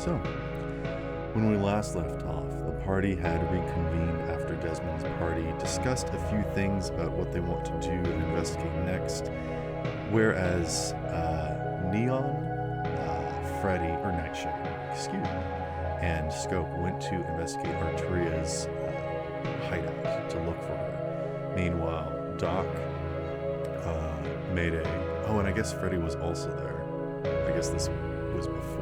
So, when we last left off, the party had reconvened after Desmond's party discussed a few things about what they want to do and investigate next, whereas Neon, Freddy, or Nightshade, excuse me, and Scope went to investigate Arturia's hideout to look for her. Meanwhile, Doc, Mayday, and I guess Freddy was also there. I guess this was before.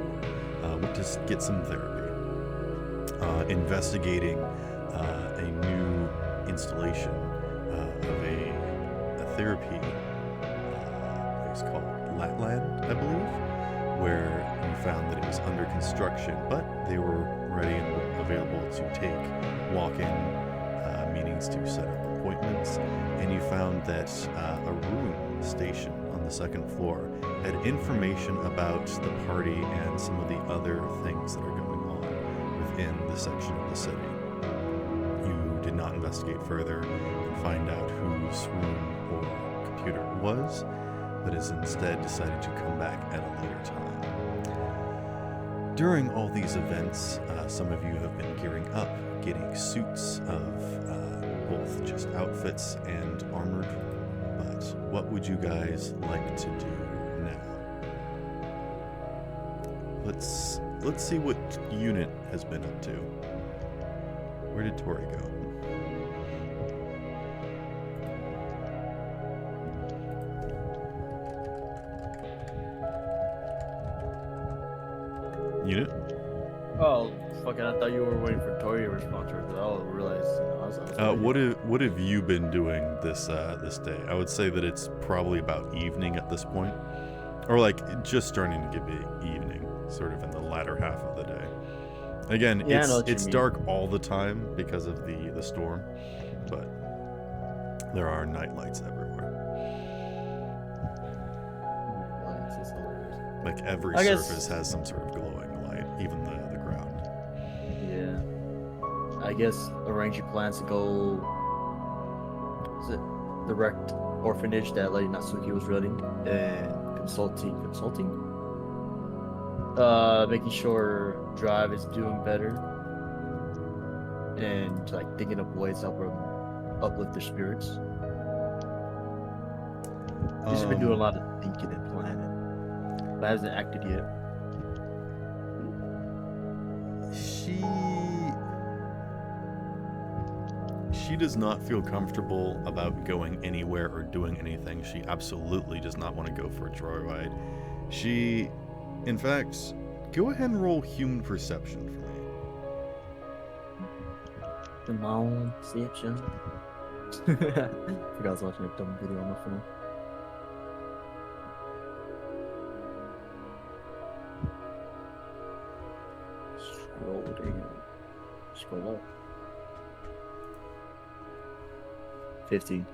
Went to get some therapy. Investigating a new installation of a therapy, it's called Latland, I believe, where you found that it was under construction, but they were ready and available to take walk-in meetings to set up appointments, and you found that a room station on the second floor had information about the party and some of the other things that are going on within the section of the city. You did not investigate further and find out whose room or computer it was, but has instead decided to come back at a later time. During all these events, some of you have been gearing up, getting suits of both just outfits and armored, but what would you guys like to do now? Let's see what Unit has been up to. Where did Tori go? Unit? Oh, fucking! I thought you were waiting for Tori to respond to her, but I realized, I was What have you been doing this day? I would say that it's probably about evening at this point, or like just starting to get evening, sort of in the latter half of the day. Again, Yeah, it's dark all the time because of the storm, but there are night lights everywhere. Like every surface has some sort of glowing light, even the ground. Yeah. I guess arranging plans to go. Is it the wrecked orphanage that Lady Natsuki was running and consulting? Making sure Drive is doing better and like thinking of ways to help her uplift their spirits. She's been doing a lot of thinking and planning, but hasn't acted yet. She does not feel comfortable about going anywhere or doing anything. She absolutely does not want to go for a joyride. She, in fact, go ahead and roll human perception for me. Human perception. I forgot I was watching a dumb video on my phone. Scroll up. 15.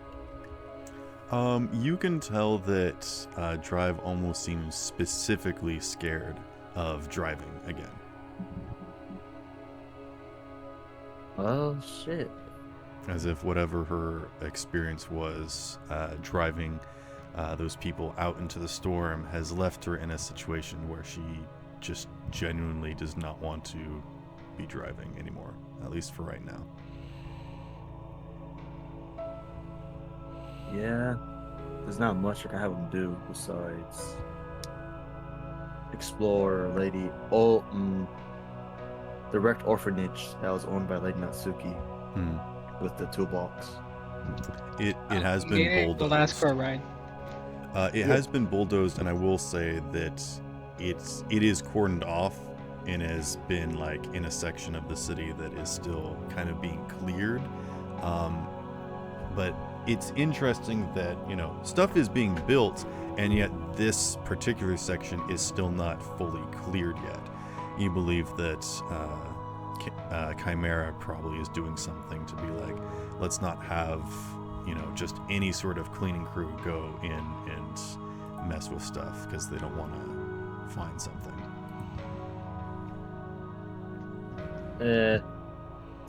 You can tell that Drive almost seems specifically scared of driving again. Oh, shit. As if whatever her experience was driving those people out into the storm has left her in a situation where she just genuinely does not want to be driving anymore, at least for right now. Yeah, there's not much I can have them do besides explore the wrecked orphanage that was owned by Lady Natsuki with the toolbox. It has been bulldozed. We'll ask for a ride. It has been bulldozed, and I will say that it is cordoned off and has been like in a section of the city that is still kind of being cleared. But it's interesting that, stuff is being built, and yet this particular section is still not fully cleared yet. You believe that Chimera probably is doing something to be like, let's not have, just any sort of cleaning crew go in and mess with stuff because they don't want to find something.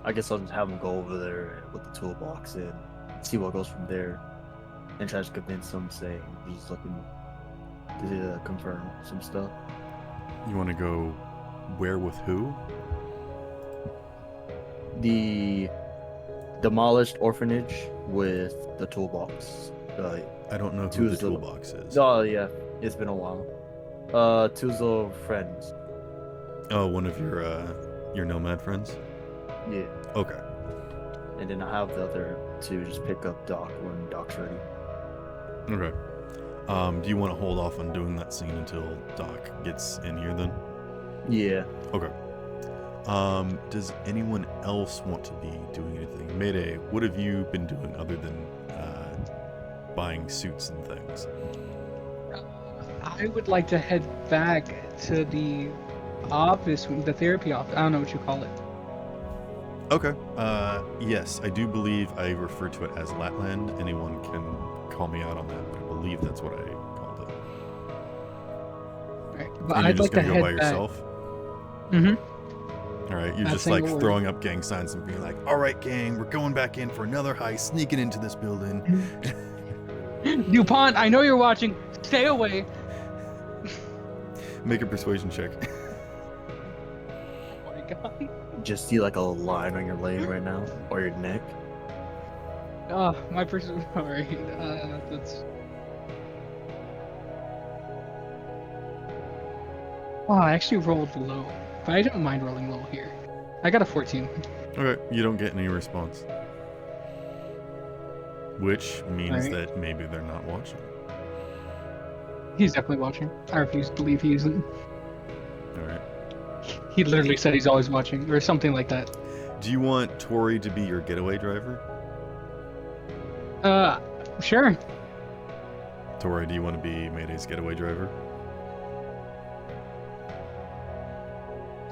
I guess I'll just have them go over there with the toolbox and see what goes from there, and try to convince them, saying he's looking to confirm some stuff. You want to go Where with who? The demolished orphanage with the toolbox. I don't know who Two the is little- toolbox is. Oh yeah, it's been a while. Two's little friends. Oh, one of your nomad friends? Yeah. Okay. And then I have the other two just pick up Doc when Doc's ready. Okay. Do you want to hold off on doing that scene until Doc gets in here then? Yeah. Okay. Does anyone else want to be doing anything? Mayday, what have you been doing other than buying suits and things? I would like to head back to the office, the therapy office. I don't know what you call it. Okay. Yes, I do believe I refer to it as Latland. Anyone can call me out on that, but I believe that's what I called it. Right. But And you're I'd just like to gonna head go by back. yourself? Mm-hmm. All right, you're Not just like saying a word. throwing up gang signs and being like, "All right, gang, we're going back in for another heist, sneaking into this building." DuPont, I know you're watching. Stay away. Make a persuasion check. Oh my god. Just see like a line on your leg right now, or your neck. Oh, my person. Alright. That's. Oh, I actually rolled low, but I don't mind rolling low here. I got a 14. Okay, you don't get any response. Which means Alright. that maybe they're not watching. He's definitely watching. I refuse to believe he isn't. Alright. He literally said he's always watching, or something like that. Do you want Tori to be your getaway driver? Sure. Tori, do you want to be Mayday's getaway driver?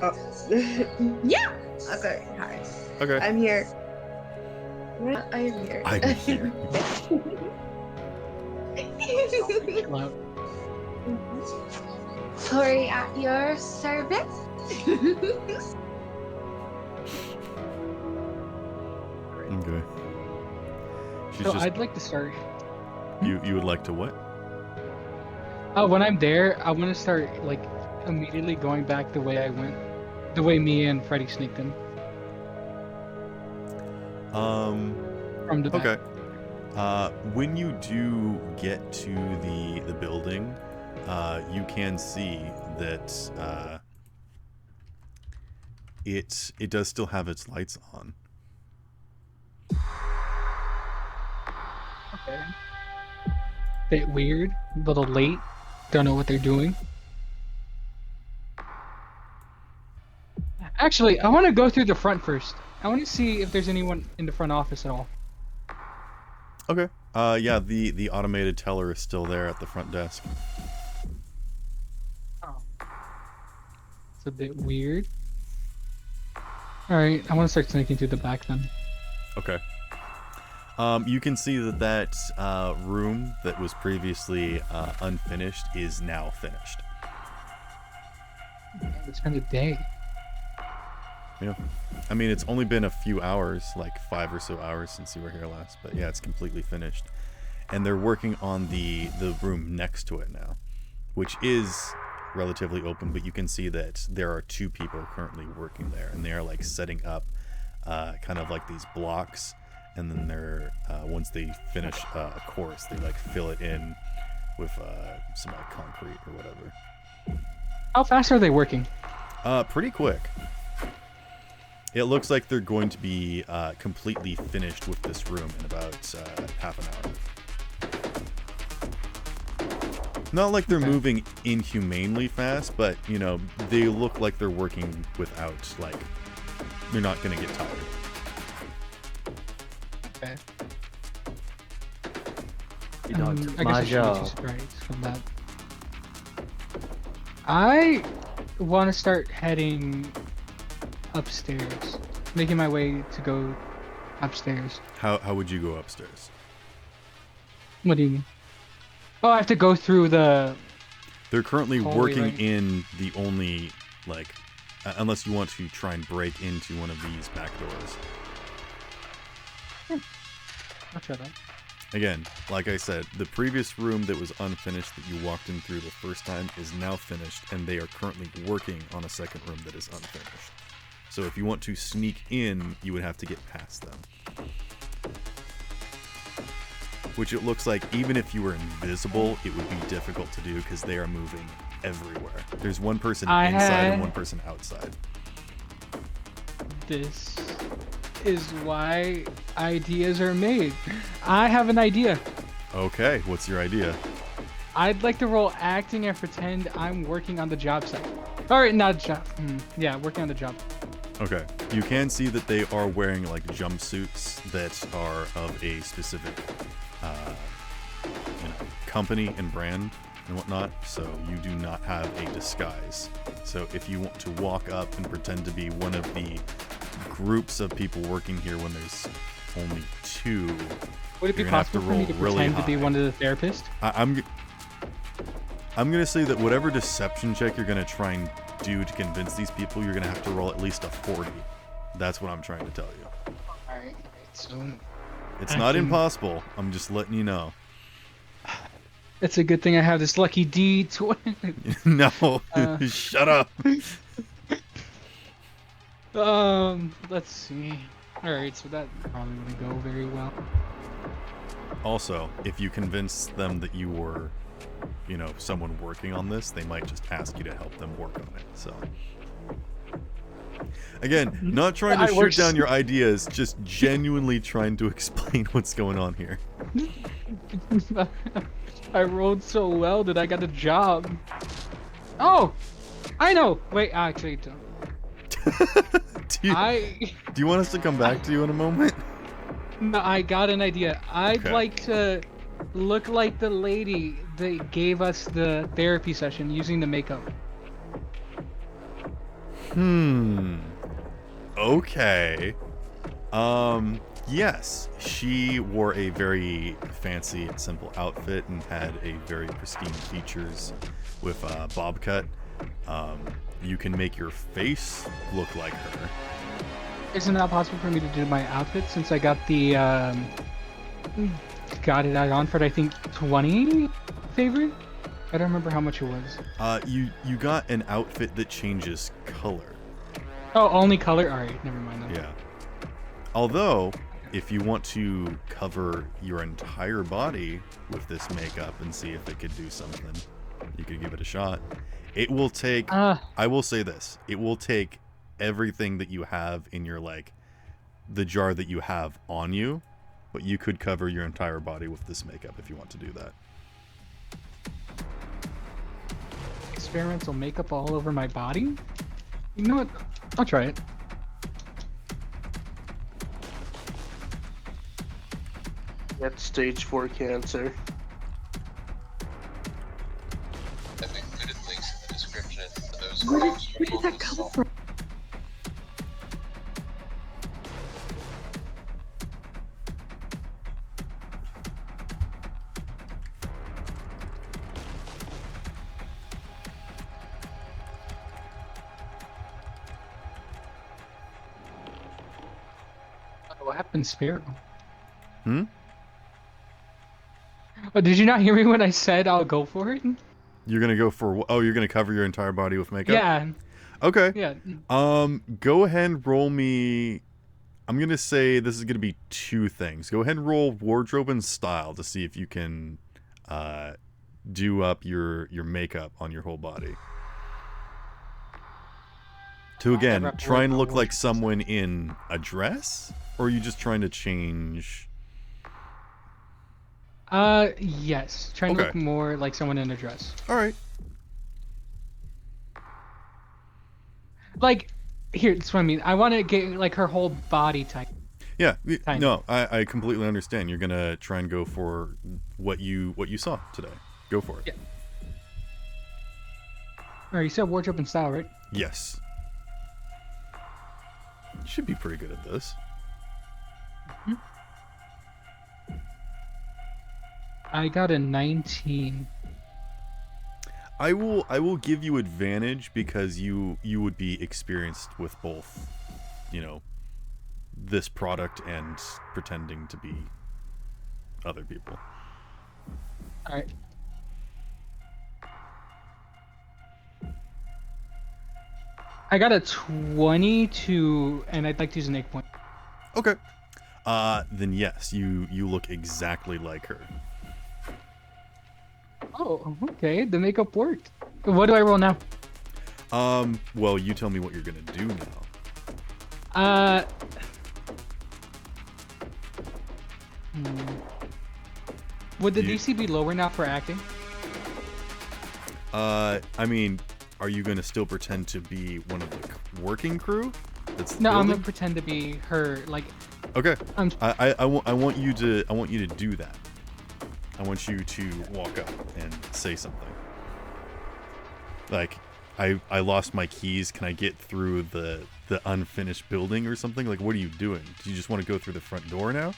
Oh. Yeah. Okay. Hi. Okay. I'm here. I am here. I'm here. Chill out. Tori at your service. Okay. She's So just I'd like to start. you would like to what? When I'm there, I want to start like immediately going back the way I went, the way me and Freddy sneaked in from the back. Okay. When you do get to the building, you can see that it does still have its lights on. Okay. Bit weird, a little late. Don't know what they're doing. Actually, I want to go through the front first. I want to see if there's anyone in the front office at all. Okay. Yeah, the automated teller is still there at the front desk. Oh. It's a bit weird. Alright, I want to start sneaking through the back then. Okay. You can see that room that was previously unfinished is now finished. It's been a day. Yeah. I mean, it's only been a few hours, like 5 or so hours since you were here last, but yeah, it's completely finished. And they're working on the room next to it now, which is relatively open, but you can see that there are 2 people currently working there, and they are like setting up kind of like these blocks, and then they're once they finish a course, they like fill it in with some like concrete or whatever. How fast are they working? Pretty quick. It looks like they're going to be completely finished with this room in about half an hour. Not like they're Okay. moving inhumanely fast, but, you know, they look like they're working without, like, they're not going to get tired. Okay. You know, I it's guess my I shouldn't be too job. surprised from that. I want to start heading upstairs, making my way to go upstairs. How would you go upstairs? What do you mean? Oh, I have to go through the. They're currently Hallway, working right? in the only, like, unless you want to try and break into one of these back doors. I'll try that. Again, like I said, the previous room that was unfinished that you walked in through the first time is now finished, and they are currently working on a second room that is unfinished. So if you want to sneak in, you would have to get past them. Which it looks like even if you were invisible, it would be difficult to do because they are moving everywhere. There's one person inside and one person outside. This is why ideas are made. I have an idea. Okay, what's your idea? I'd like to roll acting and pretend I'm working on the job site. Or not job. Yeah, working on the job. Okay. You can see that they are wearing like jumpsuits that are of a specific company and brand and whatnot, so you do not have a disguise. So if you want to walk up and pretend to be one of the groups of people working here when there's only two, would it be possible for me to pretend to be one of the therapists? I'm gonna say that whatever deception check you're gonna try and do to convince these people, you're gonna have to roll at least a 40. That's what I'm trying to tell you. Alright, so it's not impossible. I'm just letting you know. It's a good thing I have this lucky D20. No, shut up. Let's see. Alright, so that probably wouldn't go very well. Also, if you convince them that you were, someone working on this, they might just ask you to help them work on it, so. Again, not trying to shoot down your ideas, just genuinely trying to explain what's going on here. I rolled so well that I got a job. Oh! I know! Wait, actually, don't. Do you want us to come back to you in a moment? No, I got an idea. I'd like to look like the lady that gave us the therapy session using the makeup. Okay. Yes, she wore a very fancy and simple outfit and had a very pristine features with a bob cut. You can make your face look like her. Isn't that possible for me to do my outfit since I got the got it on for I think 20 favorite? I don't remember how much it was. You got an outfit that changes color. Oh, only color? Alright, never mind then. Yeah. Although, if you want to cover your entire body with this makeup and see if it could do something, you could give it a shot. It will take, I will say this, it will take everything that you have in your, the jar that you have on you, but you could cover your entire body with this makeup if you want to do that. Experimental makeup all over my body? You know what? I'll try it. That's stage 4 cancer. I've included links in the description for those Where did that come from? What happened, Sparrow? Hmm? Oh, did you not hear me when I said I'll go for it? You're gonna go for, you're gonna cover your entire body with makeup? Yeah. Okay. Yeah. Go ahead and roll me, I'm gonna say this is gonna be 2 things. Go ahead and roll wardrobe and style to see if you can, do up your makeup on your whole body. To again, try and look like someone in a dress? Or are you just trying to change? Yes. Trying to look more like someone in a dress. Alright. Like, here, that's what I mean. I want to get, her whole body type. Yeah, Kind no, I completely understand. You're gonna try and go for what you saw today. Go for it. Yeah. Alright, you said wardrobe and style, right? Yes. You should be pretty good at this. I got a 19. I will give you advantage because you would be experienced with both, this product and pretending to be other people. All right. I got a 22, and I'd like to use an 8 point. Okay. Then yes, you look exactly like her. Oh, okay. The makeup worked. What do I roll now? Well, you tell me what you're gonna do now. Would the DC be lower now for acting? I mean, are you gonna still pretend to be one of the working crew? That's No, I'm building? gonna pretend to be her. Like, Okay. I'm. I want you to do that. I want you to walk up and say something. Like, I lost my keys. Can I get through the unfinished building or something? Like, what are you doing? Do you just want to go through the front door now?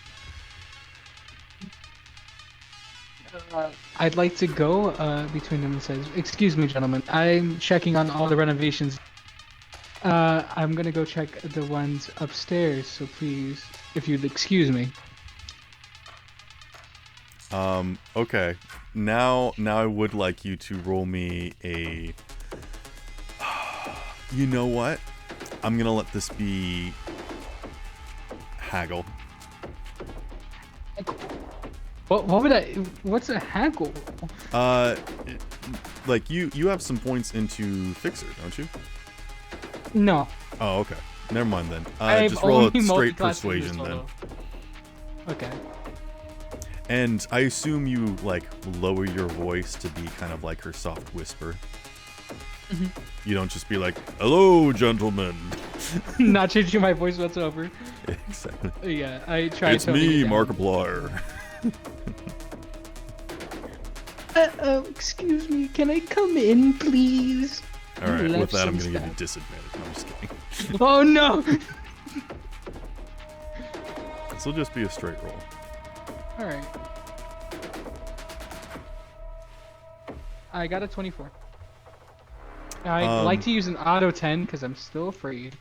I'd like to go between them and says, "Excuse me, gentlemen. I'm checking on all the renovations. I'm gonna go check the ones upstairs. So please, if you'd excuse me." Okay. Now I would like you to roll me a... You know what? I'm gonna let this be... haggle. What would I? What's a haggle? Like, you have some points into Fixer, don't you? No. Oh, okay. Never mind then. I've Just roll a only straight multi-classed in this persuasion then. solo. Okay. And I assume you, like, lower your voice to be kind of like her soft whisper. Mm-hmm. You don't just be like, "Hello, gentlemen." Not changing my voice whatsoever. Exactly. Yeah, I tried. It's me, toning it down. Markiplier. Excuse me. Can I come in, please? All right, with Left that, I'm some going to give you stuff. disadvantage. No, I'm just kidding. Oh no! This will just be a straight roll. All right. I got a 24. I'd like to use an auto 10 because I'm still afraid.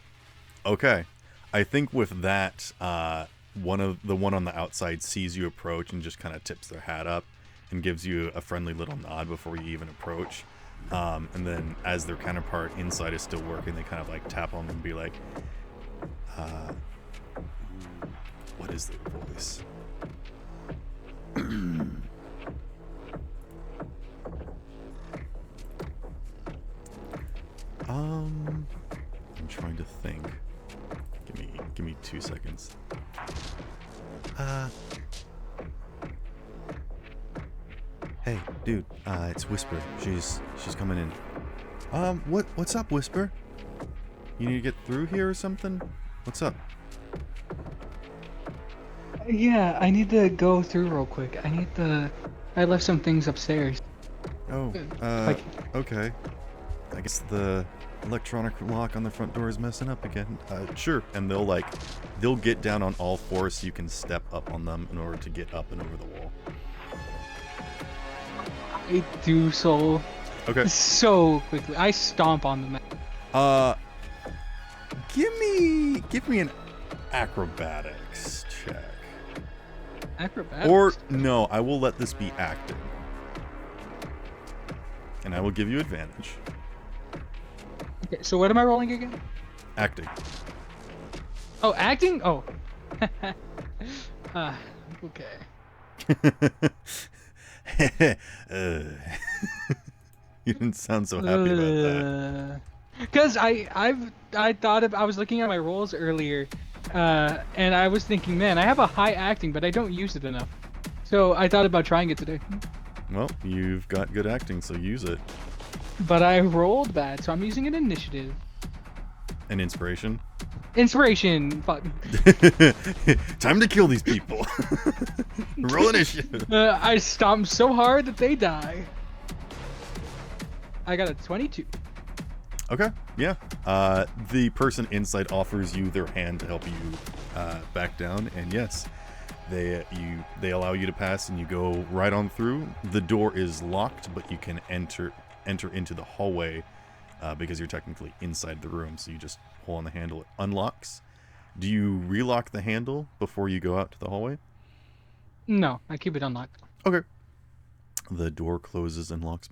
Okay. I think with that, one on the outside sees you approach and just kind of tips their hat up and gives you a friendly little nod before you even approach. And then as their counterpart inside is still working, they kind of like tap on them and be like, what is their voice? I'm trying to think. Give me 2 seconds. Hey, dude, it's Whisper. She's coming in. What's up, Whisper? You need to get through here or something? What's up? Yeah, I need to go through real quick. I left some things upstairs. Oh, Like- okay. I guess the electronic lock on the front door is messing up again. Sure. And they'll get down on all fours so you can step up on them in order to get up and over the wall. I do so Okay. quickly. I stomp on them. Give me an acrobatics check. Acrobatics. Or no, I will let this be acting. And I will give you advantage. Okay, so what am I rolling again? Acting. Oh, acting? Oh. Okay. You didn't sound so happy about that. Because I was looking at my rolls earlier, and I was thinking, man, I have a high acting, but I don't use it enough. So I thought about trying it today. Well, you've got good acting, so use it. But I rolled bad, so I'm using an initiative. An inspiration. Inspiration. Fuck. Time to kill these people. Roll initiative. I stomp so hard that they die. I got a 22. Okay, yeah. The person inside offers you their hand to help you back down, and yes, they allow you to pass, and you go right on through. The door is locked, but you can enter into the hallway because you're technically inside the room. So you just pull on the handle, it unlocks. Do you relock the handle before you go out to the hallway? No, I keep it unlocked. Okay. The door closes and locks,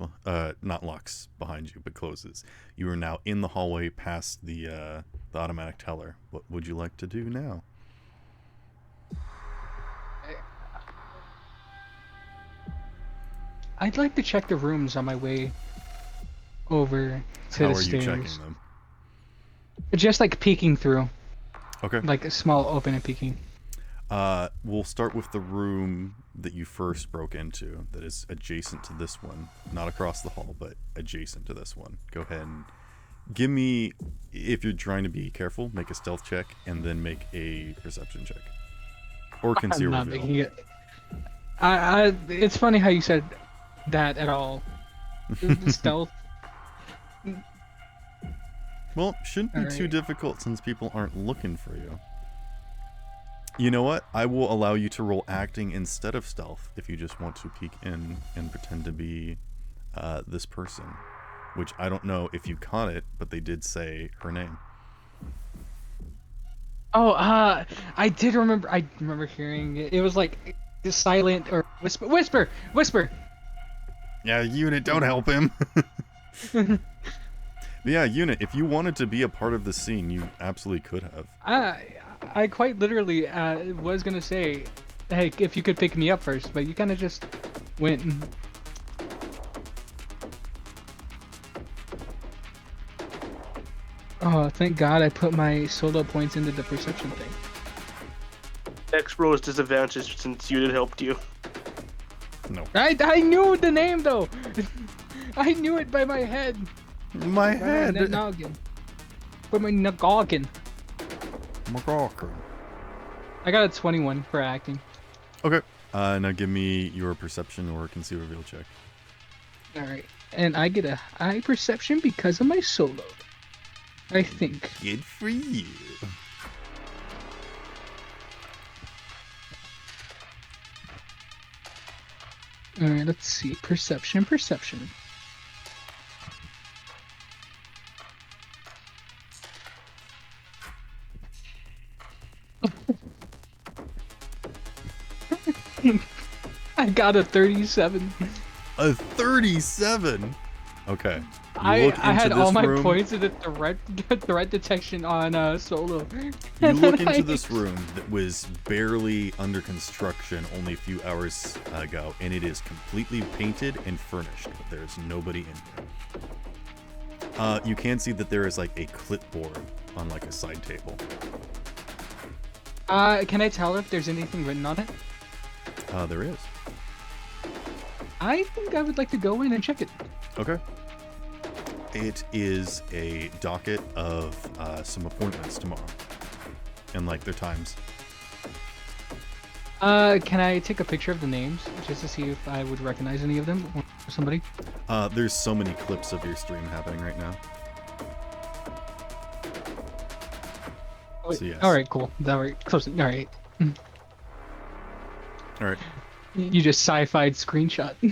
not locks behind you, but closes. You are now in the hallway past the automatic teller. What would you like to do now? I'd like to check the rooms on my way over to How the are you stairs. checking them? Just like peeking through, Okay. like a small open and peeking. We'll start with the room that you first broke into, that is adjacent to this one. Not across the hall, but adjacent to this one. Go ahead and give me, if you're trying to be careful, make a stealth check, and then make a perception check. Or I'm conceal not reveal. making it. It's funny how you said that at all. Stealth. Well, shouldn't be too Alright. difficult since people aren't looking for you. You know what? I will allow you to roll acting instead of stealth if you just want to peek in and pretend to be this person. Which I don't know if you caught it, but they did say her name. Oh, I did remember. I remember hearing it. It was like silent or whisper. Yeah, Unit, don't help him. Yeah, Unit, if you wanted to be a part of the scene, you absolutely could have. I quite literally was gonna say, hey, if you could pick me up first, but you kind of just went. Oh, thank God I put my solo points into the perception thing. X roll is disadvantaged since Unit helped you. No. I knew the name though. I knew it by my head. My By my head. noggin. By my noggin. McGawker. I got a 21 for acting. Okay. Now give me your perception or conceal reveal check. All right, and I get a high perception because of my solo. I think. Good for you. All right, let's see. Perception. I got a 37. A 37. Okay. I had all my room. points in the threat detection on solo. You And look then into I- this room that was barely under construction only a few hours ago, and it is completely painted and furnished, but there's nobody in here. You can see that there is like a clipboard on like a side table. Can I tell if there's anything written on it? There is. I think I would like to go in and check it. Okay. It is a docket of some appointments tomorrow, and like their times. Can I take a picture of the names just to see if I would recognize any of them or somebody? There's so many clips of your stream happening right now. So yes. All right, cool. That right, close. All right. All right. You just sci-fi screenshot. Do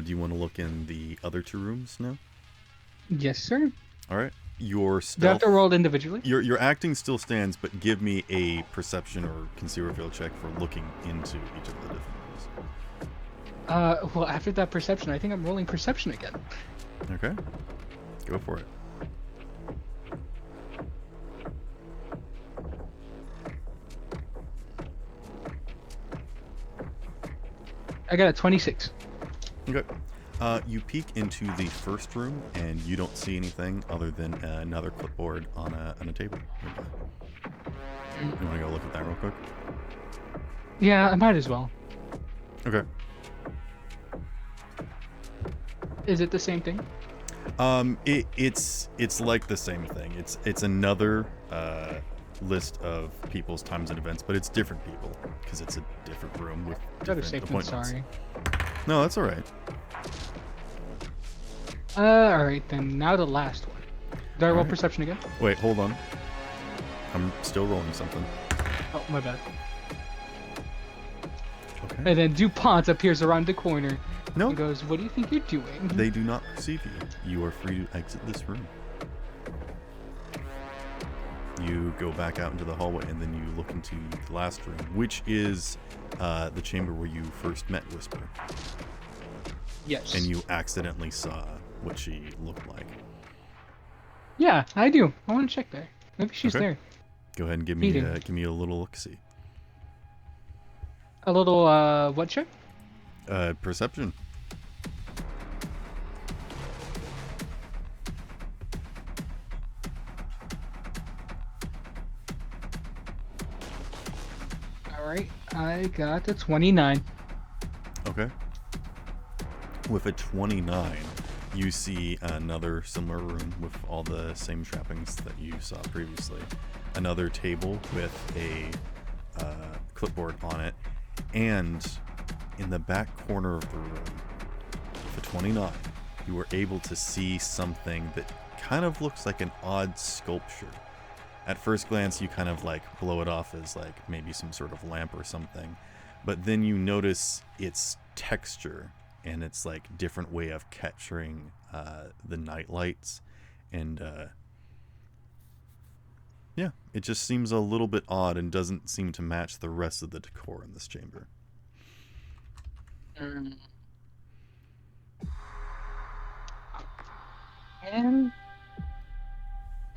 you want to look in the other two rooms now? Yes, sir. All right. Your Do I have stealth. to roll individually? Your acting still stands, but give me a perception or conceal reveal check for looking into each of the different rooms. Well, after that perception, I think I'm rolling perception again. Okay. Go for it. I got a 26. Okay. You peek into the first room, and you don't see anything other than another clipboard on a table. You want to go look at that real quick? Yeah, I might as well. Okay. Is it the same thing? It's like the same thing. It's another list of people's times and events, but it's different people because it's a different room with Better different safe than appointments. sorry. No, that's all right. Alright then, now the last one. Do I roll Alright. perception again? Wait, hold on. I'm still rolling something. Oh, my bad. Okay. And then DuPont appears around the corner No, and goes, what do you think you're doing? they do not perceive you. You are free to exit this room. you go back out into the hallway, and then you look into the last room, which is the chamber where you first met Whisper. Yes. And you accidentally saw what she looked like. Yeah, I do. I want to check there. Maybe she's Okay. there. Go ahead and give me a little look-see. A little, what check? Perception. Alright, I got a 29. Okay. With a 29, you see another similar room with all the same trappings that you saw previously. Another table with a clipboard on it, and in the back corner of the room, with a 29, you were able to see something that kind of looks like an odd sculpture. At first glance, you kind of like blow it off as like maybe some sort of lamp or something, but then you notice its texture and its like different way of capturing the night lights, and yeah, it just seems a little bit odd and doesn't seem to match the rest of the decor in this chamber. And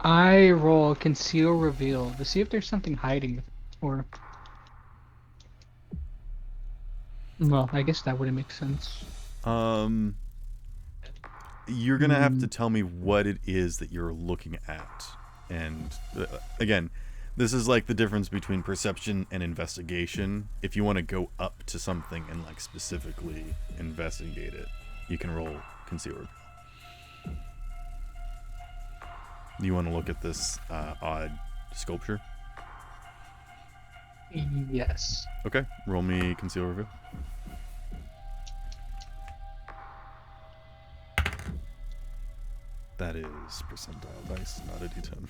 I roll conceal reveal to see if there's something hiding, or well, I guess that wouldn't make sense. You're gonna have to tell me what it is that you're looking at, and again, this is like the difference between perception and investigation. If you want to go up to something and like specifically investigate it, you can roll conceal reveal. You want to look at this odd sculpture? Yes. Okay, roll me conceal reveal. That is percentile dice, not a d10.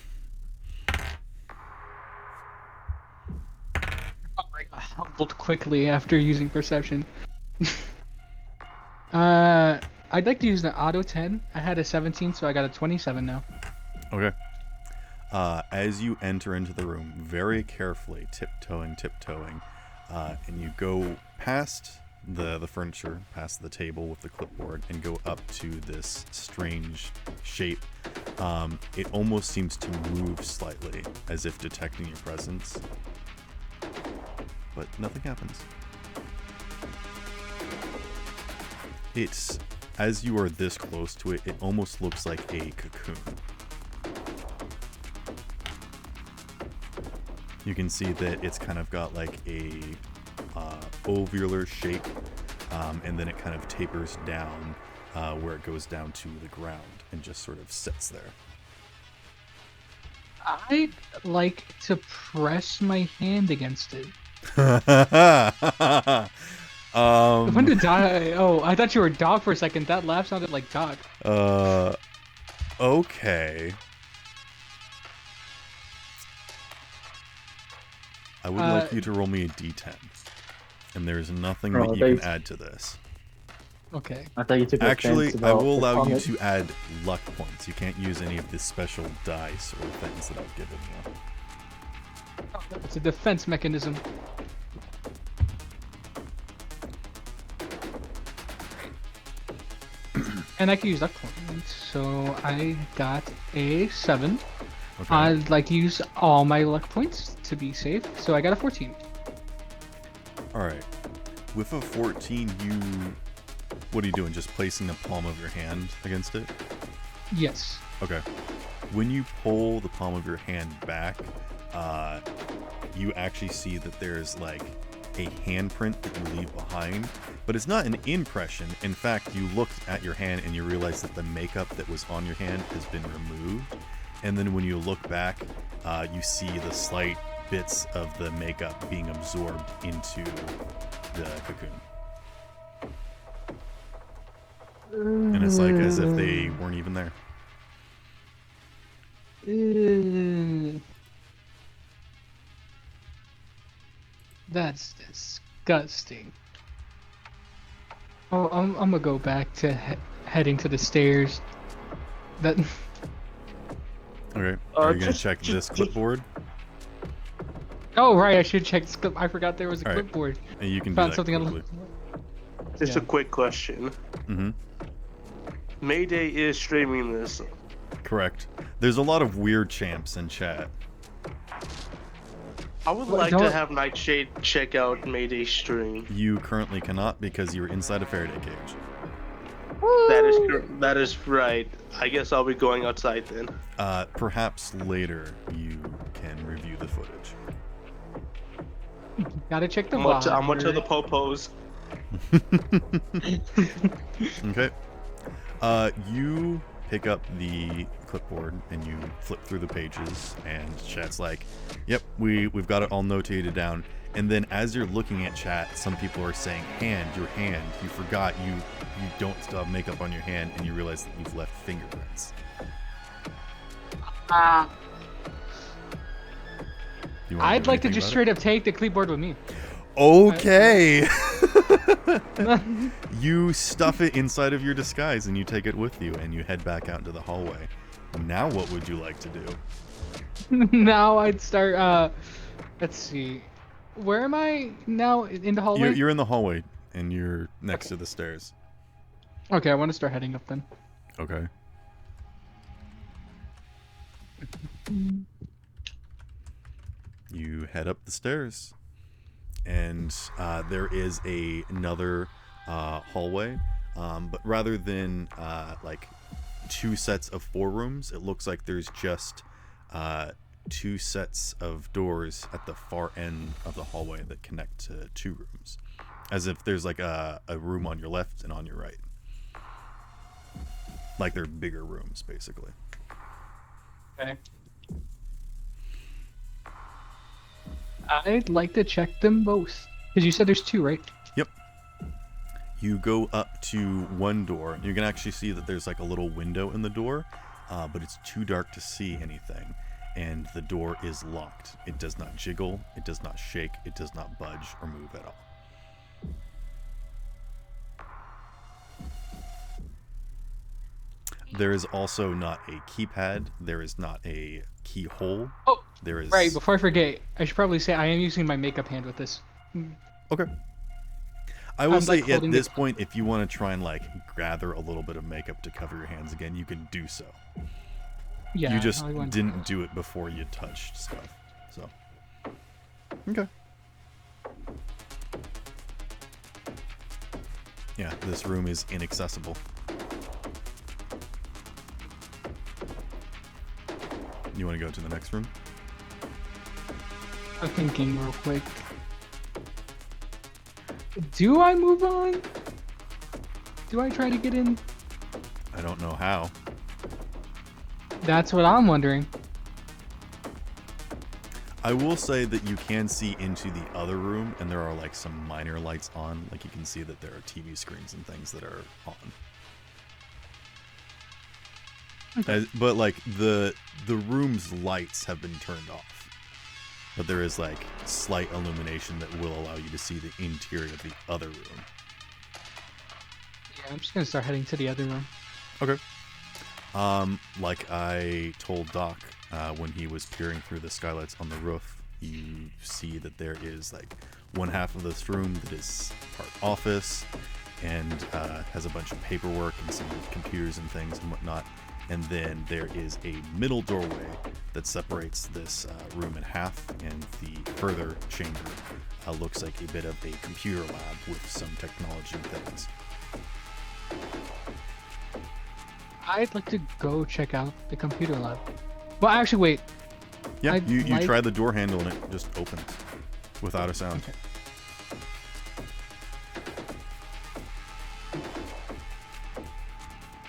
Oh my god, humbled quickly after using perception. I'd like to use the auto 10. I had a 17, so I got a 27 now. Okay. As you enter into the room, very carefully, tiptoeing, and you go past the furniture, past the table with the clipboard, and go up to this strange shape. It almost seems to move slightly, as if detecting your presence. But nothing happens. It's, as you are this close to it, it almost looks like a cocoon. You can see that it's kind of got like a ovular shape, and then it kind of tapers down where it goes down to the ground and just sort of sits there. I'd like to press my hand against it. When did die? Oh, I thought you were a dog for a second. That laugh sounded like dog. Okay. I would like you to roll me a d10. And there's nothing that you can add to this. Okay. I thought you took Actually, offense I about will the allow you comment. to add luck points. You can't use any of the special dice or things that I've given you. It's a defense mechanism. And I can use luck points. So I got a 7. Okay. I'd like to use all my luck points to be safe. So I got a 14. Alright. With a 14, what are you doing? Just placing the palm of your hand against it? Yes. Okay. When you pull the palm of your hand back, you actually see that there's like a handprint that you leave behind, but it's not an impression. In fact, you look at your hand and you realize that the makeup that was on your hand has been removed. And then when you look back, you see the slight bits of the makeup being absorbed into the cocoon. And it's like as if they weren't even there. That's disgusting. Oh, I'm gonna go back to heading to the stairs. That Okay. Are you gonna just- check just- this clipboard? Oh right, I should check. I forgot there was a All right. clipboard. And you can do Found that something quickly. Just Yeah. a quick question. Mm-hmm. Mayday is streaming this. Correct. There's a lot of weird champs in chat. I would Well, like don't- to have Nightshade check out Mayday's stream. You currently cannot because you're inside a Faraday cage. That is right. I guess I'll be going outside then. Perhaps later you can review the footage. Gotta check the How much are the water. popos? Okay. You pick up the clipboard and you flip through the pages, and chat's like, "Yep, we've got it all notated down." And then as you're looking at chat, some people are saying, "Hand, your hand. You forgot you don't still have makeup on your hand, and you realize that you've left fingerprints." You wanna I'd do like to anything just about straight up take the clipboard with me. it? Okay. You stuff it inside of your disguise and you take it with you and you head back out into the hallway. Now what would you like to do? Now I'd start. Let's see. Where am I now in the hallway? You're in the hallway and you're next to the stairs. Okay, I want to start heading up then. Okay. You head up the stairs, and there is another hallway, but rather than like 2 sets of 4 rooms, it looks like there's just 2 sets of doors at the far end of the hallway that connect to 2 rooms, as if there's like a room on your left and on your right. Like they're bigger rooms, basically. Okay. I'd like to check them both. Because you said there's 2, right? Yep. You go up to one door. You can actually see that there's like a little window in the door, but it's too dark to see anything. And the door is locked. It does not jiggle, it does not shake, it does not budge or move at all. There is also not a keypad. There is not a keyhole. Oh, There is... right. Before I forget, I should probably say I am using my makeup hand with this. Okay. I will I'm, say like, at holding this the- point, if you want to try and like gather a little bit of makeup to cover your hands again, you can do so. Yeah. You just I want- didn't do it before you touched stuff. So. Okay. Yeah, this room is inaccessible. You want to go to the next room? I'm thinking real quick. Do I move on? Do I try to get in? I don't know how. That's what I'm wondering. I will say that you can see into the other room, and there are like some minor lights on. Like you can see that there are TV screens and things that are on. But like the room's lights have been turned off, but there is like slight illumination that will allow you to see the interior of the other room. Yeah, I'm just gonna start heading to the other room. Okay. Like I told Doc when he was peering through the skylights on the roof, you see that there is like one half of this room that is part office and has a bunch of paperwork and some computers and things and whatnot. And then there is a middle doorway that separates this room in half, and the further chamber looks like a bit of a computer lab with some technology things. I'd like to go check out the computer lab. Well, actually, wait. Yeah, I'd you like- try the door handle and it just opens without a sound. Okay.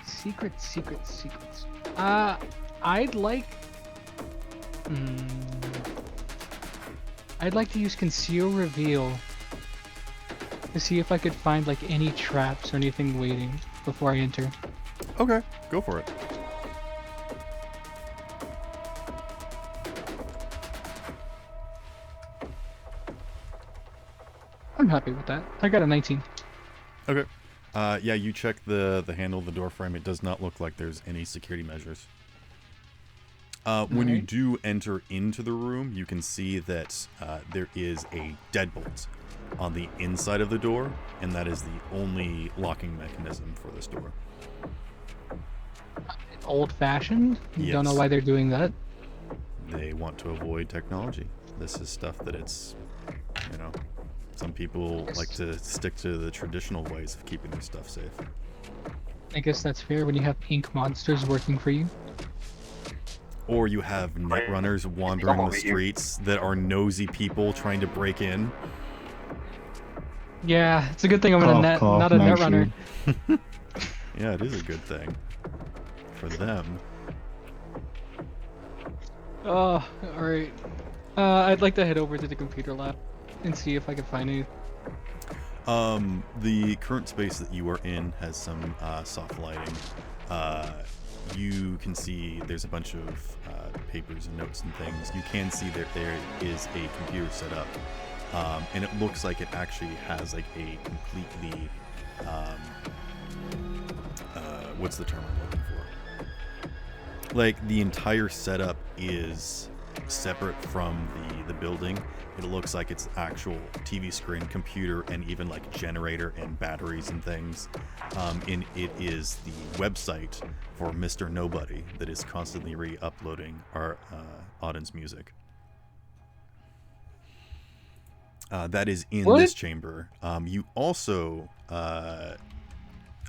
Secrets. I'd like. I'd like to use conceal reveal to see if I could find like any traps or anything waiting before I enter. Okay, go for it. I'm happy with that. I got a 19. Okay. Yeah, you check the handle of the door frame. It does not look like there's any security measures. When you Alright. do enter into the room, you can see that there is a deadbolt on the inside of the door, and that is the only locking mechanism for this door. Old-fashioned. Don't know Yes. why they're doing that. They want to avoid technology. This is stuff that it's, you know, some people Yes. like to stick to the traditional ways of keeping their stuff safe. I guess that's fair when you have ink monsters working for you. Or you have net runners wandering the streets that are nosy people trying to break in. Yeah, it's a good thing I'm in a net, Cough, not a net nice runner. shield. Yeah, it is a good thing for them. Oh, alright. I'd like to head over to the computer lab and see if I can find any. The current space that you are in has some soft lighting. You can see there's a bunch of papers and notes and things. You can see that there is a computer set up, and it looks like it actually has like a completely what's the term I'm looking for? Like the entire setup is separate from the building. It looks like it's actual TV screen, computer, and even like generator and batteries and things. And it is the website for Mr. Nobody that is constantly re-uploading our Auden's music. That is in What? this chamber. You also, I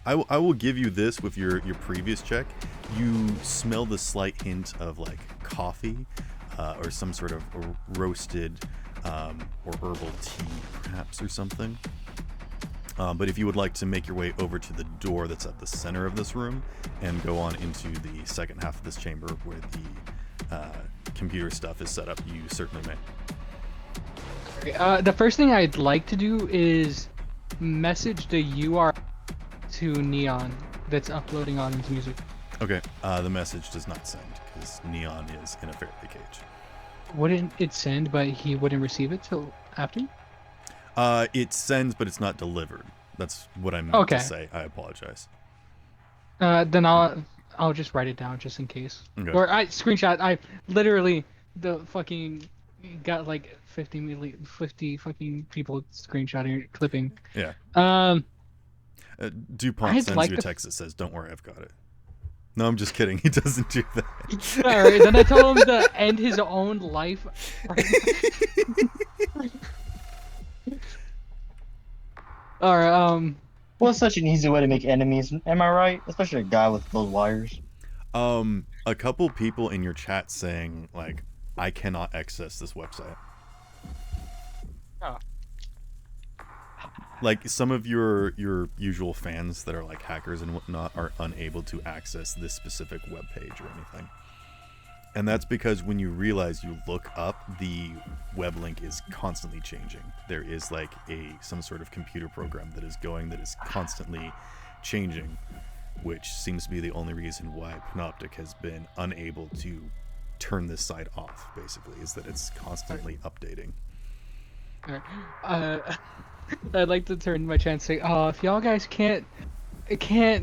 will give you this with your previous check. You smell the slight hint of like coffee or some sort of roasted or herbal tea, perhaps, or something. But if you would like to make your way over to the door that's at the center of this room and go on into the second half of this chamber where the computer stuff is set up, you certainly may. The first thing I'd like to do is message the URL to Neon that's uploading on his music. Okay, the message does not send because Neon is in a Faraday cage. Wouldn't it send, but he wouldn't receive it till after? It sends, but it's not delivered. That's what I meant Okay. to say. I apologize. Then I'll just write it down just in case. Okay. Or I screenshot. I literally the fucking got like 50 fucking people screenshotting clipping. Yeah. DuPont I'd sends like you a to- text that says, "Don't worry, I've got it." No, I'm just kidding. He doesn't do that. Alright, then I told him to end his own life. Alright, Well, it's such an easy way to make enemies. Am I right? Especially a guy with those wires. A couple people in your chat saying like, "I cannot access this website." Oh. Like some of your usual fans that are like hackers and whatnot are unable to access this specific web page or anything. And that's because when you realize you look up, the web link is constantly changing. There is like some sort of computer program that is going that is constantly changing, which seems to be the only reason why Panoptic has been unable to turn this site off, basically, is that it's constantly updating. I'd like to turn my chance and say, oh, if y'all guys can't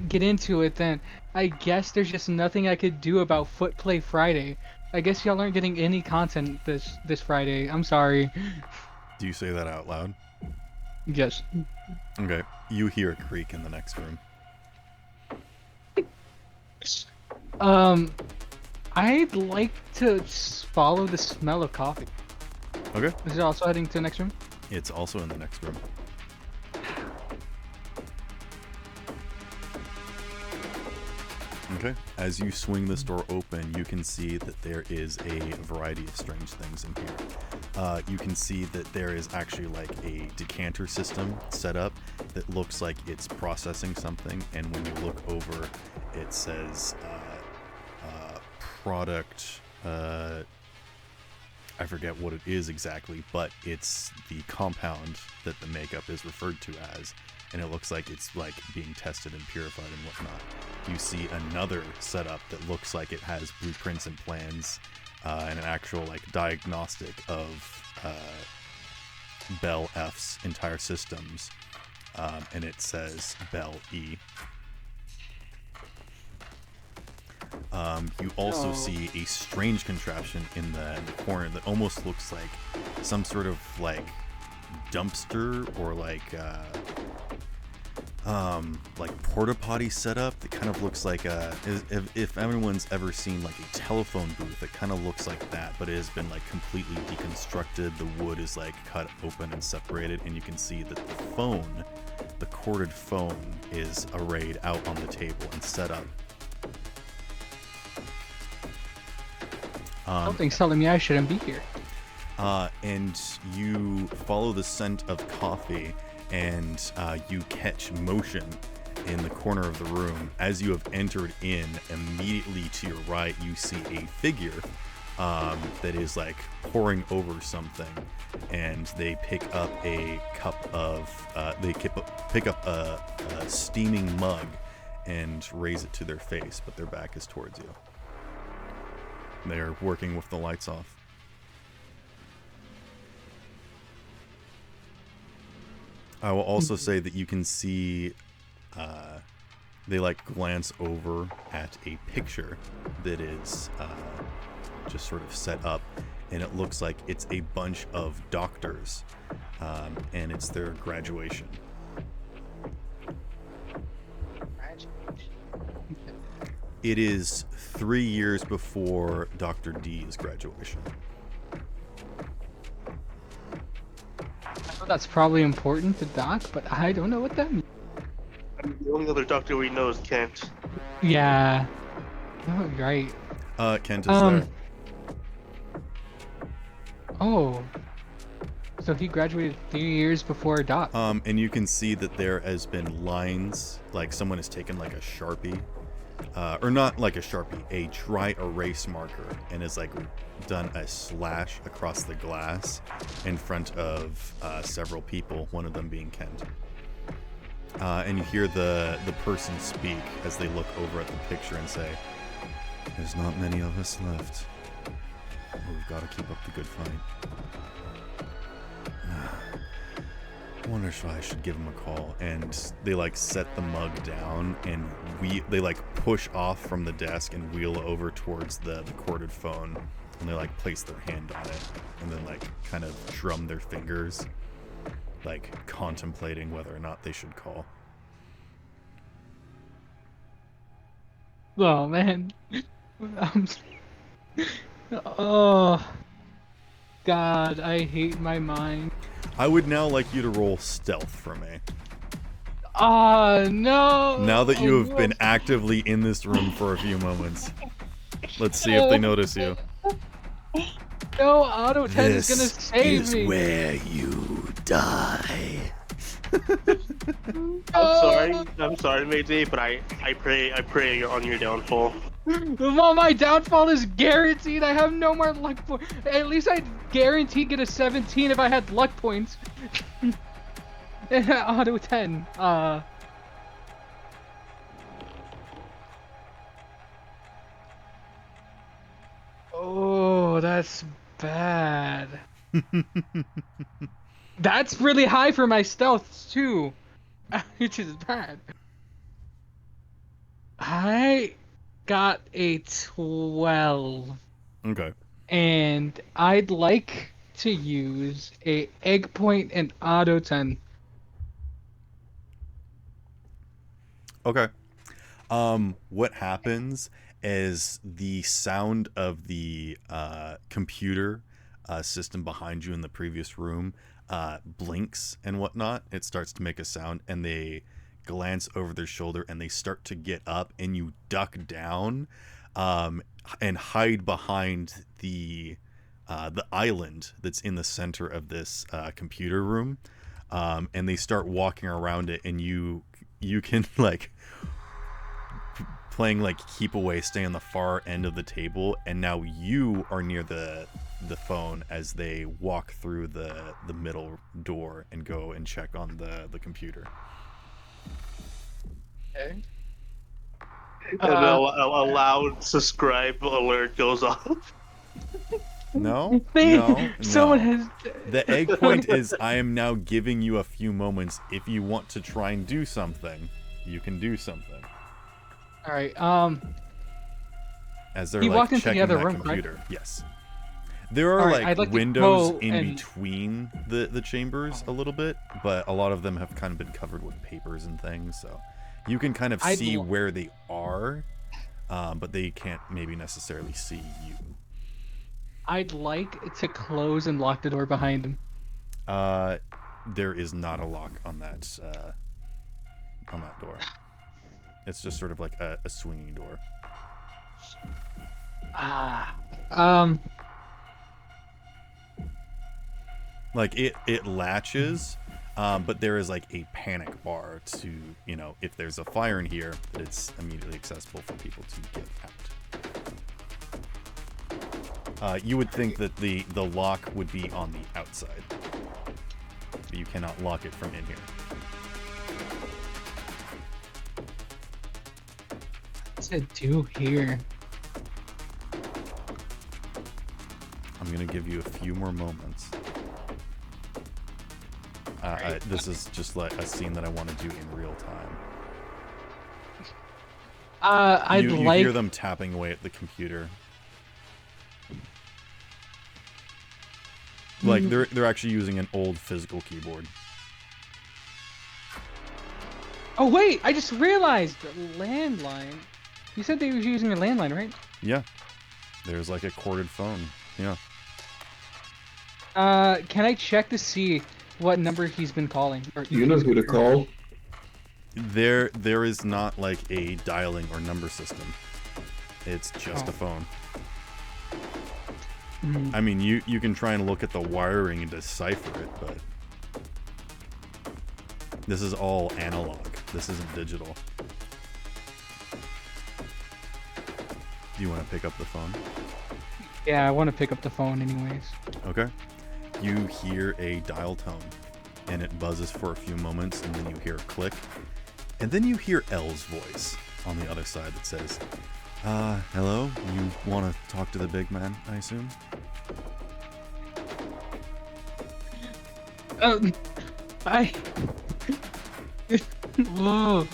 get into it, then I guess there's just nothing I could do about Footplay Friday. I guess y'all aren't getting any content this Friday. I'm sorry. Do you say that out loud? Yes. Okay. You hear a creak in the next room. I'd like to follow the smell of coffee. Okay. Is it also heading to the next room? It's also in the next room. Okay. As you swing this door open, you can see that there is a variety of strange things in here. You can see that there is actually like a decanter system set up that looks like it's processing something, and when you look over, it says product. I forget what it is exactly, but it's the compound that the makeup is referred to as, and it looks like it's like being tested and purified and whatnot. You see another setup that looks like it has blueprints and plans and an actual like diagnostic of Bell F's entire systems, and it says Bell E. You also Oh. see a strange contraption in the corner that almost looks like some sort of like dumpster or like porta potty setup that kind of looks like if everyone's ever seen like a telephone booth, it kind of looks like that, but it has been like completely deconstructed. The wood is like cut open and separated, and you can see that the corded phone is arrayed out on the table and set up. Something's telling me I shouldn't be here. And you follow the scent of coffee, and you catch motion in the corner of the room. As you have entered in, immediately to your right, you see a figure that is like poring over something, and they pick up a cup of, pick up a steaming mug and raise it to their face, but their back is towards you. They're working with the lights off. I will also say that you can see they like glance over at a picture that is just sort of set up, and it looks like it's a bunch of doctors, and it's their graduation. It is 3 years before Dr. D's graduation. That's probably important to Doc, but I don't know what that means. The only other doctor we know is Kent. Yeah. Oh, right. Kent is there. Oh. So he graduated 3 years before Doc. And you can see that there has been lines, like someone has taken like a Sharpie, or not like a Sharpie, a dry erase marker, and has like done a slash across the glass in front of several people, one of them being Kent. And you hear the person speak as they look over at the picture and say, "There's not many of us left. We've got to keep up the good fight. I wonder if I should give him a call." And they like set the mug down, and they like push off from the desk and wheel over towards the corded phone, and they like place their hand on it and then like kind of drum their fingers, like contemplating whether or not they should call. Oh, man. Oh. God, I hate my mind. I would now like you to roll stealth for me. No! Now that you have been actively in this room for a few moments. Let's see if they notice you. No, Auto 10 is gonna save me! Where you die. I'm sorry, Mayday, but I pray on your downfall. Well, my downfall is guaranteed. I have no more luck points. At least I'd guaranteed get a 17 if I had luck points. Auto 10. Oh, that's bad. That's really high for my stealth too, which is bad. I got a 12. Okay. And I'd like to use a egg point and auto 10. Okay. What happens is the sound of the computer system behind you in the previous room blinks and whatnot. It starts to make a sound, and they glance over their shoulder and they start to get up, and you duck down and hide behind the island that's in the center of this computer room, and they start walking around it, and you can like playing like keep away, stay on the far end of the table, and now you are near the phone as they walk through the middle door and go and check on the computer. Okay. And a loud subscribe alert goes off. No. Someone has. The egg point is I am now giving you a few moments. If you want to try and do something, you can do something. All right. as they're He like walked into the checking other that room, correct? computer. Yes. There are Alright, like, I'd like to windows go in and- between the chambers a little bit, but a lot of them have kind of been covered with papers and things, so you can kind of I'd see l- where they are, but they can't maybe necessarily see you. I'd like to close and lock the door behind him. There is not a lock on that door. It's just sort of like a swinging door. Like it latches, but there is like a panic bar to, you know, if there's a fire in here, that it's immediately accessible for people to get out. You would think that the lock would be on the outside, but you cannot lock it from in here. What's it do here? I'm gonna give you a few more moments. This is just like a scene that I want to do in real time. I'd You like. hear them tapping away at the computer. Like they're actually using an old physical keyboard. Oh wait, I just realized landline. You said they were using a landline, right? Yeah. There's like a corded phone. Yeah. Can I check to see what number he's been calling? Or You know who to call? There is not like a dialing or number system. It's just a phone. I mean, you can try and look at the wiring and decipher it, but this is all analog. This isn't digital. Do you want to pick up the phone? Yeah, I want to pick up the phone anyways. Okay. You hear a dial tone, and it buzzes for a few moments, and then you hear a click, and then you hear Elle's voice on the other side that says, hello? You want to talk to the big man, I assume? I. Whoa.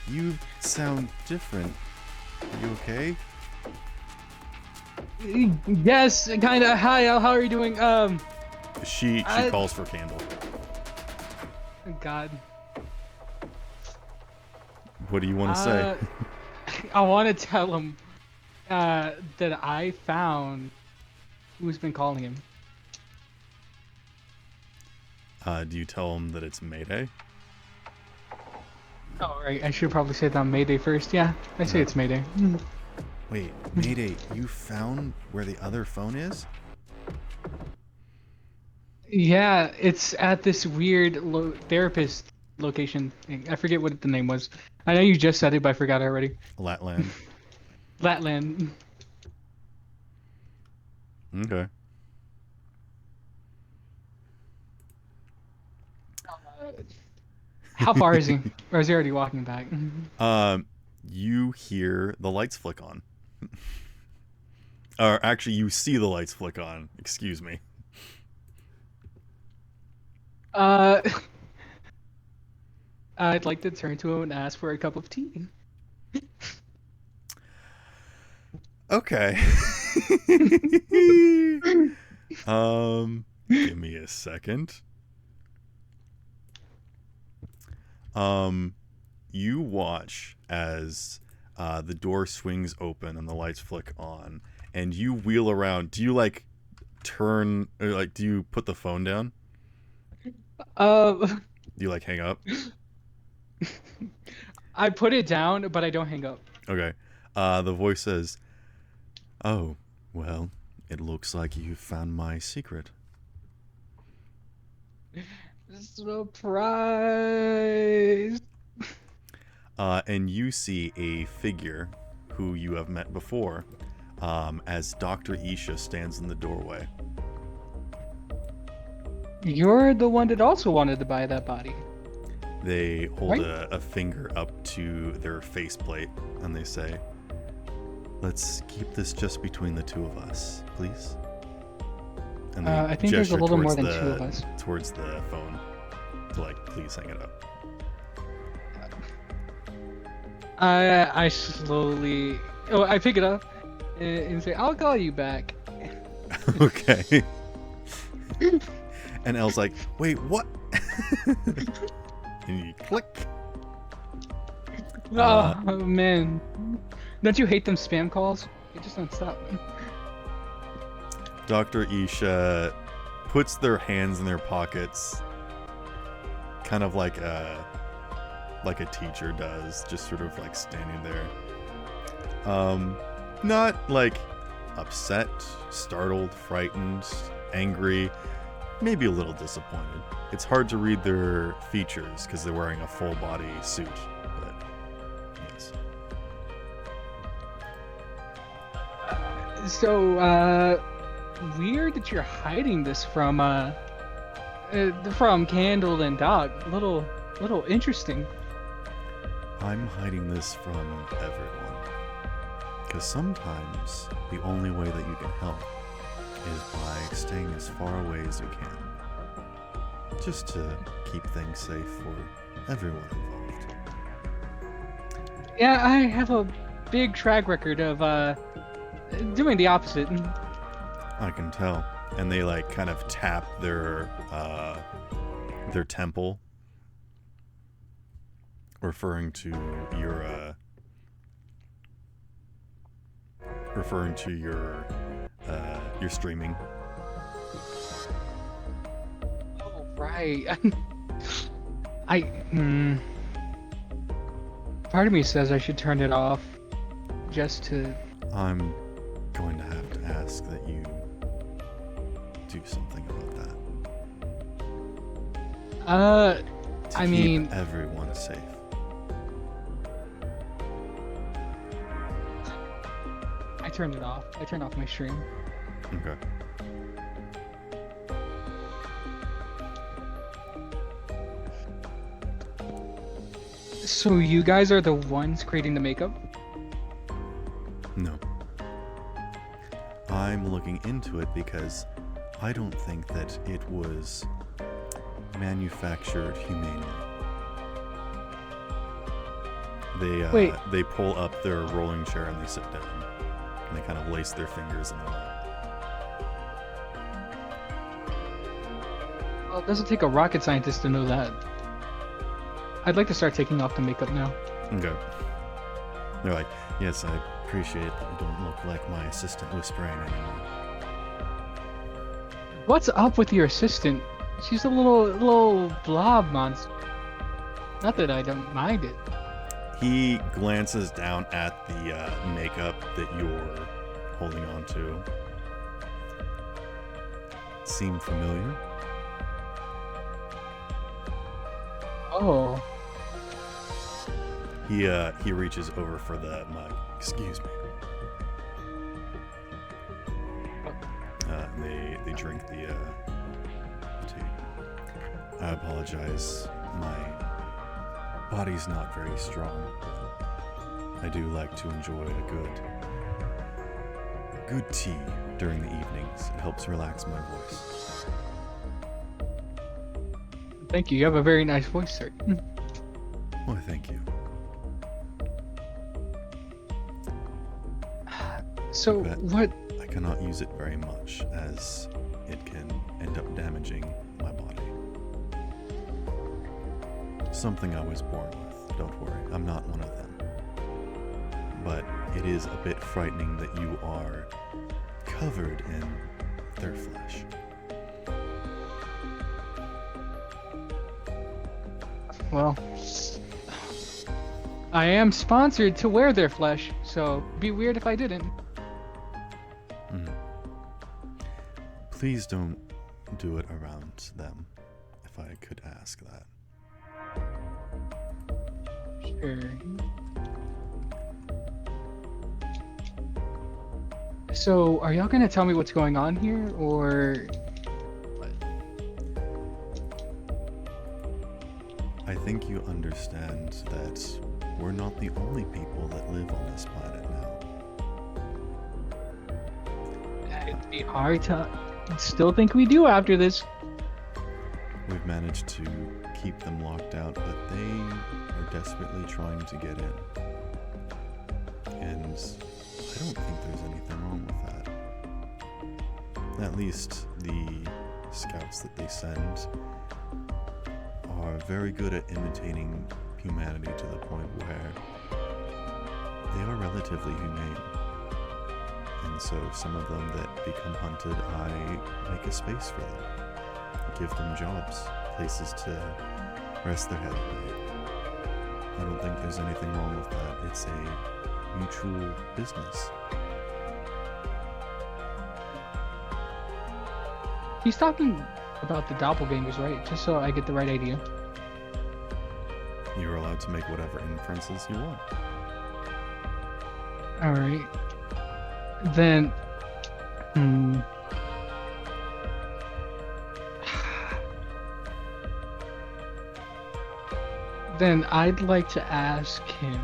You sound different. You okay? Yes, kinda. Hi, Al. How are you doing? She calls for Candle. God. What do you want to say? I want to tell him that I found who's been calling him. Do you tell him that it's Mayday? Oh, right. I should probably say that on Mayday first. Yeah, I say it's Mayday. Wait, Mayday, you found where the other phone is? Yeah, it's at this weird therapist location thing. I forget what the name was. I know you just said it, but I forgot already. Latland. Latland. Okay. How far is he? Or is he already walking back? You hear the lights flick on. Or actually, you see the lights flick on. Excuse me. I'd like to turn to him and ask for a cup of tea. Okay. Give me a second. You watch as the door swings open and the lights flick on, and you wheel around. Do you like turn, or like do you put the phone down? Do you like hang up? I put it down, but I don't hang up. Okay. The voice says, "Oh, well, it looks like you found my secret." Surprise! And you see a figure who you have met before, as Dr. Isha stands in the doorway. You're the one that also wanted to buy that body. They hold Right. a finger up to their faceplate and they say, "Let's keep this just between the two of us, please." And they I think there's a gesture little more towards than two of us. towards the phone to like, please hang it up. I slowly Oh, I pick it up and say, "I'll call you back." Okay. And Elle's like, wait, what? And you click. Oh man, don't you hate them spam calls? They just don't stop. Dr. Isha puts their hands in their pockets, kind of like a teacher does, just sort of like standing there. Not like upset, startled, frightened, angry, maybe a little disappointed. It's hard to read their features because they're wearing a full body suit, but yes. So, weird that you're hiding this from Candle and Doc. Little interesting. I'm hiding this from everyone. Because sometimes the only way that you can help is by staying as far away as you can. Just to keep things safe for everyone involved. Yeah, I have a big track record of doing the opposite. I can tell. And they like kind of tap their temple, referring to your streaming. Oh, right. Part of me says I should turn it off just to... I'm going to have to ask that you do something about that. To I keep mean... everyone safe. I turned it off. I turned off my stream. Okay. So you guys are the ones creating the makeup? No. I'm looking into it because I don't think that it was manufactured humanely. Wait. They pull up their rolling chair and they sit down. And they kind of lace their fingers in their lap. Well, it doesn't take a rocket scientist to know that. I'd like to start taking off the makeup now. Okay. They're like, yes, I appreciate that you don't look like my assistant whispering anymore. What's up with your assistant? She's a little blob monster. Not that I don't mind it. He glances down at the makeup that you're holding on to. Seem familiar? Oh. He reaches over for the mug. Excuse me. And they drink the tea. I apologize. My body's not very strong, but I do like to enjoy a good tea during the evenings. It helps relax my voice. Thank you. You have a very nice voice, sir. Why, thank you. So, But what... I cannot use it very much, as it can end up damaging my body. Something I was born with, don't worry, I'm not one of them. But it is a bit frightening that you are covered in their flesh. Well... I am sponsored to wear their flesh, so it'd be weird if I didn't. Please don't do it around them, if I could ask that. Sure. So, are y'all gonna tell me what's going on here, or... I think you understand that we're not the only people that live on this planet now. It'd be hard to still think we do after this. We've managed to keep them locked out, but they are desperately trying to get in. And don't think there's anything wrong with that. At least the scouts that they send are very good at imitating humanity to the point where they are relatively humane. And so some of them that become hunted, I make a space for them. Give them jobs, places to rest their head at night. I don't think there's anything wrong with that. It's a mutual business. He's talking about the doppelgangers, right? Just so I get the right idea. You're allowed to make whatever inferences you want. All right. Then, then I'd like to ask him,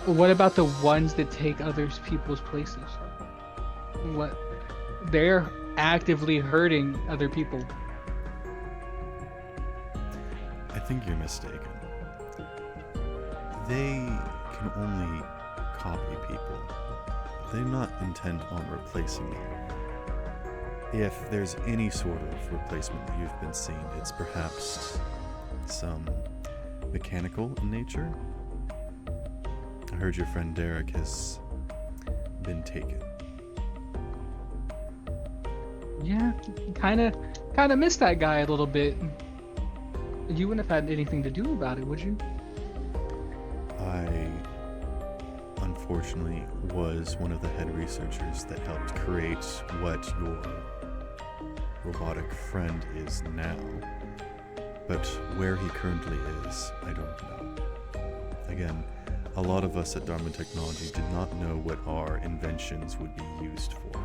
what about the ones that take others people's places? What? They're actively hurting other people. I think you're mistaken. They can only copy people. They're not intent on replacing them. If there's any sort of replacement that you've been seeing, it's perhaps some mechanical in nature. I heard your friend Derek has been taken. Yeah, kind of missed that guy a little bit. You wouldn't have had anything to do about it, would you? I unfortunately was one of the head researchers that helped create what your robotic friend is now. But where he currently is, I don't know. Again, a lot of us at Dharma Technology did not know what our inventions would be used for.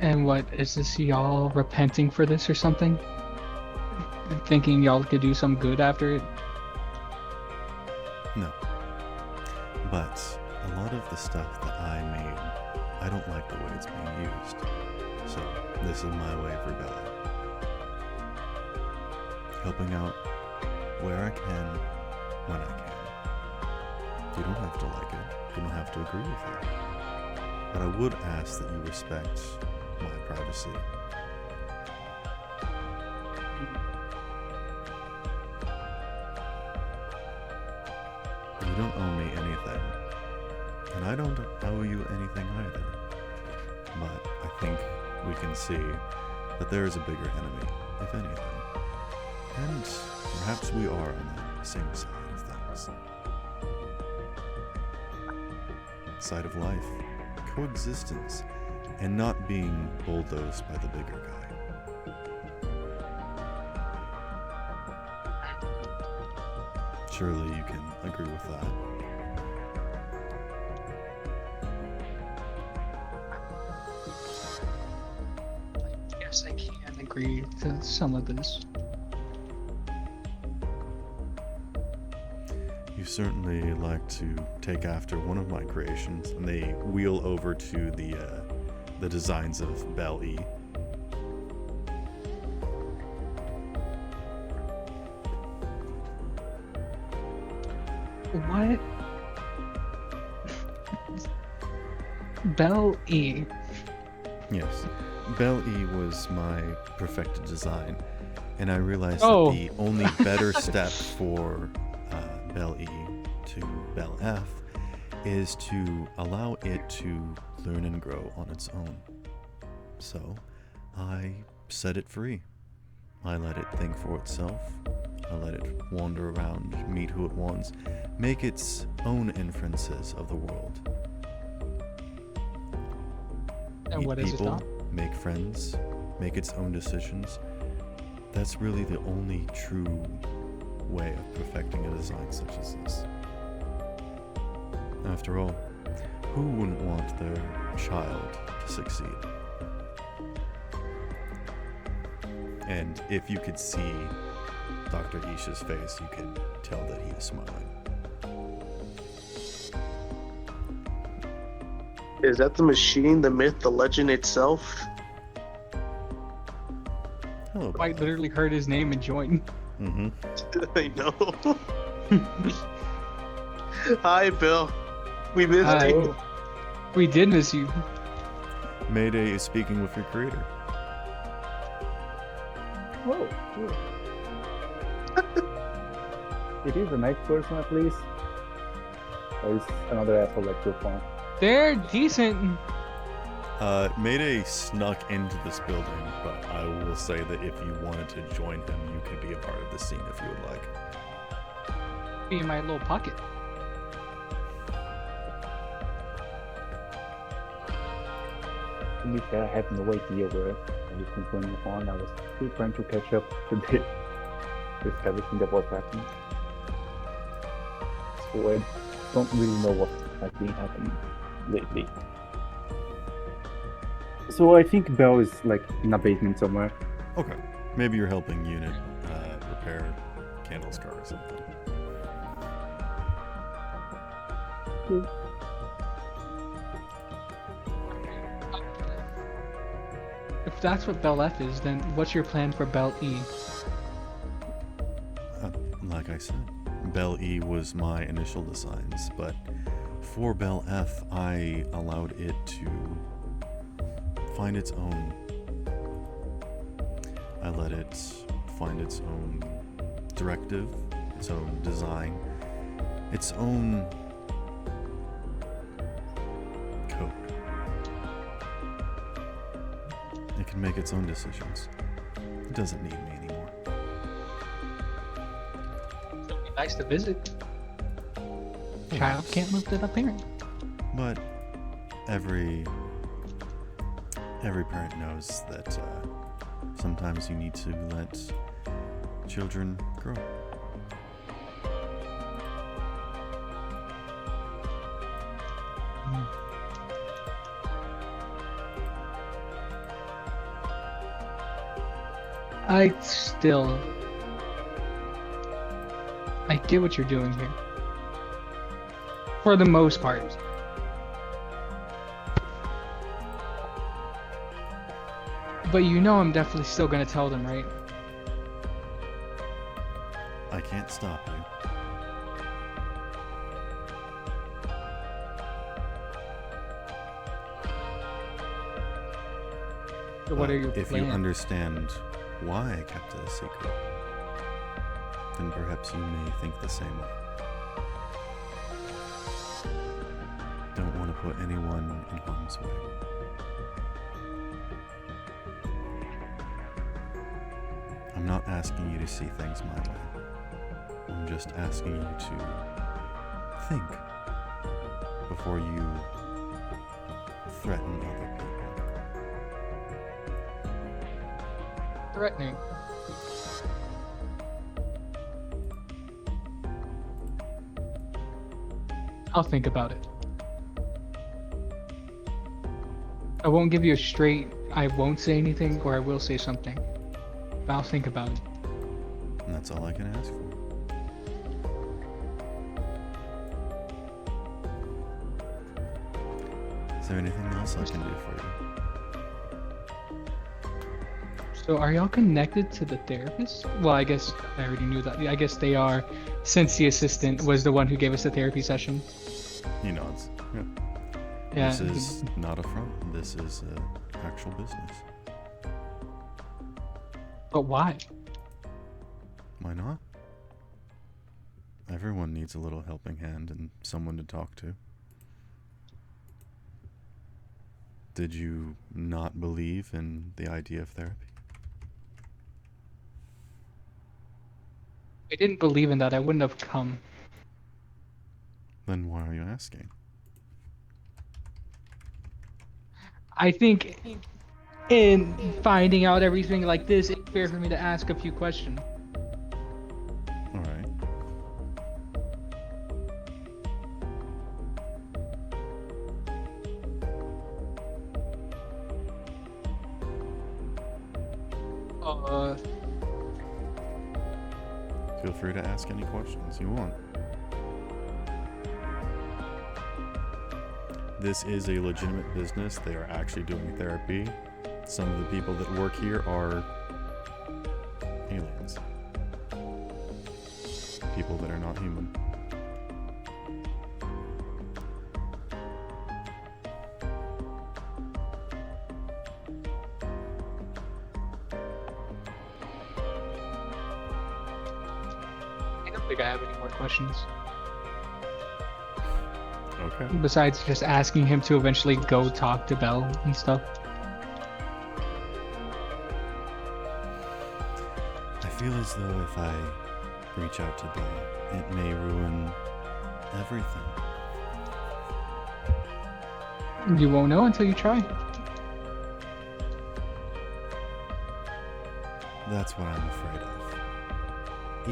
And what, is this y'all repenting for this or something? Thinking y'all could do some good after it? No. But a lot of the stuff that I made, I don't like the way it's being used. So this is my way of rebelling. Helping out where I can, when I can. You don't have to like it. You don't have to agree with it. But I would ask that you respect my privacy. You don't owe me anything. And I don't owe you anything either. But I think we can see that there is a bigger enemy, if anything. And perhaps we are on the same side of things. Side of life, coexistence, and not being bulldozed by the bigger guy. Surely you can agree with that. Yes, I can agree to some of this. You certainly like to take after one of my creations, and they wheel over to the designs of Bell E. What? Bell E. Yes, Bell E was my perfected design, and I realized Oh. that the only better step for Bell E to Bell F is to allow it to learn and grow on its own. So I set it free. I let it think for itself. I let it wander around, meet who it wants, make its own inferences of the world. And Meet what is it people, now? make friends, make its own decisions. That's really the only true way of perfecting a design such as this. After all, who wouldn't want their child to succeed? And if you could see Dr. Isha's face, you could tell that he is smiling. Is that the machine, the myth, the legend itself? Hello, I literally heard his name and joined. Mm-hmm. I know. Hi, Bill. We missed Hi. you. We did miss you. Mayday is speaking with your creator. Oh, cool. It is a nice person at least. Or is another asshole like your phone? They're decent. Mayday snuck into this building, but I will say that if you wanted to join him, you could be a part of the scene if you would like. Be in my little pocket. To be fair, I have no idea where everything's going on. I was still trying to catch up today with everything that was happening. So I don't really know what has been happening lately. So I think Bell is like in a basement somewhere. Okay. Maybe you're helping Unit repair Candle's car or something. If that's what Bell F is, then what's your plan for Bell E? Like I said, Bell E was my initial designs, but for Bell F, I allowed it to find its own. I let it find its own directive, its own design, its own code. It can make its own decisions. It doesn't need me anymore. It'd be nice to visit. Child can't live without a parent. But every parent knows that sometimes you need to let children grow. I get what you're doing here. For the most part. But you know I'm definitely still gonna tell them, right? I can't stop you. So what are your If plans? you understand why I kept it a secret, then perhaps you may think the same way. Don't want to put anyone in harm's way. I'm not asking you to see things my way. I'm just asking you to think before you threaten other people. Threatening. I'll think about it. I won't give you a straight I won't say anything or I will say something. But I'll think about it. And that's all I can ask for. Is there anything else I can do for you? So are y'all connected to the therapist? Well, I guess I already knew that. I guess they are, since the assistant was the one who gave us the therapy session. He nods. Yeah. Yeah. This is not a front. This is actual business. But why? Why not? Everyone needs a little helping hand and someone to talk to. Did you not believe in the idea of therapy? I didn't believe in that. I wouldn't have come. Then why are you asking? I think in finding out everything like this, it's fair for me to ask a few questions. All right. Feel free to ask any questions you want. This is a legitimate business. They are actually doing therapy. Some of the people that work here are aliens. people that are not human. I don't think I have any more questions. Okay. Besides just asking him to eventually go talk to Belle and stuff. I feel as though if I reach out to Belle, it may ruin everything. You won't know until you try. That's what I'm afraid of.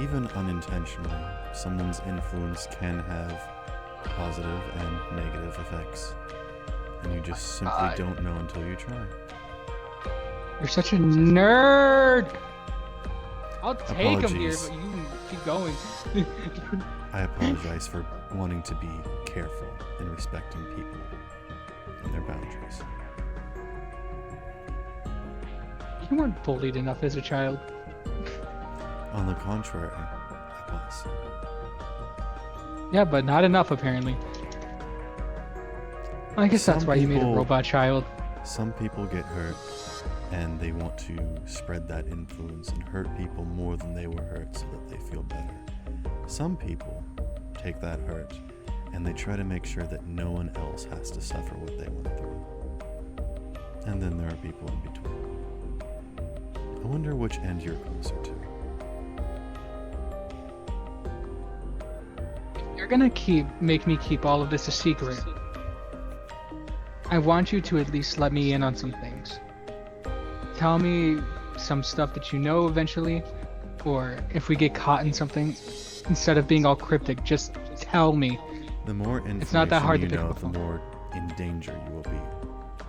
Even unintentionally, someone's influence can have positive and negative effects. And you just simply don't know until you try. You're such a nerd! I'll take him here, Apologies. but you can keep going. I apologize for wanting to be careful and respecting people and their boundaries. You weren't bullied enough as a child. On the contrary, I was. Yeah, but not enough apparently. I guess that's Some why you made a people- robot child. Some people get hurt and they want to spread that influence and hurt people more than they were hurt so that they feel better. Some people take that hurt and they try to make sure that no one else has to suffer what they went through. And then there are people in between. I wonder which end you're closer to. You're gonna make me keep all of this a secret. I want you to at least let me in on some things. Tell me some stuff that you know eventually, or if we get caught in something, instead of being all cryptic, just tell me. The more information It's not that hard to you pick know, up the on. more in danger you will be.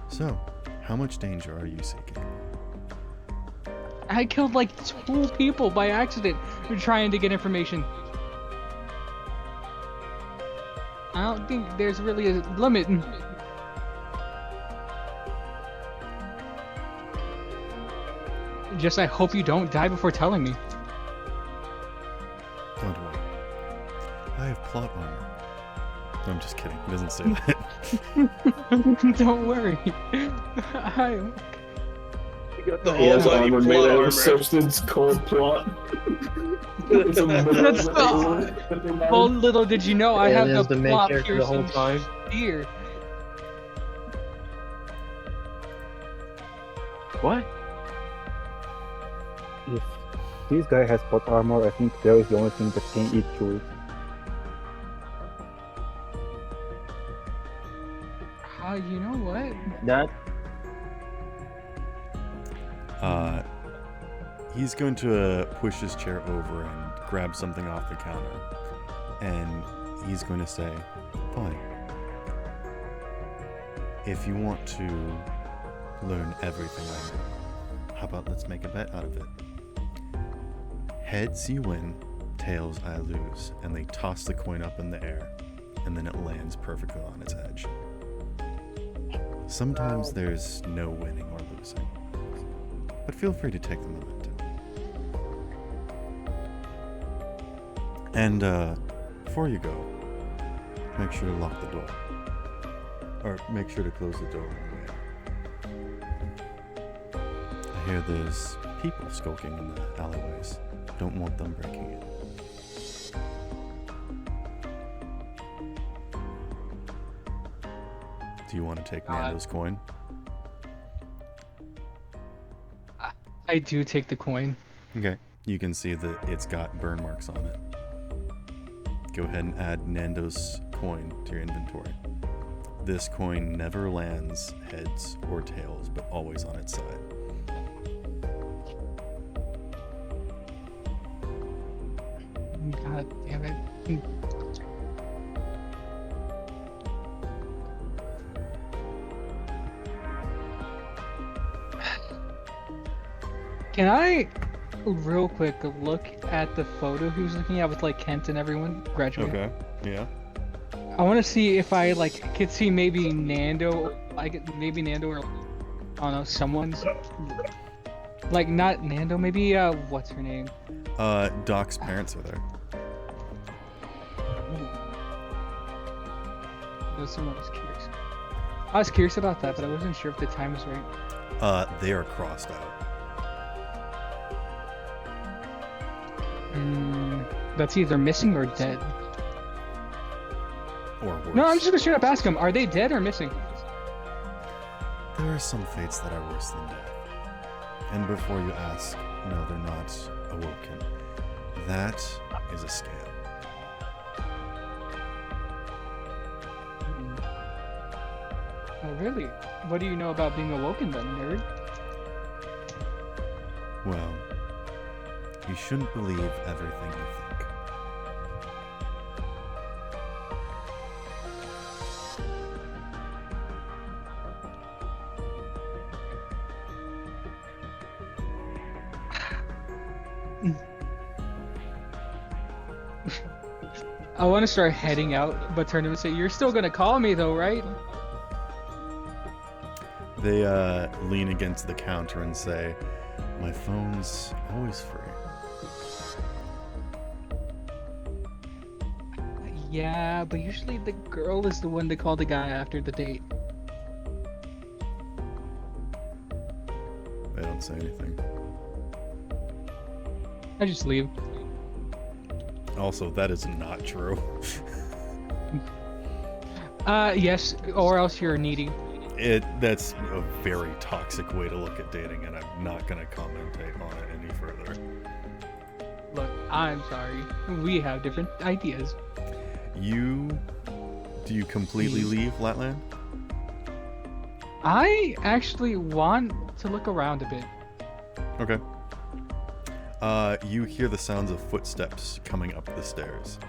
So, how much danger are you seeking? I killed like 2 people by accident trying to get information. I don't think there's really a limit. Just I hope you don't die before telling me. Don't worry. I have plot armor. No, I'm just kidding. He doesn't say that. Don't worry. I'm The He has whole body armor plot made out armor. of substance called plot. It's a That's well, little did you know I have Alien's the the main plot character the whole piercing time. spear. What? If this guy has plot armor, I think there is the only thing that can eat through it. You know what? That He's going to push his chair over and grab something off the counter. And he's going to say, fine. If you want to learn everything I know, how about let's make a bet out of it? Heads you win, tails I lose. And they toss the coin up in the air. And then it lands perfectly on its edge. Sometimes there's no winning or losing. But feel free to take the momentum. And before you go, make sure to lock the door. Or make sure to close the door on the way out. I hear there's people skulking in the alleyways. Don't want them breaking in. Do you want to take Nando's coin? I do take the coin. Okay. You can see that it's got burn marks on it. Go ahead and add Nando's coin to your inventory. This coin never lands heads or tails, but always on its side. God damn it. Can I, real quick, look at the photo he was looking at with like Kent and everyone graduating? Okay. Yeah. I want to see if I like could see maybe Nando, like maybe Nando or I don't know, someone's like not Nando, maybe what's her name? Doc's parents are there. No, someone was curious. I was curious about that, but I wasn't sure if the time was right. They are crossed out. That's either missing or dead. Or worse. No, I'm just gonna straight up ask them, are they dead or missing? There are some fates that are worse than death. And before you ask, no, they're not awoken. That is a scam. Oh, really? What do you know about being awoken then, nerd? Well, you shouldn't believe everything you think. I want to start heading out, but turn to him and say, "You're still gonna call me though, right?" They lean against the counter and say, "My phone's always free." Yeah, but usually the girl is the one to call the guy after the date. They don't say anything. I just leave. Also, that is not true. Yes, or else you're needy. That's a very toxic way to look at dating, and I'm not gonna commentate on it any further. Look, I'm sorry. We have different ideas. Do you completely leave Latland? I actually want to look around a bit. Okay. You hear the sounds of footsteps coming up the stairs.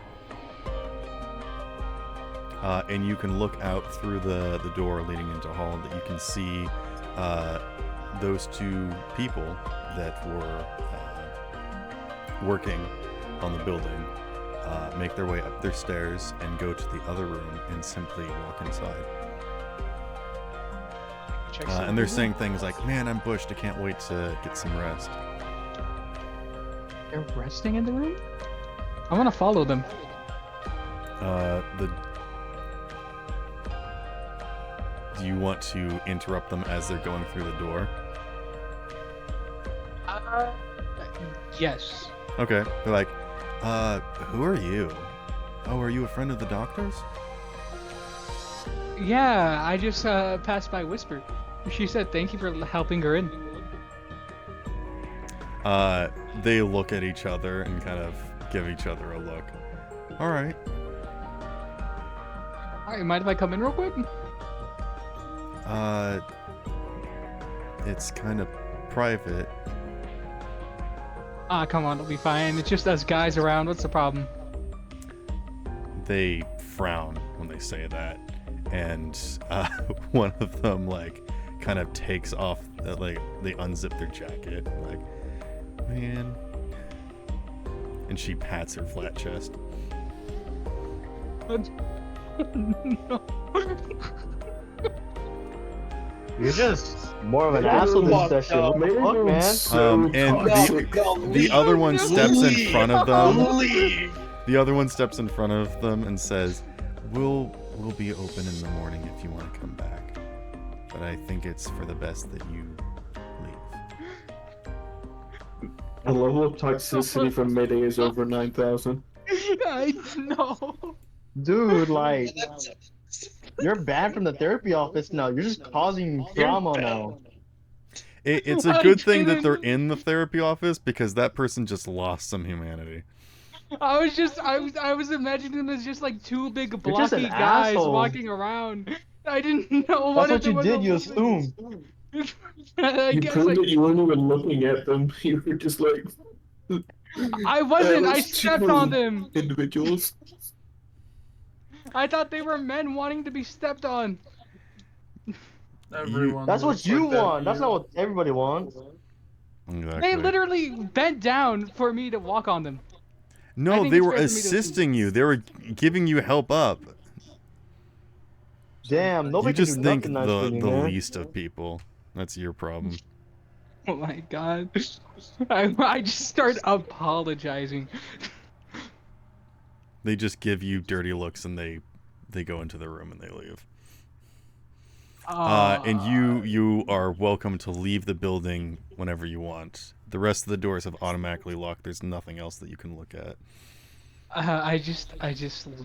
And you can look out through the door leading into hall that you can see those two people that were working on the building make their way up their stairs and go to the other room and simply walk inside. And they're saying things like, "Man, I'm bushed. I can't wait to get some rest." They're resting in the room? I want to follow them. Do you want to interrupt them as they're going through the door? Yes. Okay. They're like, who are you? Oh, are you a friend of the doctor's? Yeah, I just passed by Whisper. She said thank you for helping her in. They look at each other and kind of give each other a look. All right. Alright, mind if I come in real quick? It's kind of private. Ah, come on, it'll be fine. It's just us guys around. What's the problem? They frown when they say that, and one of them like kind of takes off, like they unzip their jacket, like, man, and she pats her flat chest. No. You're just more of an asshole this session. What the fuck, man? And the other one steps in front of them. The other one steps in front of them and says, "We'll be open in the morning if you want to come back, but I think it's for the best that you leave." The level of toxicity from Mayday is over 9,000. I know. Dude, like, you're banned from the therapy office now. You're just causing drama now. It's a good thing that they're in the therapy office because that person just lost some humanity. I was imagining them as just like two big You're just an blocky guys asshole. walking around. I didn't know That's what what you did, you assumed. I You guess proved like that you weren't even looking at them. You were just like. I wasn't. I those stepped two on them. Individuals. I thought they were men wanting to be stepped on. Everyone That's what looks you like that want. That's here. not what everybody wants. Exactly. They literally bent down for me to walk on them. I No, think they it's were fair for me to- assisting you. They were giving you help up. Damn, You nobody just can do think nothing nice for the you, man. least of people. That's your problem. Oh my god. I just start apologizing. They just give you dirty looks and they they go into their room and they leave. Ah. And you are welcome to leave the building whenever you want. The rest of the doors have automatically locked. There's nothing else that you can look at. I just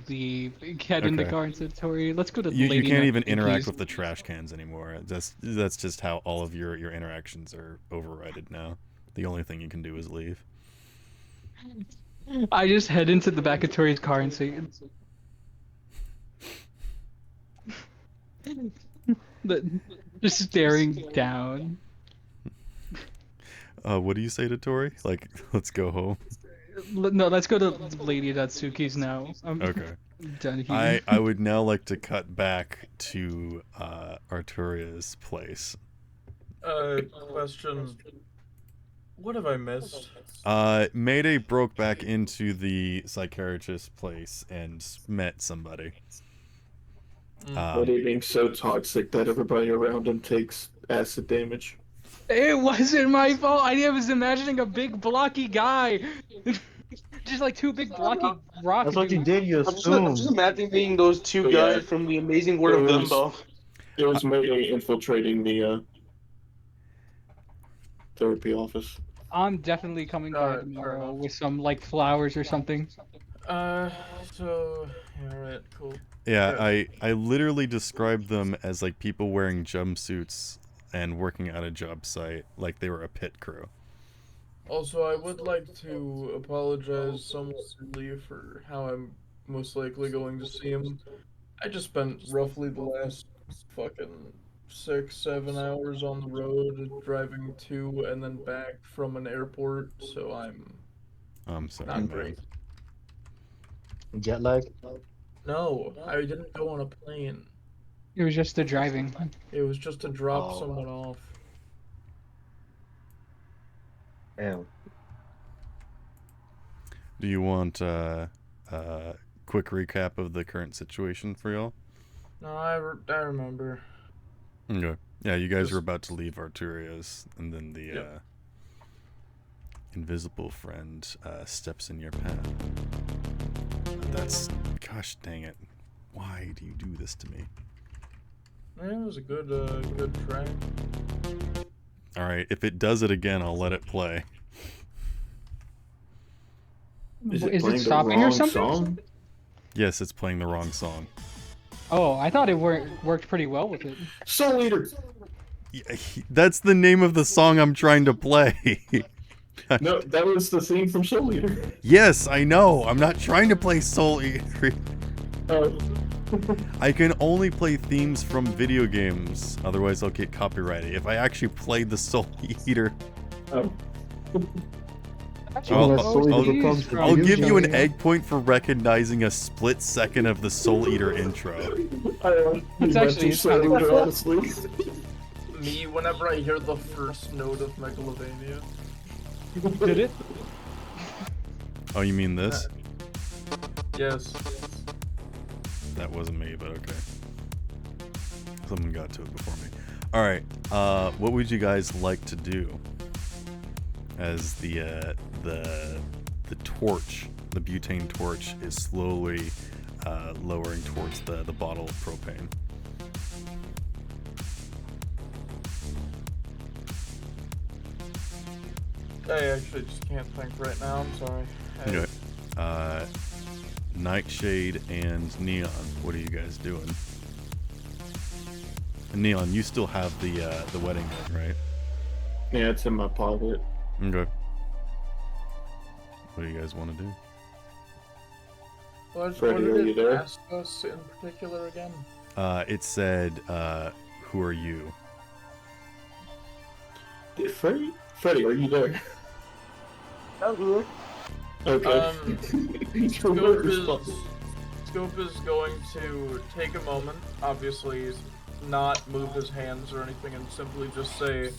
leave. Get in the Okay. car and said, Tori, let's go to You Lady can't Nut even interact Cookies." with the trash cans anymore. That's just how all of your interactions are overridden now. The only thing you can do is leave. I just head into the back of Tori's car and say, just staring down. What do you say to Tori? Like, let's go home. No, let's go to Lady Datsuki's now. I'm Okay. done here. I would now like to cut back to Arturia's place. Question. What have I missed? Mayday broke back into the psychiatrist's place and met somebody. Mayday being so toxic that everybody around him takes acid damage. It wasn't my fault. I was imagining a big blocky guy. Just like two big blocky rock That's what you dudes. did. You I'm assumed. just imagining being those two But guys yeah, from the Amazing World of it was- Gumball. It was Mayday infiltrating the therapy office. I'm definitely coming by Alright, tomorrow with some like flowers or something. So, yeah, alright, cool. Yeah, I literally described them as like people wearing jumpsuits and working at a job site like they were a pit crew. Also, I would like to apologize somewhat for how I'm most likely going to see him. I just spent roughly the last fucking 6-7 hours on the road driving to and then back from an airport, so I'm sorry, not man. great. Jet lag. No, I didn't go on a plane. It was just the driving. It was just to drop Oh. someone off. Damn. Do you want quick recap of the current situation for y'all? No, I remember. Okay. Yeah, you guys Just- were about to leave Arturia's, and then the Yep. invisible friend steps in your path. That's... Gosh dang it. Why do you do this to me? Yeah, it was a good track. Alright, if it does it again, I'll let it play. Is it Is playing it the stopping or wrong something? song? Yes, it's playing the wrong song. Oh, I thought it worked pretty well with it. Soul Eater! Yeah, that's the name of the song I'm trying to play. No, that was the theme from Soul Eater. Yes, I know. I'm not trying to play Soul Eater. Oh. I can only play themes from video games, otherwise I'll get copyrighted. If I actually played the Soul Eater, Oh. I'll give you an egg point for recognizing a split second of the Soul Eater intro. It's actually it's kind of honestly. Me, whenever I hear the first note of Megalovania. Did it? Oh, you mean this? Yes. That wasn't me, but okay. Someone got to it before me. Alright, what would you guys like to do? As the torch, the butane torch, is slowly lowering towards the bottle of propane. I actually just can't think right now, I'm sorry. Okay. Nightshade and Neon, what are you guys doing? And Neon, you still have the wedding ring, right? Yeah, it's in my pocket. Okay. What do you guys want to do? What Freddy, did are it you there? ask us in particular again? It said, who are you? Freddy, are you there? Okay. Okay. Scope is going to take a moment, obviously not move his hands or anything, and simply just say,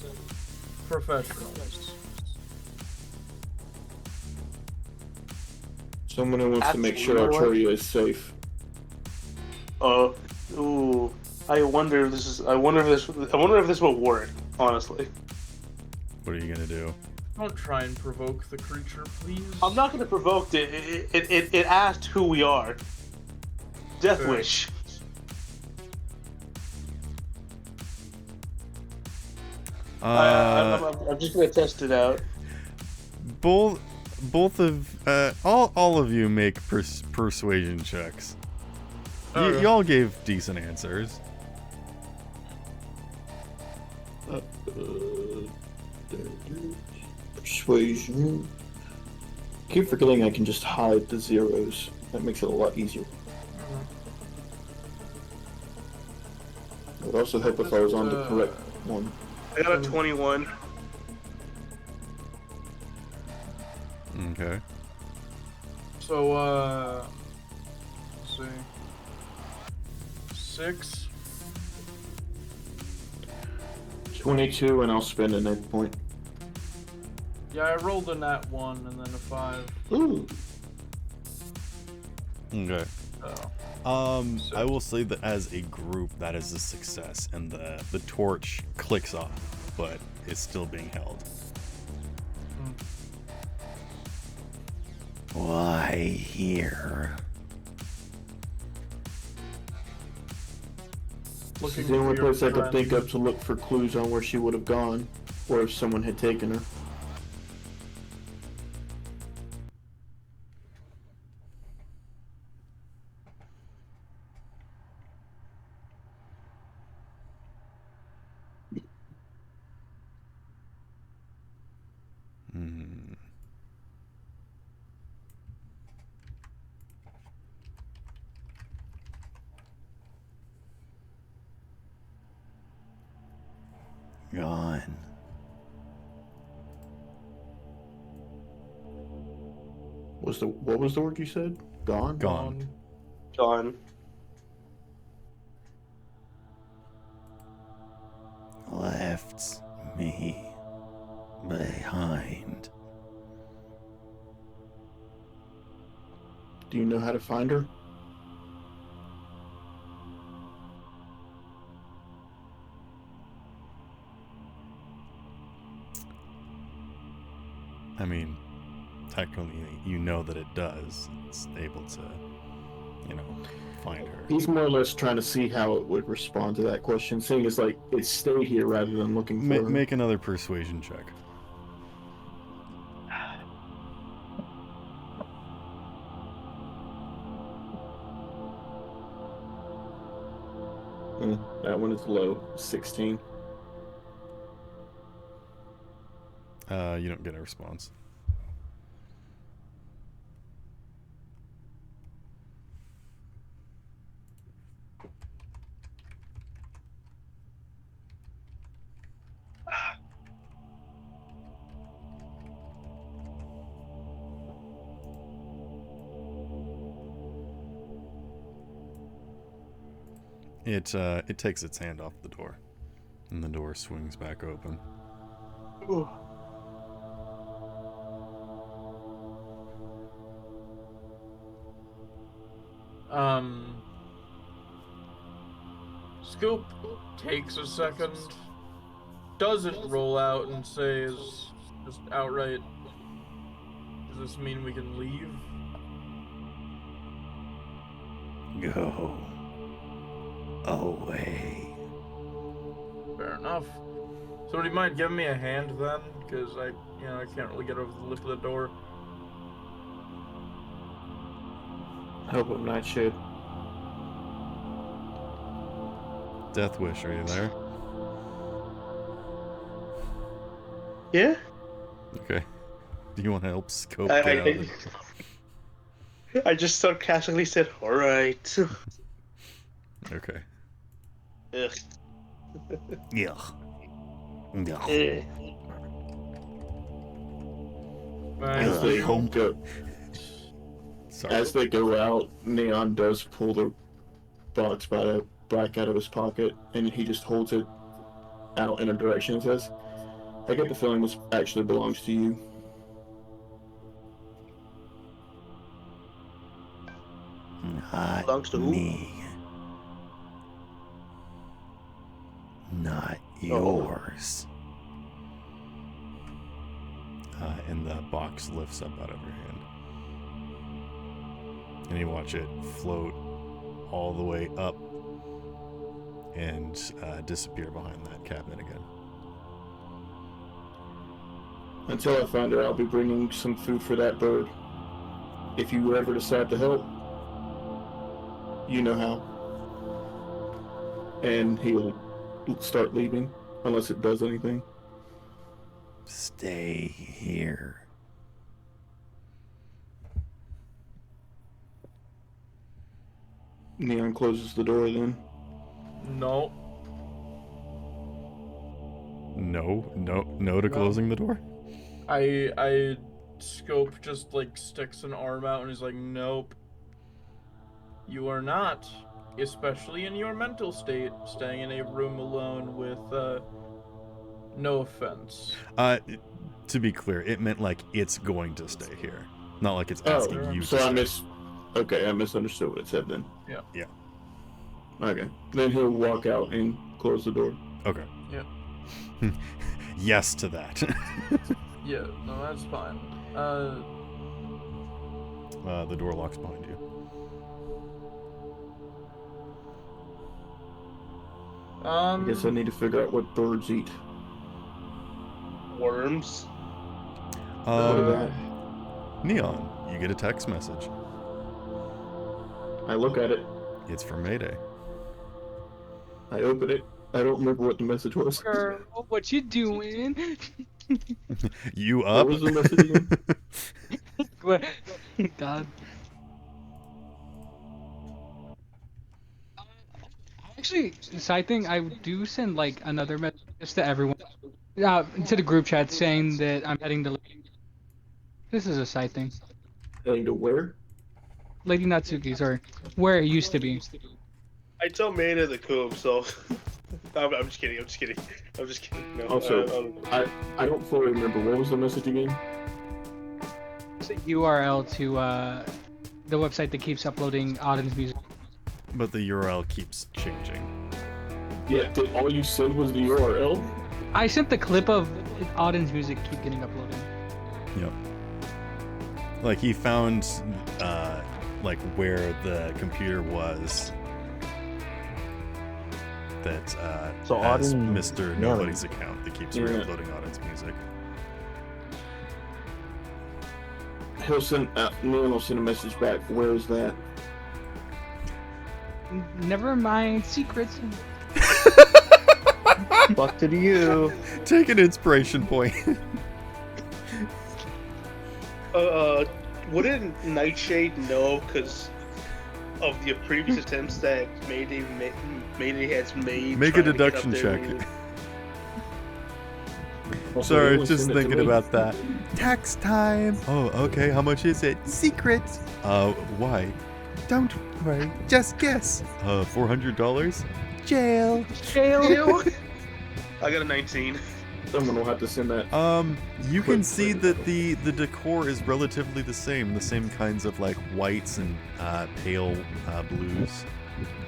professionals. Someone who wants to make sure Absolutely. Arturia is safe. Ooh. I wonder if this will work, honestly. What are you gonna do? Don't try and provoke the creature, please. I'm not gonna provoke it. It asked who we are. Death Fair. Wish. I'm just gonna test it out. Both of all of you make persuasion checks. Okay. Y'all gave decent answers. Persuasion. Keep forgetting I can just hide the zeros. That makes it a lot easier. It would also help if I was on the correct one. I got a 21. Okay. So, let's see. 6. 22, and I'll spend a net point. Yeah, I rolled a nat 1 and then a 5. Ooh. Okay. Oh. I will say that as a group, that is a success, and the torch clicks off, but it's still being held. Why here? This is the only place I could think of to look for clues on where she would have gone, or if someone had taken her. Gone. What was the word you said? Gone? Gone. Gone. Left me behind. Do you know how to find her? I mean, technically, you know that it does. It's able to, find her. He's more or less trying to see how it would respond to that question, seeing as like it stayed here rather than looking for her. Make another persuasion check. That one is low, 16. You don't get a response. It takes its hand off the door, and the door swings back open. Ooh. Scoop takes a second, doesn't roll out and says just outright, does this mean we can leave? Go away. Fair enough. So do you mind giving me a hand then? Because I can't really get over the lip of the door. Help him, Nightshade. Death Wish, are you there? Yeah? Okay. Do you want to help Scope I- get I- out of it? I just sarcastically said, alright. Okay. Ugh. Yeah. Eh. As they go, Sorry. as they go out, Neon does pull the box back out of his pocket, and he just holds it out in a direction and says, "I get the feeling this actually belongs to you." Not Belongs to who? me. Not yours. And the box lifts up out of your hand. And you watch it float all the way up and disappear behind that cabinet again. Until I find her, I'll be bringing some food for that bird. If you ever decide to help, you know how. And he'll start leaving, unless it does anything. Stay here. Neon closes the door then. No. No to closing the door? I Scope just like sticks an arm out and he's like, nope. You are not, especially in your mental state, staying in a room alone with, no offense. To be clear, it meant like it's going to stay here. Not like it's asking you to stay. Okay, I misunderstood what it said then. Yeah. Yeah. Okay. Then he'll walk out and close the door. Okay. Yeah. Yes to that. Yeah, no, that's fine. The door locks behind you. I guess I need to figure out what birds eat. Worms. Neon, you get a text message. I look at it. It's from Mayday. I open it. I don't remember what the message was. Girl, what you doing? You up? What was the message again? What? God. Actually, side thing, I do send like another message to everyone, to the group chat saying that I'm heading to. This is a side thing. Heading to where? Lady Natsuki's, or where it used to be. I tell Mayday the coop, so I'm just kidding. I'm just kidding. No, Also, I don't fully remember. What was the message again? It's a URL to the website that keeps uploading Autumn's music. But the URL keeps changing. Yeah, all you said was the URL? I sent the clip of Autumn's music keep getting uploaded. Yep. Like he found like where the computer was that So has Auden- Mr. yeah. Nobody's account that keeps re-uploading Auden's music. He'll send, Neon will send a message back. Where is that? Never mind secrets. Fuck to you. Take an inspiration point. Wouldn't Nightshade know because of the previous attempts that Mayday has made? Make a trying to get up deduction there check. and- Also, Sorry, he'll just send it to thinking me. about that. Tax time. Oh, okay. How much is it? Secret. Why? Don't worry. Just guess. $400. Jail. Jail. I got a 19. Someone will have to send that. You can see that the decor is relatively the same kinds of like whites and pale blues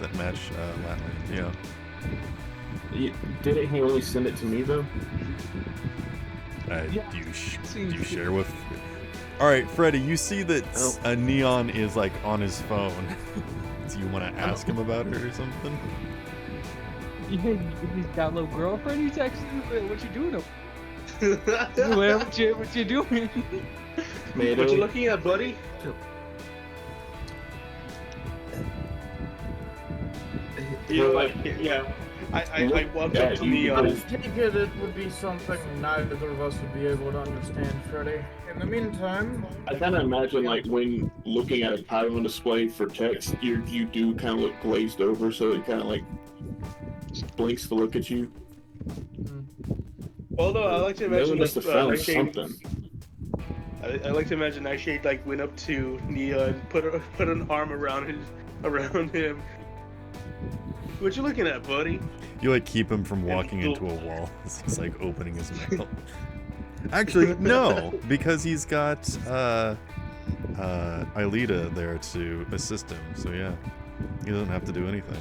that match Latland. Yeah. Didn't he only send it to me though? Do you share with? All right, Freddy. You see that a Neon is like on his phone. Do you want to ask him about it or something? He's got a little girlfriend. He's texting. What you doing? What you doing? Mayday. What you looking at, buddy? Yeah. I walked up to Neon. I take it would be something neither of us would be able to understand, Freddy. In the meantime, I kind of imagine like when looking at a pylon display for text, you do kind of look glazed over, so it kind of like blinks to look at you. Although I like to imagine must have found Nightshade. something. I like to imagine Nightshade like went up to Neon, put an arm around him. What you looking at, buddy? You like keep him from walking into a wall. He's like opening his mouth. Actually, no, because he's got Aelita there to assist him. So yeah, he doesn't have to do anything.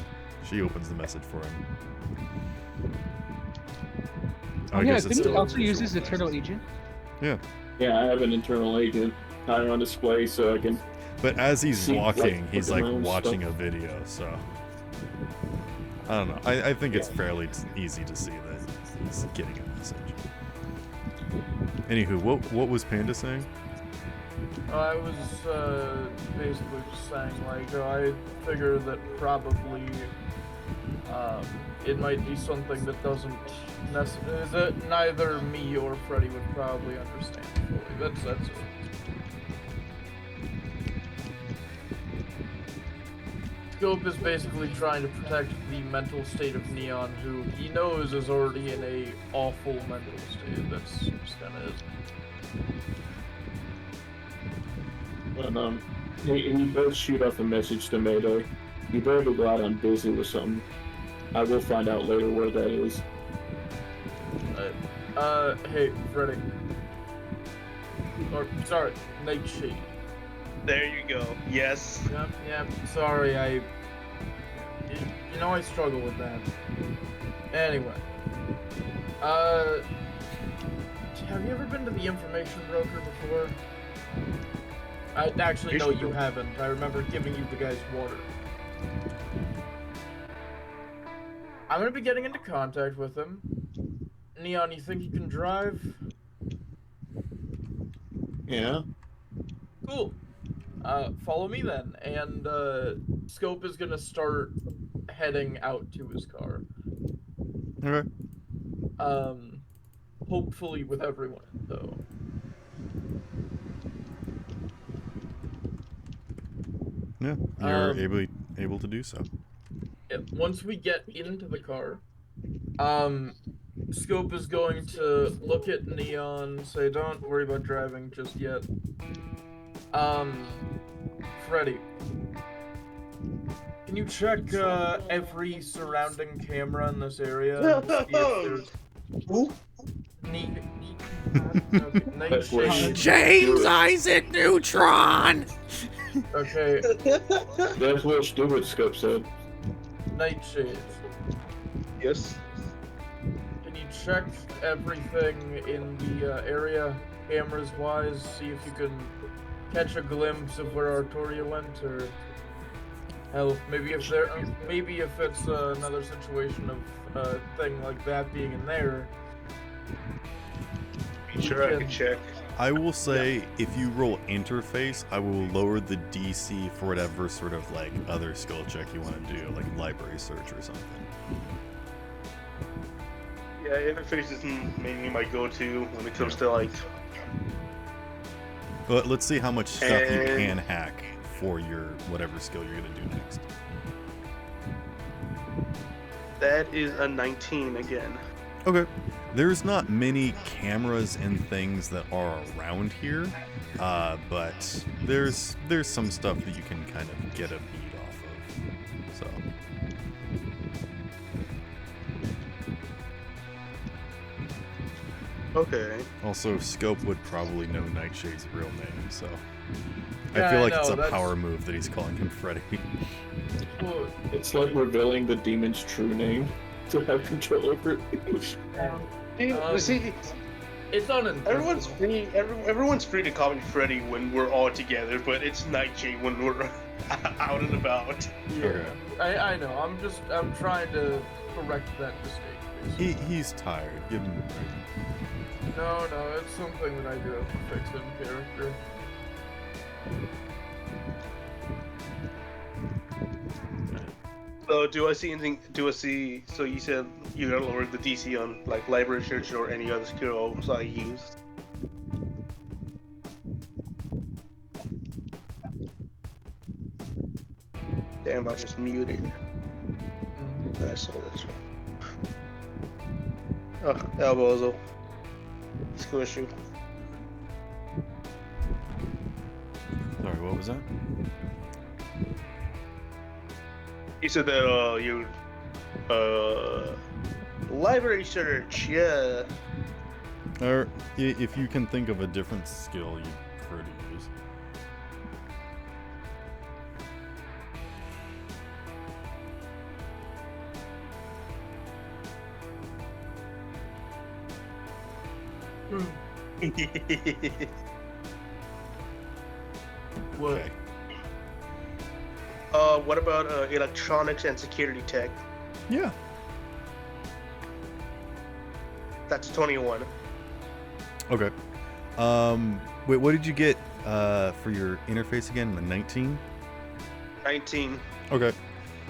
She opens the message for him. I guess it's didn't he still also use his Eternal Agent? Yeah. Yeah, I have an internal agent on display, so I can. But as he's see, walking, he's look like at my own watching stuff. a video. So I don't know. I think it's fairly easy to see that he's getting a message. Anywho, what was Panda saying? I was basically just saying, like, I figure that probably it might be something that doesn't necessarily, that neither me or Freddy would probably understand fully. That's it. Scope is basically trying to protect the mental state of Neon, who he knows is already in a awful mental state. That's just kind of it. And he does shoot off a message to Mayday. You better be glad I'm busy with something. I will find out later where that is. Hey, Freddy. Or, sorry, Nightshade. There you go. Yes. Yep, sorry, you know I struggle with that. Anyway. Have you ever been to the information broker before? Actually, no, you haven't. I remember giving you the guy's water. I'm gonna be getting into contact with him. Neon, you think you can drive? Yeah. Cool. Follow me then, and Scope is gonna start heading out to his car. Okay. Hopefully with everyone in tow. Yeah, you're able to do so. Yeah, once we get into the car, Scope is going to look at Neon, say, "Don't worry about driving just yet." Freddy, can you check every surrounding camera in this area and see if there's Nightshade. James Isaac Neutron. Okay. That's what stupid Scope said. Nightshade. Yes. Can you check everything in the area, cameras-wise, see if you can catch a glimpse of where Arturia went, or hell, maybe if it's another situation of a thing like that being in there. Sure, I can check. I will say, if you roll interface, I will lower the DC for whatever sort of like other skill check you want to do, like library search or something. Yeah, interface is mainly my go-to when it comes to like. But let's see how much stuff you can hack for your whatever skill you're gonna do next. That is a 19 again. Okay. There's not many cameras and things that are around here, but there's some stuff that you can kind of get a beat off of. So. Okay. Also, Scope would probably know Nightshade's real name, so Yeah, I feel like I it's know, a that's- power move that he's calling him Freddy. Well, It's like revealing the demon's true name to have control over it. See, it's unintentional. everyone's free to call me Freddy when we're all together, but it's Nightshade when we're out and about. Yeah, I know. I'm trying to correct that mistake. basically. He's tired. Give him a break. No, it's something that I do have to fix in character. So do I see anything? So you said you're gonna lower the DC on like library search or any other skills I used. Damn, I just muted. I saw this one. Oh, elbozo. Squish you. Sorry, what was that? You said that you library search, yeah. Or if you can think of a different skill you prefer to use. What? Okay. What about electronics and security tech? Yeah. That's 21. Okay. Wait, what did you get for your interface again? The 19? 19. Okay.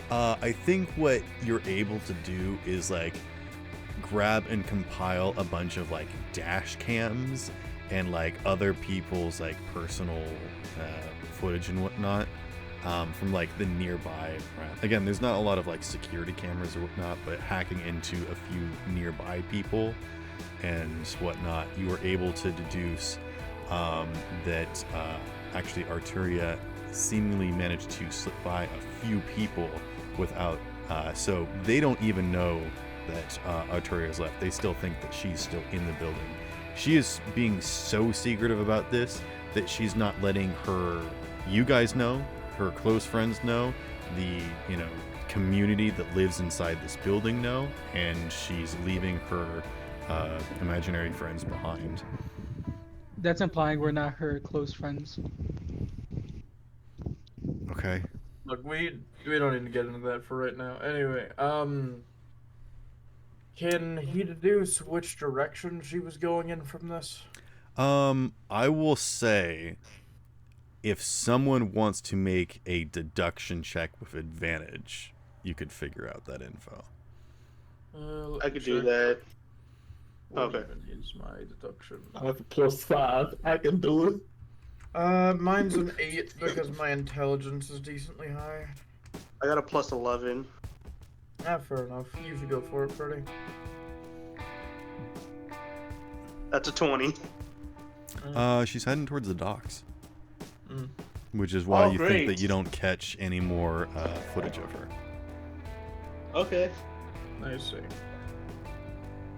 I think what you're able to do is like grab and compile a bunch of like dash cams and like other people's like personal footage and whatnot from like the nearby. Again, there's not a lot of like security cameras or whatnot, but hacking into a few nearby people and whatnot, you were able to deduce that actually Arturia seemingly managed to slip by a few people without, so they don't even know that Arturia's left. They still think that she's still in the building. She is being so secretive about this that she's not letting you guys know, her close friends know, the, community that lives inside this building know, and she's leaving her imaginary friends behind. That's implying we're not her close friends. Okay. Look, we don't need to get into that for right now. Anyway, can he deduce which direction she was going in from this? I will say, if someone wants to make a deduction check with advantage, you could figure out that info. I could do that. What Okay. even is my deduction? I have a +5. I can do it. Mine's an 8 because my intelligence is decently high. I got a +11. Ah, fair enough. You should go for it, Freddy. That's a 20. She's heading towards the docks. Mm. Which is why you great. think that you don't catch any more footage of her. Okay. I see.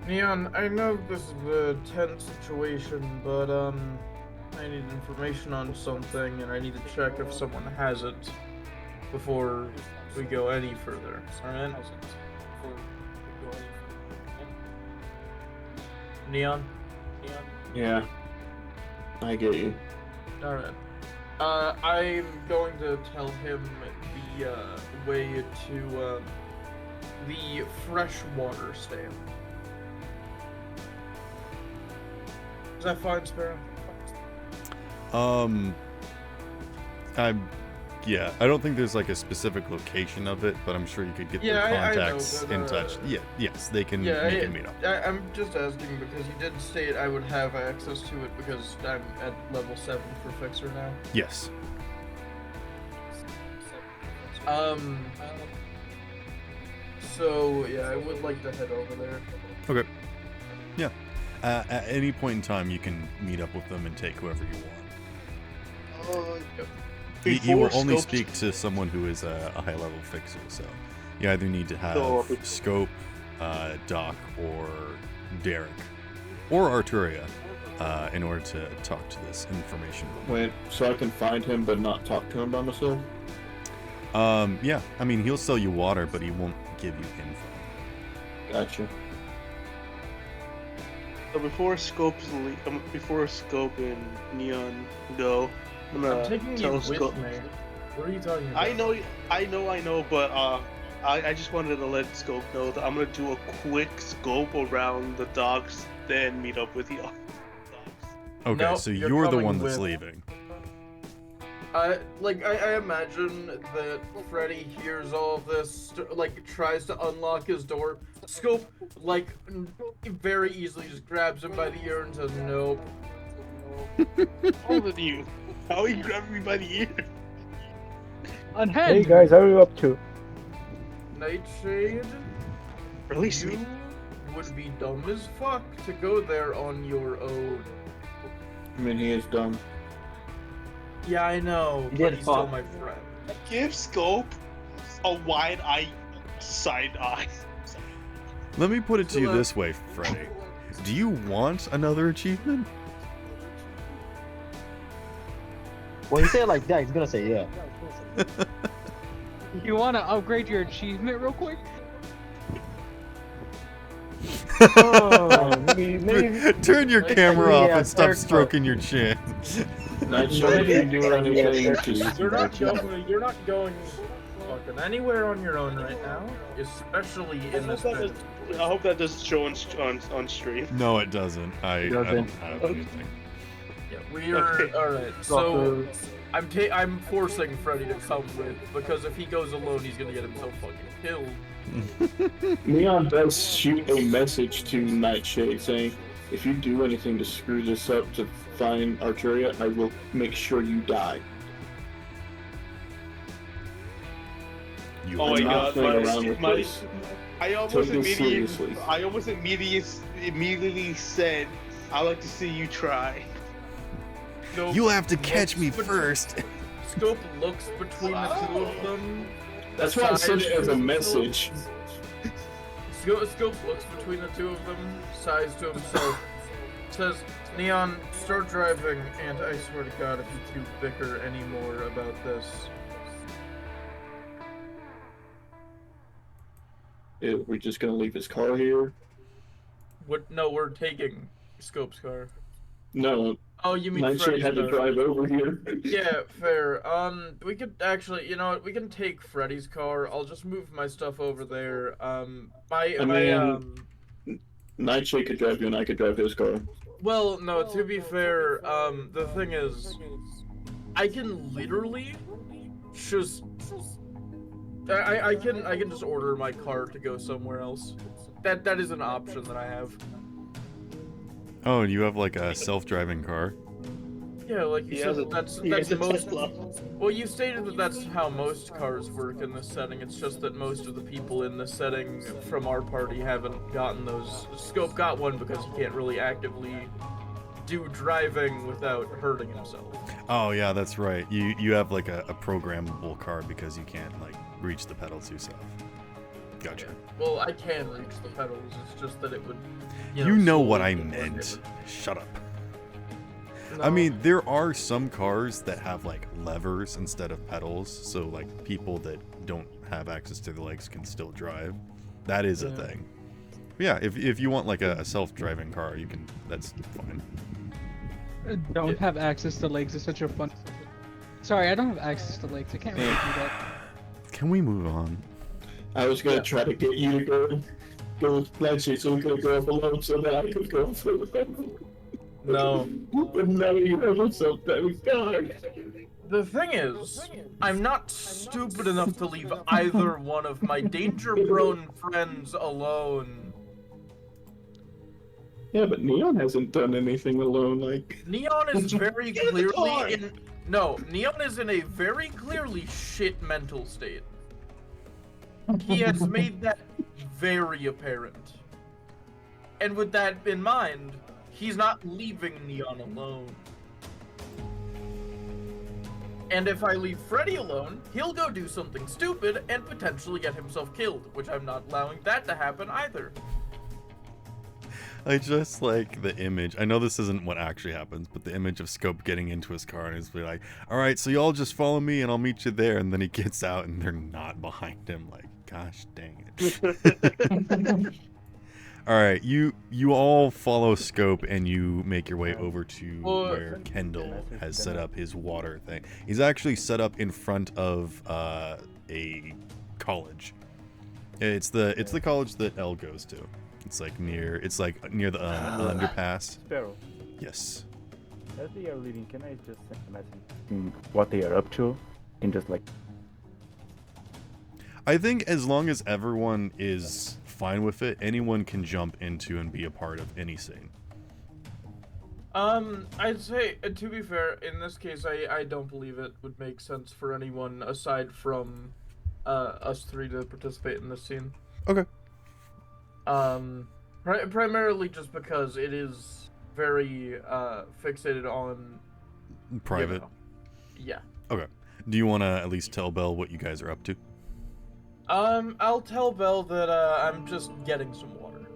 Neon, I know this is a tense situation, but I need information on something, and I need to check if someone has it before we go any further. Alright? Neon? Yeah. I get you. Alright. I'm going to tell him the way to the freshwater stand. Is that fine, Sparrow? I don't think there's like a specific location of it, but I'm sure you could get their contacts in touch. Yeah, yes, they can make a meet up. I'm just asking because you did state I would have access to it because I'm at level 7 for Fixer now. Yes. So yeah, I would like to head over there. Okay. Yeah. At any point in time, you can meet up with them and take whoever you want. You will only speak to someone who is a high-level fixer, so you either need to have Scope, Doc, or Derek, or Arturia in order to talk to this information. Wait, so I can find him but not talk to him by myself? Yeah, I mean, he'll sell you water, but he won't give you info. Gotcha. So before Scope and Neon go, I'm taking you with Scope. me. What are you talking about? I know, but I just wanted to let Scope know that I'm gonna do a quick scope around the docks, then meet up with y'all. Okay, No, so you're you're the coming one that's with- leaving. I imagine that Freddy hears all of this, tries to unlock his door. Scope, very easily just grabs him by the ear and says, "Nope." All of you. How are you grabbing me by the ear? Unhand. Hey guys, how are you up to? Release Nightshade, you me. would be dumb as fuck to go there on your own. I mean, he is dumb. Yeah, I know, You but did he's still fuck. my friend. Give Scope a wide-eye side eye. Let me put it to you So, this way, Freddy. Do you want another achievement? When you say it like that, he's gonna say yeah. You want to upgrade your achievement real quick? Oh, maybe. Turn your camera off yeah, and stop fair stroking your chin. Nightshade didn't do anything Yeah, to You're not going. fucking anywhere on your own right now, especially in this bed. I hope that doesn't show on stream. No, it doesn't. I don't have anything. Yeah, we're alright. So I'm forcing Freddy to come with, because if he goes alone, he's gonna get himself fucking killed. Neon does shoot a message to Nightshade saying, if you do anything to screw this up to find Arturia, I will make sure you die. Oh my god, I almost Take this seriously. immediately said, I like to see you try. You'll have to catch me first. Scope looks between the two of them. That's why I said it as a message. Scope looks between the two of them, sighs to himself, says, Neon, start driving, and I swear to God, if you two bicker anymore about this. We're just gonna leave his car here? What? No, we're taking Scope's car. No. Oh, you mean Nightshade had to drive over here. Yeah, fair. We could actually, you know what? We can take Freddy's car. I'll just move my stuff over there. Nightshade could drive you and I could drive his car. Well, no, to be fair, the thing is, I can literally just... I can just order my car to go somewhere else. That is an option that I have. Oh, and you have like a self-driving car? Yeah, like you said, that's most. Well, you stated that that's how most cars work in this setting. It's just that most of the people in this setting from our party haven't gotten those. Scope got one because he can't really actively do driving without hurting himself. Oh yeah, that's right. You have like a programmable car because you can't like reach the pedals yourself. Gotcha. Well, I can reach the pedals. It's just that it would. You know what I meant. Shut up. No. I mean, there are some cars that have like levers instead of pedals, so like people that don't have access to the legs can still drive. That is a thing. But yeah, if you want like a self-driving car, you can. That's fine. Don't have access to legs is such a fun. Sorry, I don't have access to legs. I can't really do that. Can we move on? I was gonna try to get you to go with Nightshade so we could go up alone so that I could go for them. No. But now you have a self-driving car. The thing is, I'm not stupid enough to leave either one of my danger-prone friends alone. Yeah, but Neon hasn't done anything alone, like... Neon is very clearly in... No, Neon is in a very clearly shit mental state. He has made that very apparent. And with that in mind, he's not leaving Neon alone. And if I leave Freddy alone, he'll go do something stupid and potentially get himself killed, which I'm not allowing that to happen either. I just like the image. I know this isn't what actually happens, but the image of Scope getting into his car and he's be like, all right, so y'all just follow me and I'll meet you there. And then he gets out and they're not behind him. Like, gosh dang it. All right, you all follow Scope and you make your way over to where Kendall has set up his water thing. He's actually set up in front of a college. It's the college that Elle goes to. It's like near the underpass. Sparrow. Yes. As they are leaving, can I just send a message what they are up to? And just like... I think as long as everyone is fine with it, anyone can jump into and be a part of any scene. I'd say, to be fair, in this case, I don't believe it would make sense for anyone aside from us three to participate in this scene. Okay. Primarily just because it is very fixated on private. You know, yeah. Okay. Do you want to at least tell Belle what you guys are up to? I'll tell Belle that I'm just getting some water.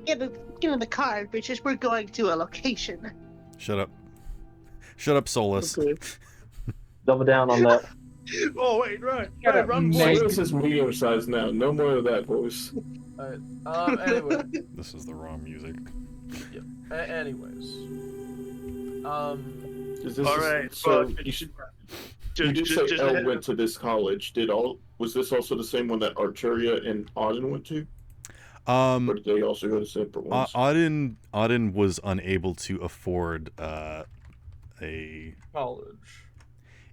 Get in the car, bitches. We're going to a location. Shut up. Shut up, Solus. Okay. Double down on that. Oh wait, right, run, boy. This is medium size now. No more of that voice. Alright. Anyway. This is the wrong music. Yeah. Anyways. All right. So you should. You did say just Elle ahead went of- to this college. Was this also the same one that Arturia and Auden went to? Or did they also go to separate ones? Auden was unable to afford a College.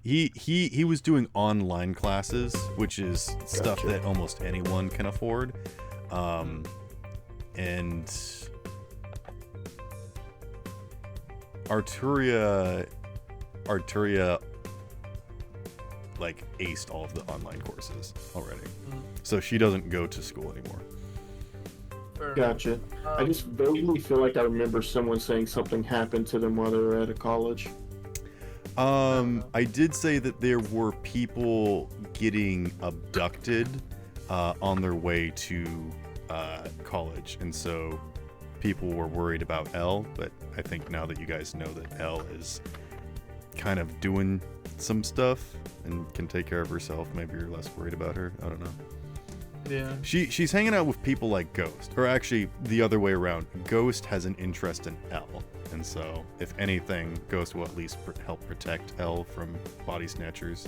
he was doing online classes, which is stuff Gotcha. that almost anyone can afford. And Arturia like aced all of the online courses already. So she doesn't go to school anymore. Fair Gotcha. enough. I just vaguely feel like I remember someone saying something happened to them while they were at a college. I did say that there were people getting abducted on their way to college, and so people were worried about Elle, but I think now that you guys know that Elle is kind of doing some stuff and can take care of herself, maybe you're less worried about her. I don't know. Yeah. She's hanging out with people like Ghost, or actually the other way around. Ghost has an interest in Elle, and so if anything, Ghost will at least help protect Elle from body snatchers,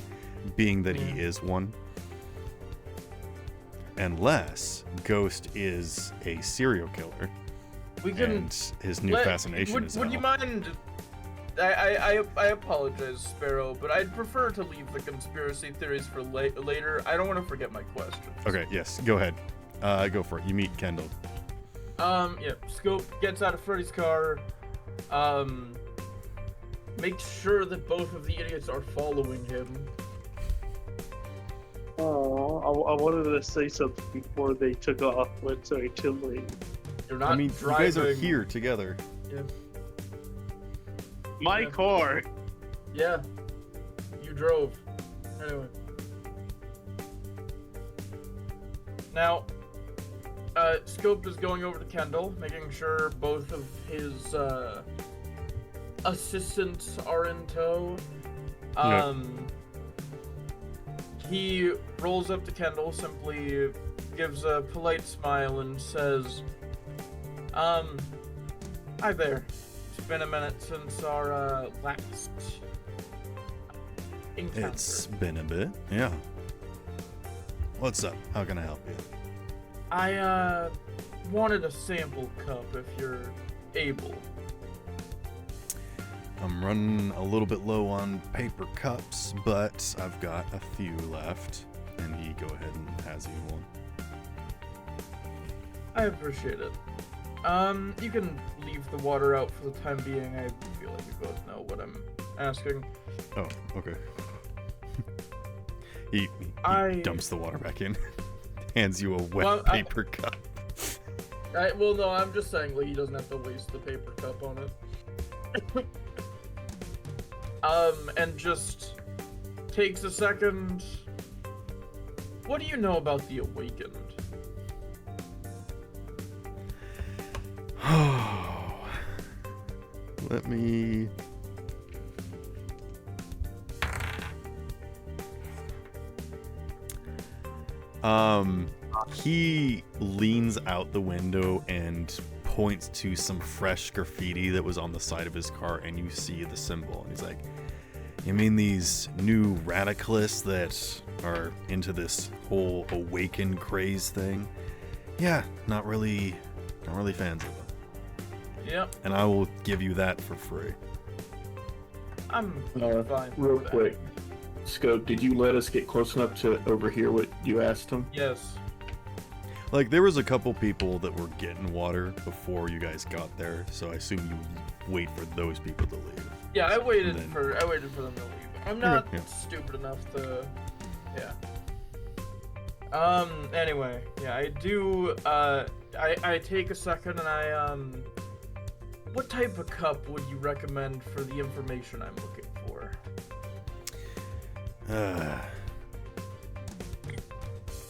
being that he is one. Unless Ghost is a serial killer, We can. and his new fascination is Would Elle. you mind? I apologize, Sparrow, but I'd prefer to leave the conspiracy theories for later. I don't want to forget my questions. Okay, yes, go ahead. Go for it. You meet Kendall. Yeah. Scope gets out of Freddy's car. Makes sure that both of the idiots are following him. Oh, I wanted to say something before they took off, but sorry, too late. You're not I mean, driving. you guys are here together. Yeah. My car. Yeah. You drove. Anyway. Now, Scope is going over to Kendall, making sure both of his assistants are in tow. He rolls up to Kendall, simply gives a polite smile and says, hi there. It's been a minute since our last encounter. It's been a bit, yeah. What's up? How can I help you? I wanted a sample cup if you're able. I'm running a little bit low on paper cups, but I've got a few left. And he go ahead and has you one. I appreciate it. You can leave the water out for the time being. I feel like you both know what I'm asking. Oh, okay. he dumps the water back in, hands you a wet paper cup. Well, no, I'm just saying, like, he doesn't have to waste the paper cup on it. And just takes a second. What do you know about the Awakened? Let me... He leans out the window and points to some fresh graffiti that was on the side of his car, and you see the symbol. And he's like, you mean these new radicalists that are into this whole awakened craze thing? Yeah, not really fans of them. Yep. And I will give you that for free. I'm fine. Real with that. quick, Scope, did you let us get close enough to overhear what you asked him? Yes. Like, there was a couple people that were getting water before you guys got there, so I assume you wait for those people to leave. Yeah, I waited then- for them to leave. I'm not Yeah. stupid enough to. Yeah. Anyway, yeah, I do. I take a second and I What type of cup would you recommend for the information I'm looking for?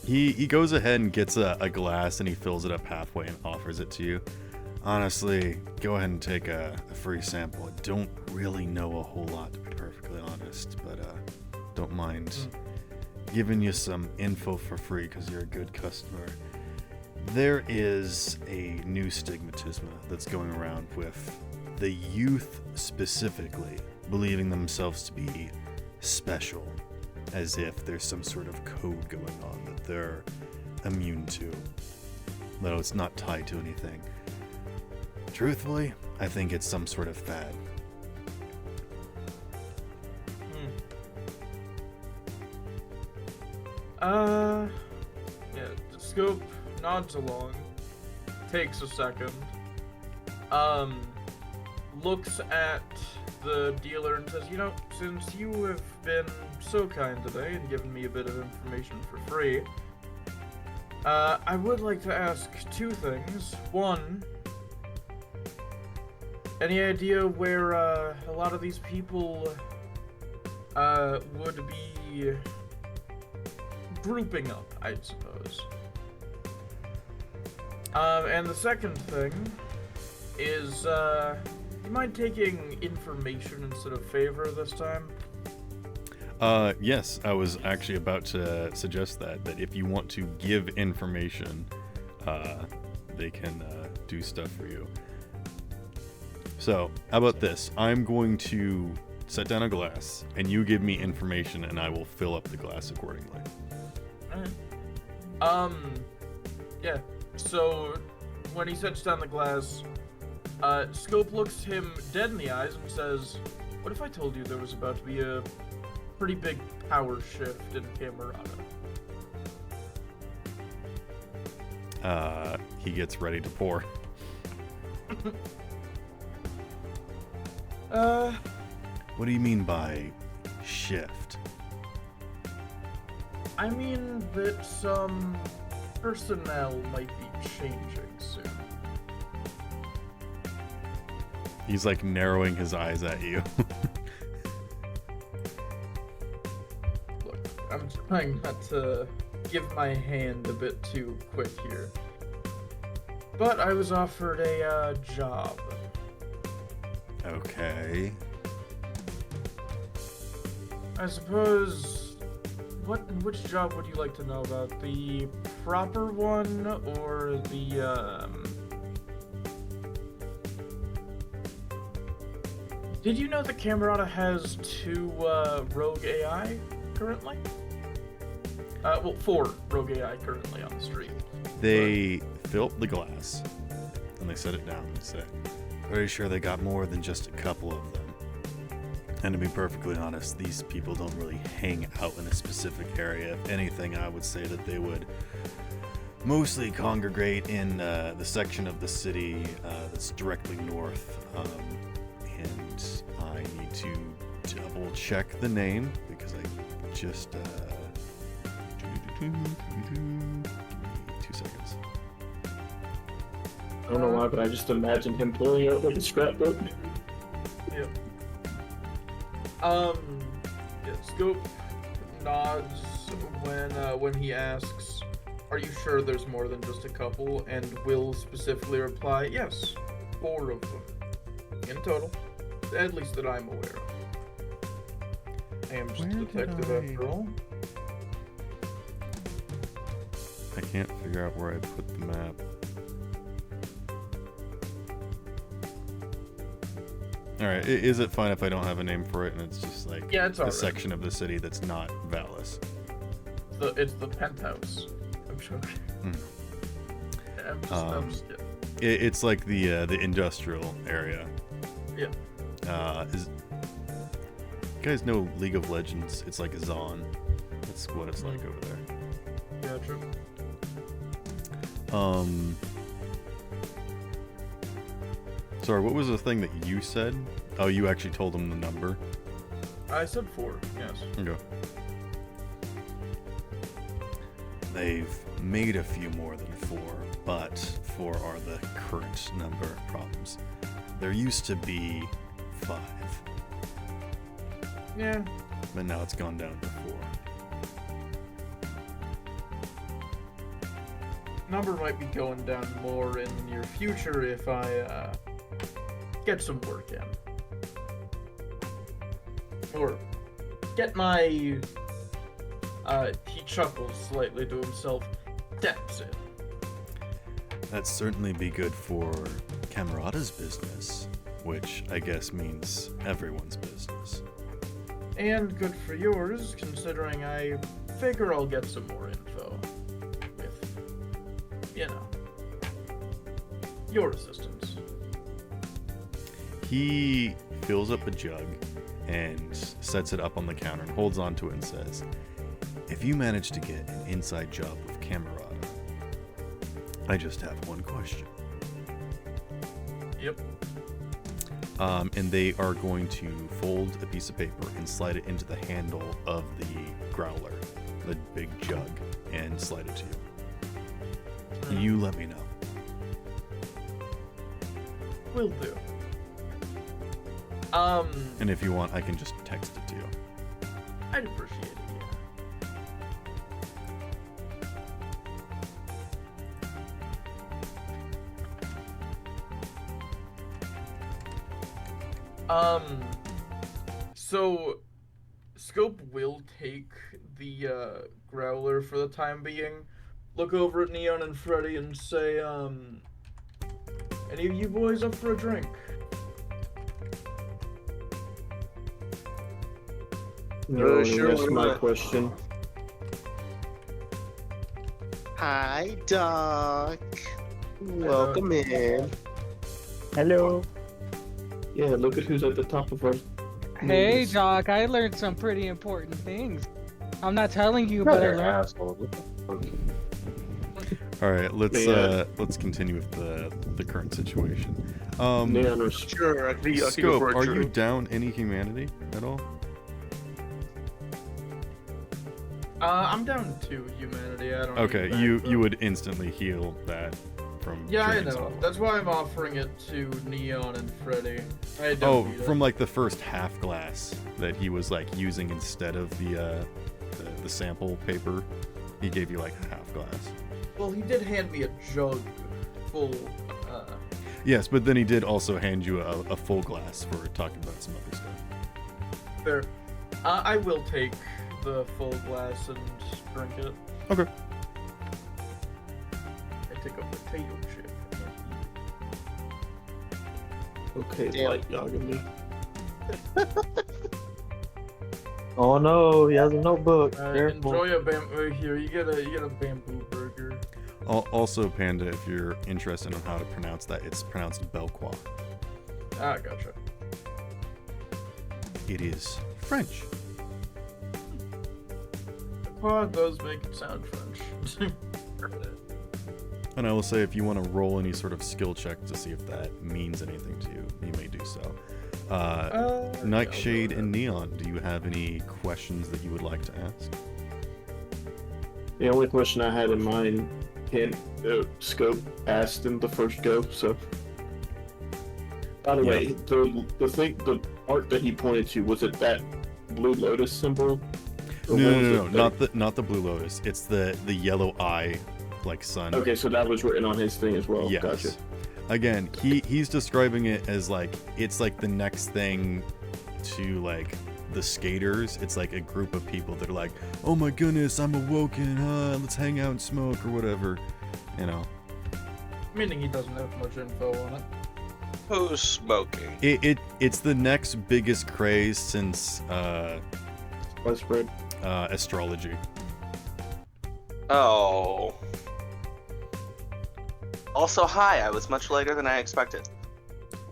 He goes ahead and gets a glass and he fills it up halfway and offers it to you. Honestly, go ahead and take a free sample. I don't really know a whole lot, to be perfectly honest, but don't mind giving you some info for free because you're a good customer. There is a new stigmatism that's going around with the youth specifically believing themselves to be special, as if there's some sort of code going on that they're immune to, though it's not tied to anything. Truthfully, I think it's some sort of fad. Yeah, the scope nods along, takes a second, looks at the dealer and says, since you have been so kind today and given me a bit of information for free, I would like to ask two things. One, any idea where a lot of these people would be grouping up, I suppose? And the second thing is, you mind taking information instead of favor this time? Yes, I was actually about to suggest that if you want to give information, they can do stuff for you. So, how about this? I'm going to set down a glass, and you give me information, and I will fill up the glass accordingly. Alright. Yeah. So, when he sets down the glass, Scope looks him dead in the eyes and says, "What if I told you there was about to be a pretty big power shift in Camerata?" He gets ready to pour. What do you mean by shift? I mean that some personnel might be changing soon. He's like narrowing his eyes at you. Look, I'm trying not to give my hand a bit too quick here, but I was offered a job. Okay. I suppose... Which job would you like to know about? The proper one, or the, Did you know that Camerata has 2, rogue AI currently? Well, 4 rogue AI currently on the street. They fill up the glass, and they set it down. They say, "Pretty sure they got more than just a couple of them. And to be perfectly honest, these people don't really hang out in a specific area. If anything, I would say that they would mostly congregate in the section of the city that's directly north. And I need to double check the name because I just... Give me 2 seconds. I don't know why, but I just imagined him pulling out like a scrapbook. Yep. Yeah, Scope nods when he asks, "Are you sure there's more than just a couple?" And will specifically reply, "Yes, 4 of them in total, at least that I'm aware of. I am just a detective after all." I can't figure out where I put the map. Alright, is it fine if I don't have a name for it and it's just like it's a section of the city that's not Valis? It's the penthouse. I'm sure. I'm just kidding. It's like the industrial area. Yeah. You guys know League of Legends? It's like Zon. That's what it's like over there. Yeah, true. Sorry, what was the thing that you said? Oh, you actually told him the number? I said 4, yes. Okay. They've made a few more than 4, but 4 are the current number of problems. There used to be 5. Yeah. But now it's gone down to 4. Number might be going down more in the near future if I get some work in. Or get my he chuckles slightly to himself, steps in. That'd certainly be good for Camerata's business, which I guess means everyone's business. And good for yours, considering I figure I'll get some more info with, you know, your assistance. He fills up a jug and sets it up on the counter and holds onto it and says, "If you manage to get an inside job with Camerata, I just have one question." Yep. And they are going to fold a piece of paper and slide it into the handle of the growler, the big jug, and slide it to you. You let me know. Will do. And if you want, I can just text it to you. I'd appreciate it, yeah. So Scope will take the growler for the time being, look over at Neon and Freddy and say, any of you boys up for a drink? No, Sure, that's why my not? question. Hi, Doc. Welcome in. Hello. Yeah, look at who's at the top of our. Hey, list. Doc, I learned some pretty important things. I'm not telling you, but I learned. Asshole. All right, let's Yeah. let's continue with the current situation. Neon or Sure, I can go Scope, for a are you drink. down any humanity at all? I'm down to humanity. I don't. Okay, need you backup. would instantly heal that from. Yeah, I drinking know. some. That's why I'm offering it to Neon and Freddy. I don't Oh, need it. from like the first half glass that he was like using instead of the sample paper, he gave you like a half glass. Well, he did hand me a jug full. Yes, but then he did also hand you a full glass for talking about some other stuff. Fair. I will take the full glass and drink it. Okay. I take a potato chip. Okay, Damn. light Yagami. Oh no, he has a notebook. Careful. Enjoy a bamboo here. You get a bamboo burger. Also, Panda, if you're interested in how to pronounce that, it's pronounced Belqua. Ah, gotcha. It is French. Well, it does make it sound French. And I will say, if you want to roll any sort of skill check to see if that means anything to you, you may do so. Nightshade and Neon, do you have any questions that you would like to ask? The only question I had in mind, Scope asked in the first go. So, by the way, the art that he pointed to, was it that Blue Lotus symbol? Or what was No, it? not the blue lotus. It's the yellow eye, like sun. Okay, so that was written on his thing as well. Yes. Gotcha. Again, he's describing it as like it's like the next thing to like the skaters. It's like a group of people that are like, oh my goodness, I'm awoken. Let's hang out and smoke or whatever. You know. Meaning he doesn't have much info on it. Who's smoking? It's the next biggest craze since Widespread. astrology. Oh. Also, hi. I was much later than I expected.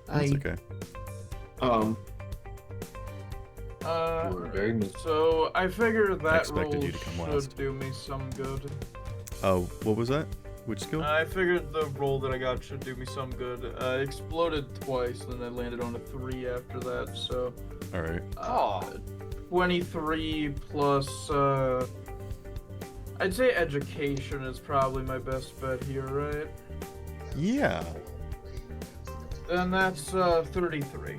That's okay. Very neat. So I figure that expected roll you to come should last. do me some good. Oh, what was that? Which skill? I figured the roll that I got should do me some good. I exploded twice, then I landed on a 3 after that, so... All right. Oh. 23 plus, I'd say education is probably my best bet here, right? Yeah. And that's, 33.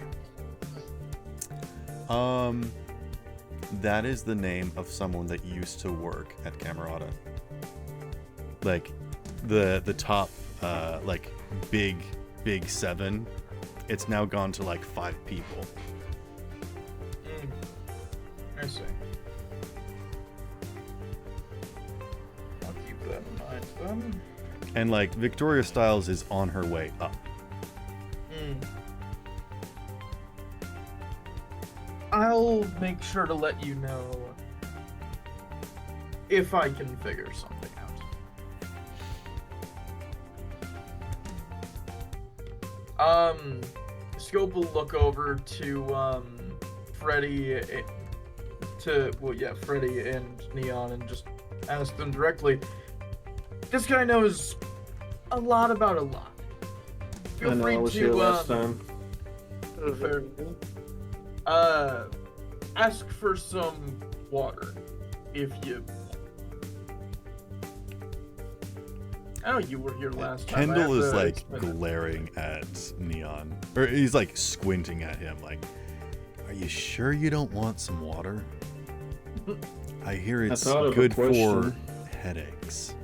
That is the name of someone that used to work at Camerata. Like, the top, like, big 7, it's now gone to, like, 5 people. I see. I'll keep that in mind, then. And, like, Victoria Stiles is on her way up. I'll I'll make sure to let you know if I can figure something out. Scope will look over to Freddy Freddy and Neon and just ask them directly. This guy knows a lot about a lot. I know, I was here last time. Fair. Ask for some water, if you. I know you were here last time. Kendall is like glaring at Neon, or he's like squinting at him, like, "Are you sure you don't want some water? I hear it's good for headaches."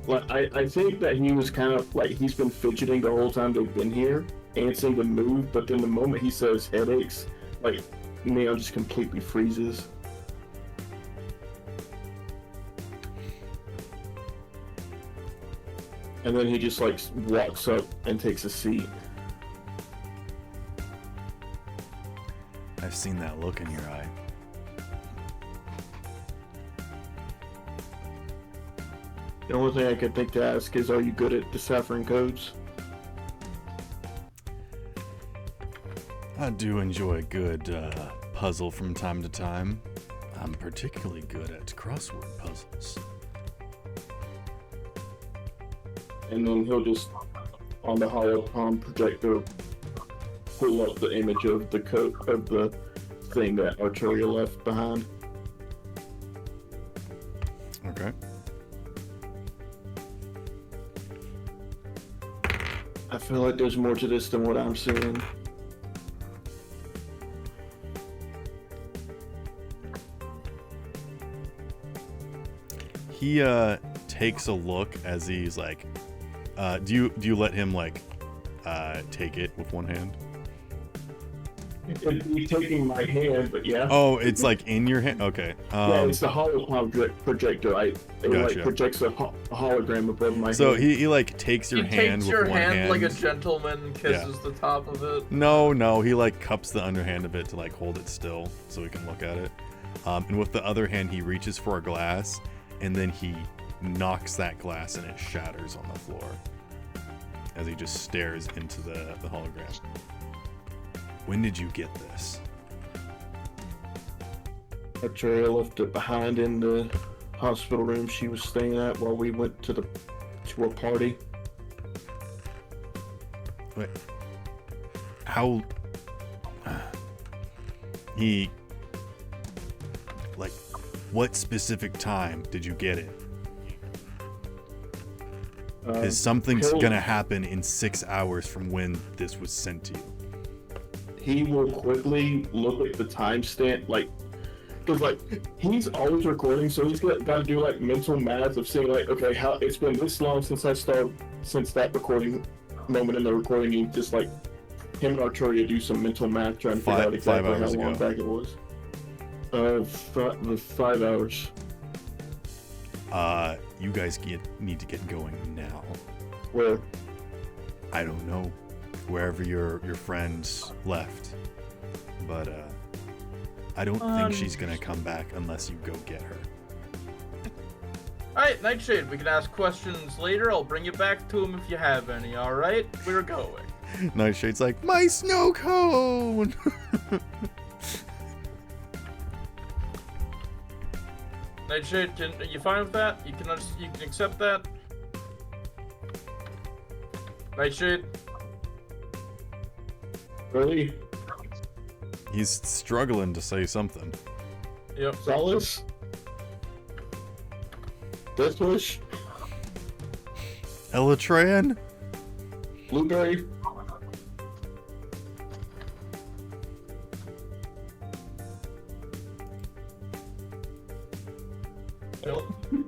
Well, I think that he was kind of like, he's been fidgeting the whole time they've been here, answering to move, but then the moment he says headaches, like, Neon just completely freezes. And then he just like walks up and takes a seat. I've seen that look in your eye. The only thing I could think to ask is, are you good at deciphering codes? I do enjoy a good puzzle from time to time. I'm particularly good at crossword puzzles. And then he'll just, on the hologram projector, pull up the image of the code of the thing that Arturia left behind. Okay. I feel like there's more to this than what I'm seeing. He takes a look as he's like, do you let him like take it with one hand? He's taking my hand, but yeah. Oh, it's like in your hand. Okay. Yeah, it's the hologram projector. It Gotcha. like projects a hologram above my So hand. he like takes your hand with one hand. Like a gentleman kisses the top of it. No, he like cups the underhand of it to like hold it still so we can look at it. And with the other hand, he reaches for a glass, and then he knocks that glass and it shatters on the floor as he just stares into the hologram. When did you get this? Arturia left it behind in the hospital room she was staying at while we went to a party. Wait. How? He. Like, what specific time did you get it? Because something's gonna happen in 6 hours from when this was sent to you. He will quickly look at the timestamp, like, because like he's always recording, so he's got to do like mental math of saying like, okay, how it's been this long since that recording moment in the recording. He just like him and Arturia do some mental math trying to figure out exactly how long back it was. 5 hours. You guys need to get going now. Where? I don't know. Wherever your friends left. But I don't think she's gonna come back unless you go get her. Alright, Nightshade, we can ask questions later. I'll bring you back to him if you have any, alright? We're going. Nightshade's like, my snow cone! Nightshade, are you fine with that? You can accept that? Nightshade? Really? He's struggling to say something. Yep. Solace? Death Wish? Elytran? Blueberry?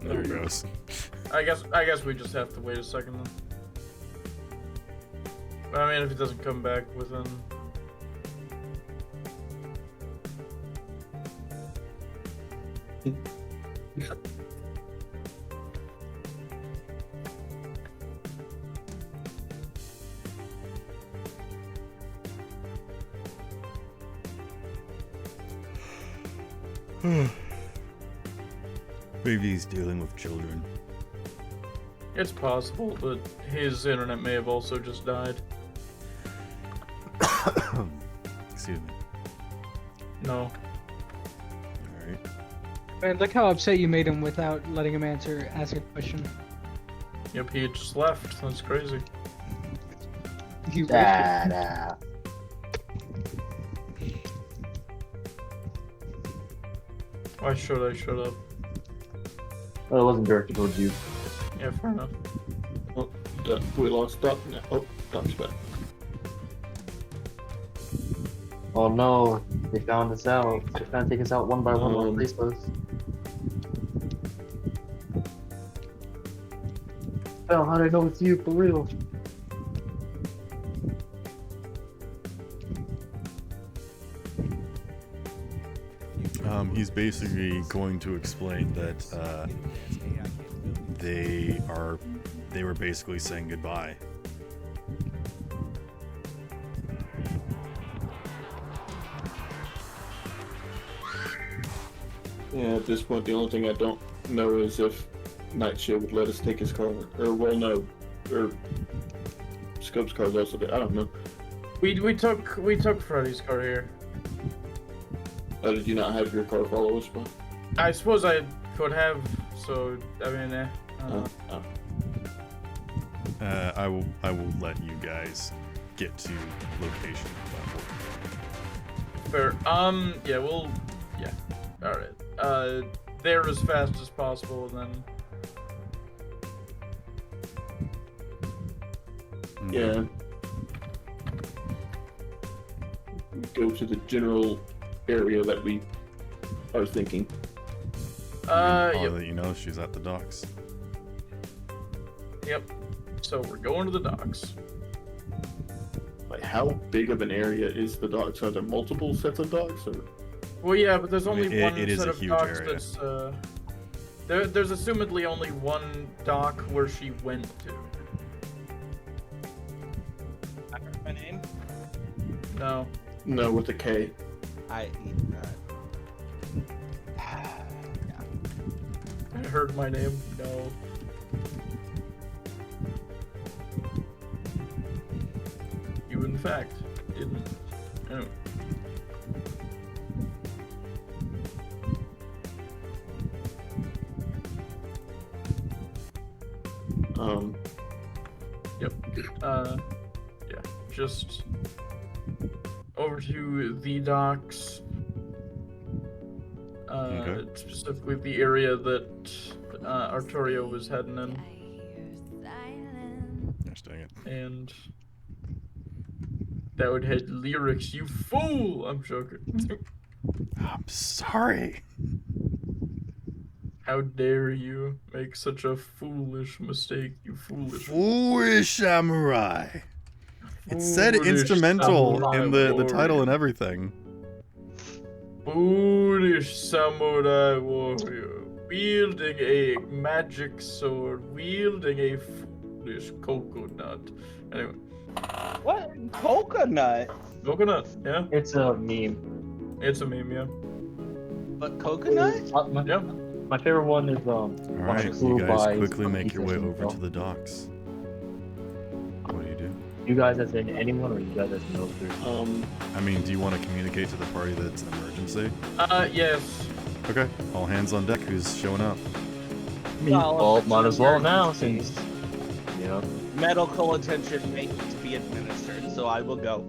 There he goes. I guess we just have to wait a second then. But I mean, if he doesn't come back within... Maybe he's dealing with children. It's possible, but his internet may have also just died. Excuse me. No. Alright. Man, look how upset you made him without letting him ask a question. Yep, he had just left. That's crazy. You Da-da. Why should I shut up? Well, it wasn't directed towards you. Yeah, fair enough. Oh, we lost Doc now. Oh, Doc's back. Oh no, they found us out. They're trying to take us out one by one to replace us. Oh, how did I know it's you for real? He's basically going to explain that they were basically saying goodbye. Yeah, at this point, the only thing I don't know is if Nightshade would let us take his car, or well, no, or Scope's car's also there. I don't know. We took Freddy's car here. Oh, did you not have your car follow us, but? I suppose I could have. So I mean, I will let you guys get to location. Fair. Yeah, yeah. All right. There as fast as possible, and then. Yeah. We go to the general area that we are thinking. I'll Yep. let you know she's at the docks. Yep. So we're going to the docks. Like, how big of an area is the docks? Are there multiple sets of docks, or? Well, yeah, but there's only one it is set a of huge docks area. that's there's assumedly only one dock where she went to. My name? No. No, with a K. I heard my name. No. You, in fact, didn't. Anyway. Yep. Yeah. Just over to the docks. Okay. Specifically the area that Arturia was heading in. Gosh dang it. And that would hit lyrics, you fool! I'm joking. I'm sorry. How dare you make such a foolish mistake, you Foolish samurai. It said instrumental samurai in the warrior. title and everything. Foolish samurai warrior, wielding a magic sword, wielding a foolish coconut. Anyway. What? Coconut? Coconut, yeah. It's a meme. It's a meme, yeah. But coconut? Yeah. My favorite one is Alright, you guys quickly make your way over to the docks. What do you do? You guys as in anyone, or you guys as military? I mean, do you want to communicate to the party that it's an emergency? Yes. Okay, all hands on deck. Who's showing up? Well, might as well now, since, you know. Medical attention may need to be administered, so I will go.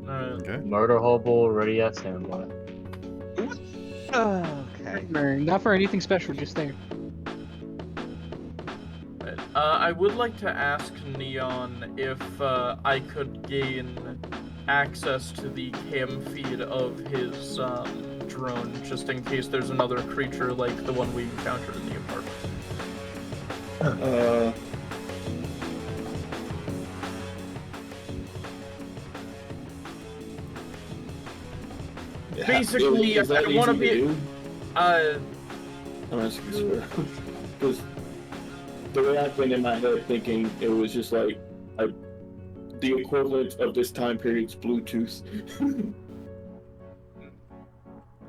Okay. Murder hobo ready at standby. Okay. Not for anything special, just there. I would like to ask Neon if I could gain access to the cam feed of his drone, just in case there's another creature like the one we encountered in the apartment. Basically, is that I want to easy be. do? I'm asking you, because the way I've been in my head thinking it was just like the equivalent of this time period's Bluetooth.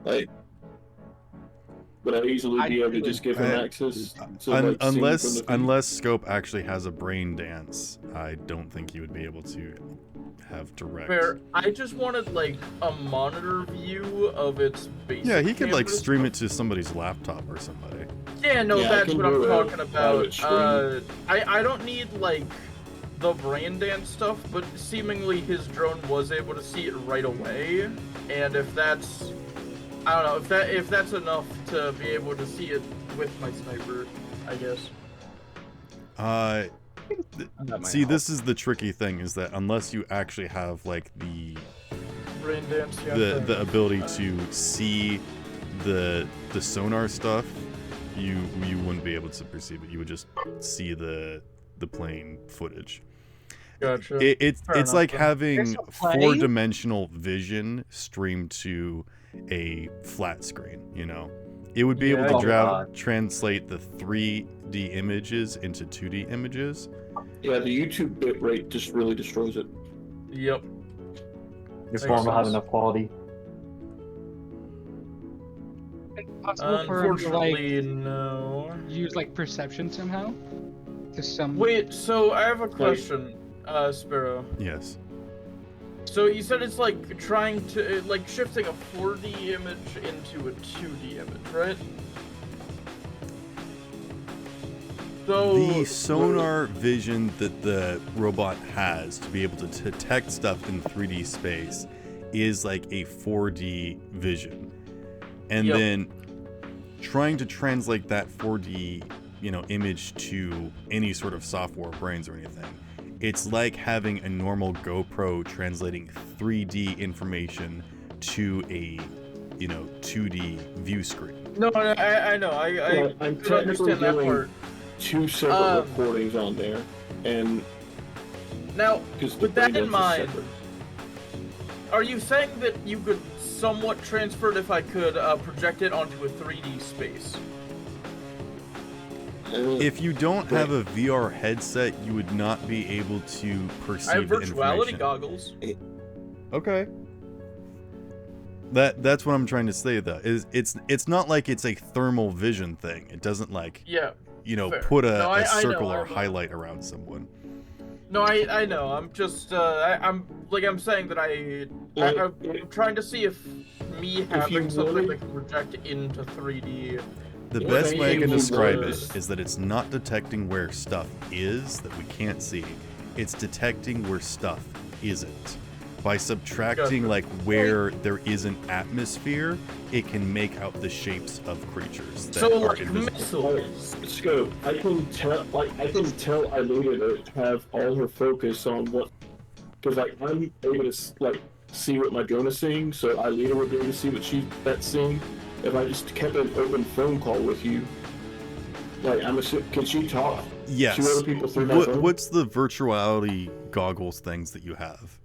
Like, would I easily be able to just give him access to like unless Scope actually has a brain dance, I don't think you would be able to have direct. Fair. I just wanted like a monitor view of its basic. Yeah, he could like canvas. stream it to somebody's laptop or somebody. Yeah, no, that's what I'm talking about. stream. I don't need like the brain dance stuff, but seemingly his drone was able to see it right away, and if that's, I don't know, if that's enough to be able to see it with my sniper, I guess. See, this is the tricky thing, is that unless you actually have like the Brain dance, yeah, the ability to see the sonar stuff, you wouldn't be able to perceive it. You would just see the plane footage. Gotcha. It's like having There's a plane? 4-dimensional vision streamed to a flat screen, you know? It would be able to translate the 3D images into 2D images. Yeah, the YouTube bitrate just really destroys it. Yep. Your phone will have enough quality. Possible for him to, Unfortunately, no. use like perception somehow? To some. Wait, so I have a question, Sparrow. Yes. So you said it's like trying to, like shifting a 4D image into a 2D image, right? So The sonar vision that the robot has to be able to detect stuff in 3D space is like a 4D vision. And then trying to translate that 4D, image to any sort of software, brains or anything. It's like having a normal GoPro translating 3D information to a, 2D view screen. No, I know. I I'm could understand that doing part. 2 separate recordings on there, and now with that in mind, separate. are you saying that you could somewhat transfer it if I could project it onto a 3D space? If you don't have a VR headset, you would not be able to perceive I have the virtuality information. goggles. Okay. That's what I'm trying to say though. Is it's not like it's a thermal vision thing. It doesn't like fair. put a No, I circle know, or I know. highlight around someone. No, I know. I'm just I'm saying that I'm trying to see if me having something that can project into 3D. The best way I can describe it is that it's not detecting where stuff is that we can't see. It's detecting where stuff isn't. By subtracting like where there is an atmosphere, it can make out the shapes of creatures that are invisible. Scope, I can tell I needed to have all her focus on what, because I'm able to see what my drone is seeing, so Alita would be able to see what that's seeing. If I just kept an open phone call with you, can she talk Yes. to other people through that phone? What's the virtuality goggles things that you have?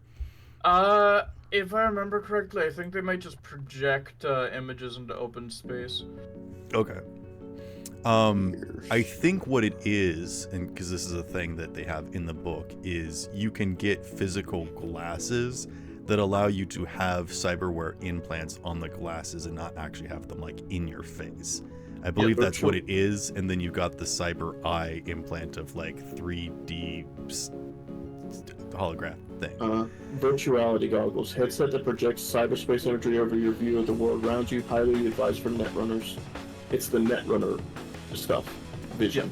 If I remember correctly, I think they might just project images into open space. Okay. I think what it is, and because this is a thing that they have in the book, is you can get physical glasses that allow you to have cyberware implants on the glasses and not actually have them like in your face. I believe that's what it is, and then you've got the cyber eye implant of like 3D holograph thing. Virtuality goggles. Headset that projects cyberspace imagery over your view of the world around you. Highly advised for netrunners. It's the netrunner stuff. Vision.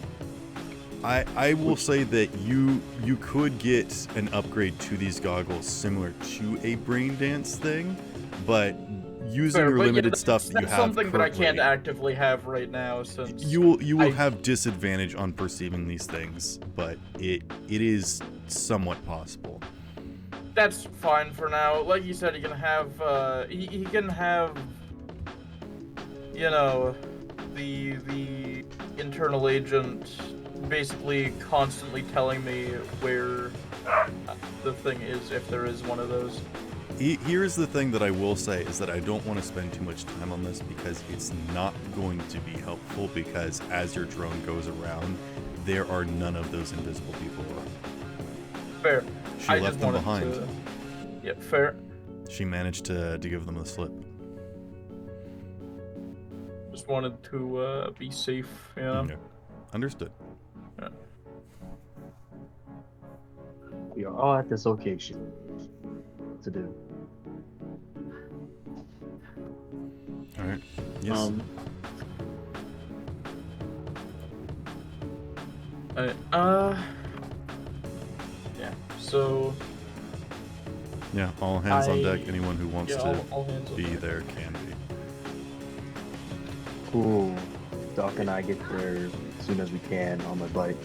I will say that you could get an upgrade to these goggles similar to a brain dance thing, but using your limited stuff that you have that's something that I currently, can't actively have right now since you will have disadvantage on perceiving these things, but it is somewhat possible. That's fine for now. Like you said, he can have he can have the internal agent basically constantly telling me where the thing is, if there is one of those. Here's the thing that I will say is that I don't want to spend too much time on this because it's not going to be helpful, because as your drone goes around, there are none of those invisible people around. Fair. She left them behind. Yep, fair. She managed to give them the slip. Just wanted to be safe, you know? Okay. Understood. Yeah. We are all at this location. What to do? All right. Yes. Yeah. So. Yeah. All hands on deck. I- Anyone who wants yeah, to all hands on be deck. there can be. Cool. Doc and I get there as soon as we can on my bike.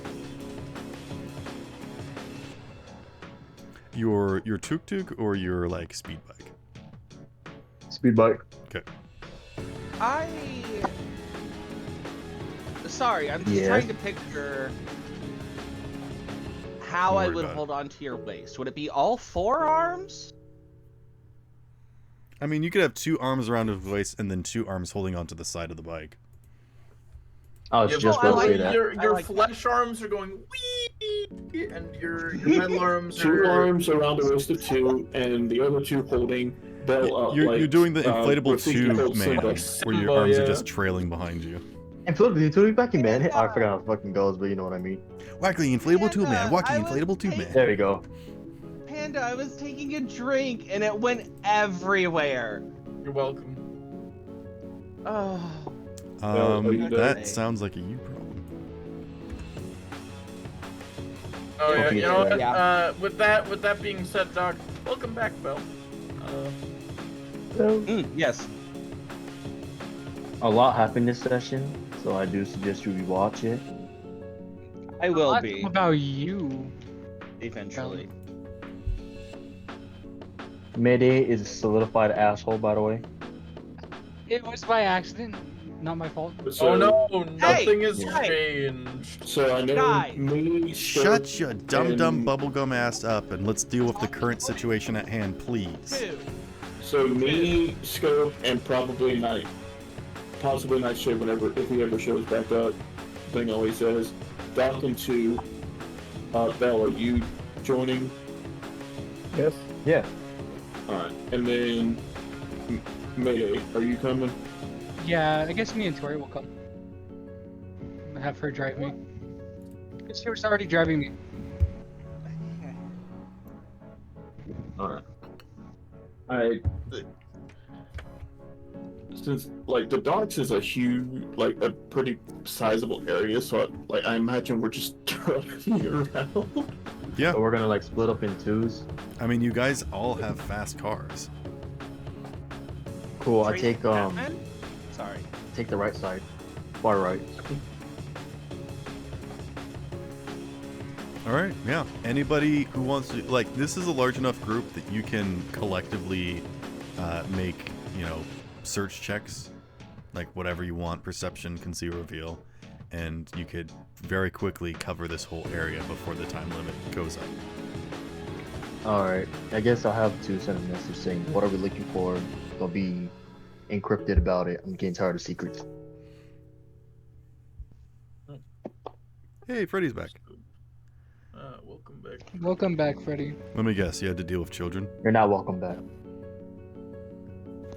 Your tuk-tuk or your like speed bike? Speed bike. Okay. Sorry, I'm just Yes? trying to picture how Don't I worry would about it. hold on to your waist. Would it be all 4 arms? I mean, you could have 2 arms around his waist and then 2 arms holding onto the side of the bike. I was Yeah, just but about to say that. Your like flesh arms are going wee, and your metal arms Two are. arms around the wrist of 2, and the other 2 holding Bell up. You're doing the inflatable Rafiki tube holds man, Simba. where your Simba, arms are yeah. just trailing behind you. Inflatable back in man. I forgot how it fucking goes, but you know what I mean. Wacky inflatable tube man. Wacky I was inflatable tube man. There we go. Panda, I was taking a drink and it went everywhere. You're welcome. Oh. are you That there? sounds like a you problem. Oh yeah, you know what? Yeah. With that being said, Doc, welcome back, Bell. Yes. A lot happened this session, so I do suggest you rewatch it. I will be What about you? eventually. Mayday is a solidified asshole, by the way. It was by accident, not my fault. So, Oh no, nothing has hey! changed. So I know Guys. me. Shut your dumb and- bubblegum ass up and let's deal with the current situation at hand, please. 2. So me, Scope, and possibly Nightshade whenever if he ever shows back up, depending on what he says. Doc and 2. Bell, are you joining? Yes. Yeah. Alright, and then Mayday, are you coming? Yeah, I guess me and Tori will come. Have her drive me. Because she was already driving me. Alright. Since like the docks is a huge, like a pretty sizable area, so I imagine we're just driving around. Yeah. So we're gonna like split up in twos. I mean, you guys all have fast cars. Cool. I Tracy take Chapman? Sorry. take the right side, far right. All right, yeah. Anybody who wants to, like, this is a large enough group that you can collectively make, search checks, like whatever you want, perception, conceal, reveal, and you could very quickly cover this whole area before the time limit goes up. Alright. I guess I'll have to send a message saying, what are we looking for? They'll be encrypted about it. I'm getting tired of secrets. Hey, Freddy's back. Welcome back. Welcome back, Freddy. Let me guess, you had to deal with children? You're not welcome back.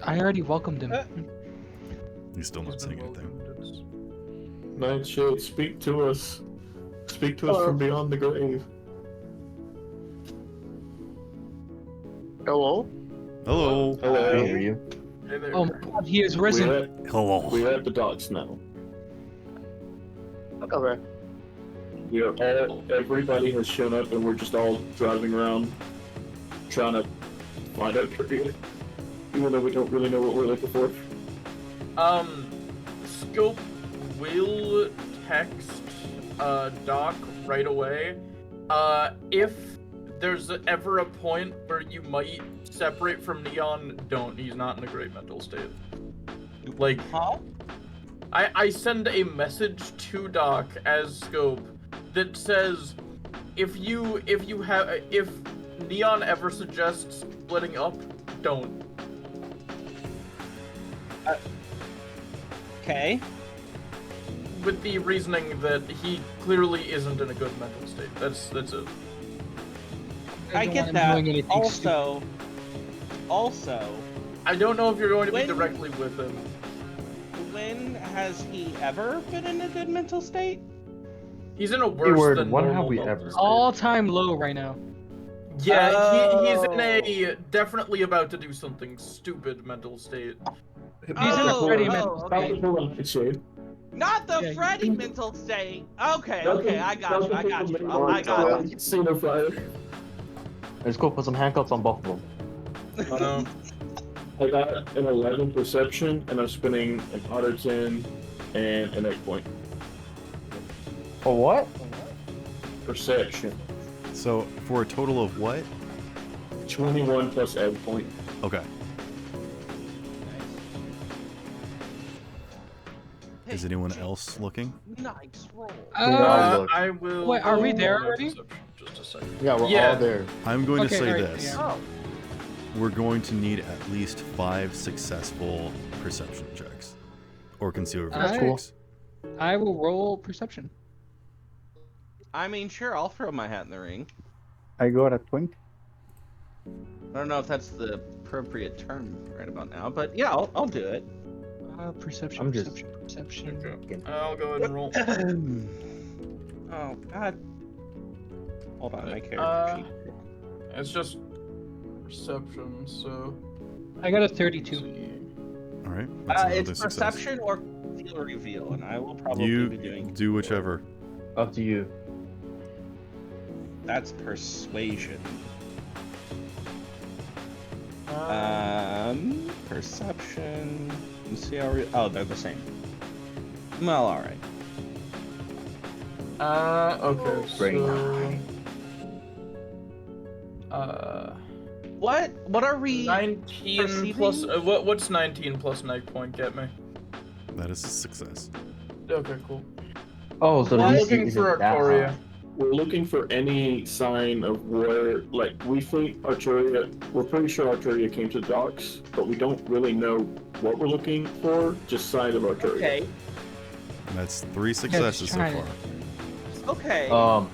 I already welcomed him. He's still not saying anything. Nightshade, speak to us. Speak to us from beyond the grave. Hello? Hello. How are you? Hey there. Oh my god, he is risen. Hello. We're at the docks now. Okay. Everybody has shown up and we're just all driving around trying to find Arturia, even though we don't really know what we're looking for. Scope will text Doc right away. If there's ever a point where you might separate from Neon, don't. He's not in a great mental state. Like, Huh? I send a message to Doc as Scope that says, if Neon ever suggests splitting up, don't. Okay. With the reasoning that he clearly isn't in a good mental state. That's it. I don't get want him that. doing anything Also, I don't know if you're going to When- be directly with him. When has he ever been in a good mental state? He's in a Hey, worse word, than when normal have we mental ever? state. All-time low right now. Yeah, he's in a definitely about to do something stupid mental state. He's in a Freddy mental okay. state. Not the Yeah, Freddy mental state. Okay, I got you. I got you. Let's go put some handcuffs on both of them. I got an 11 perception, and I'm spinning an otter 10 and an 8 point. For what? Perception. So for a total of what? 21 plus 8 point. Okay. Is anyone else looking? Nice roll. I will. Wait, are we there my already? perception, Just a second. Yeah, we're all there. I'm going to Okay, say alright, this. yeah. We're going to need at least 5 successful perception checks. Or conceal reveal checks. I will roll perception. I mean, sure, I'll throw my hat in the ring. I got a 20. I don't know if that's the appropriate term right about now, but yeah, I'll do it. Perception. I'm just- perception. Okay. I'll go ahead and roll. Oh God. Hold on, my character sheet. It's just perception, so. I got a 32. Alright. It's perception or conceal reveal, and I will probably You be doing. do whichever. Up to you. That's persuasion. Perception. Conceal. Oh, they're the same. Well, all right. Okay, so. What are we? 19 perceiving? plus. What's 19 plus night point get me? That is a success. Okay, cool. Oh, so the I'm DC looking isn't for that Arturia. high. We're looking for any sign of where, like, we think Arturia, we're pretty sure Arturia came to the docks, but we don't really know what we're looking for, just sign of Arturia. Okay. That's 3 successes so try far. it. Okay. I'll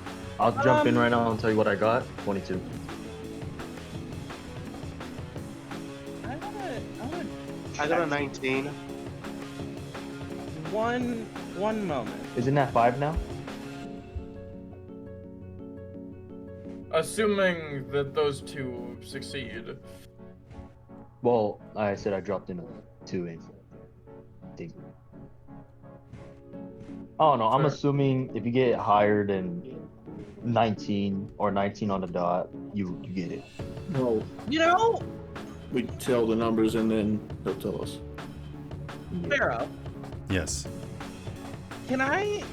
jump in right now and tell you what I got. 22. I got a 19. One moment. Isn't that 5 now? Assuming that those two succeed. Well, I said I dropped in a 2 in. Think. Oh no, I'm Fair. assuming if you get higher than 19 or 19 on the dot, you get it. Well, You know, we tell the numbers and then he'll tell us. Pharaoh, Yes. can I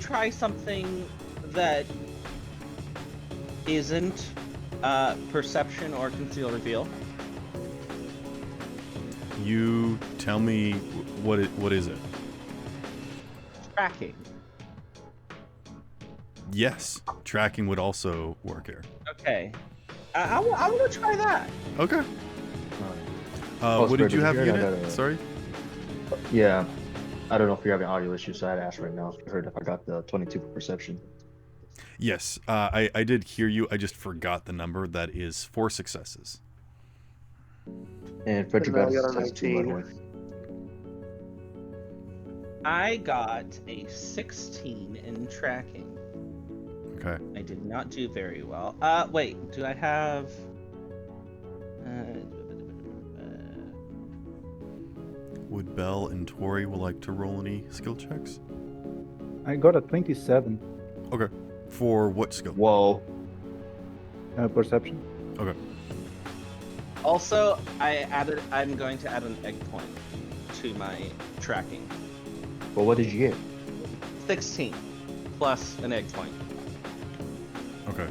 try something that isn't perception or conceal reveal? You tell me what is it? Tracking. Yes. Tracking would also work here. Okay. I want to try that. Okay. Oh, What did Spirit, you have hear that? unit? Sorry? Yeah. I don't know if you're having audio issues, so I'd ask right now if you heard if I got the 22 for perception. Yes. I did hear you. I just forgot the number. That is 4 successes. And Frederick And I got got a a success too, by the 19. way. I got a 16 in tracking. Okay. I did not do very well. Wait, do I have? Would Bell and Tori would like to roll any skill checks? I got a 27. Okay. For what skill? Whoa. Perception. Okay. Also, I'm going to add an egg point to my tracking. Well, what did you get? 16 plus an egg point. Okay.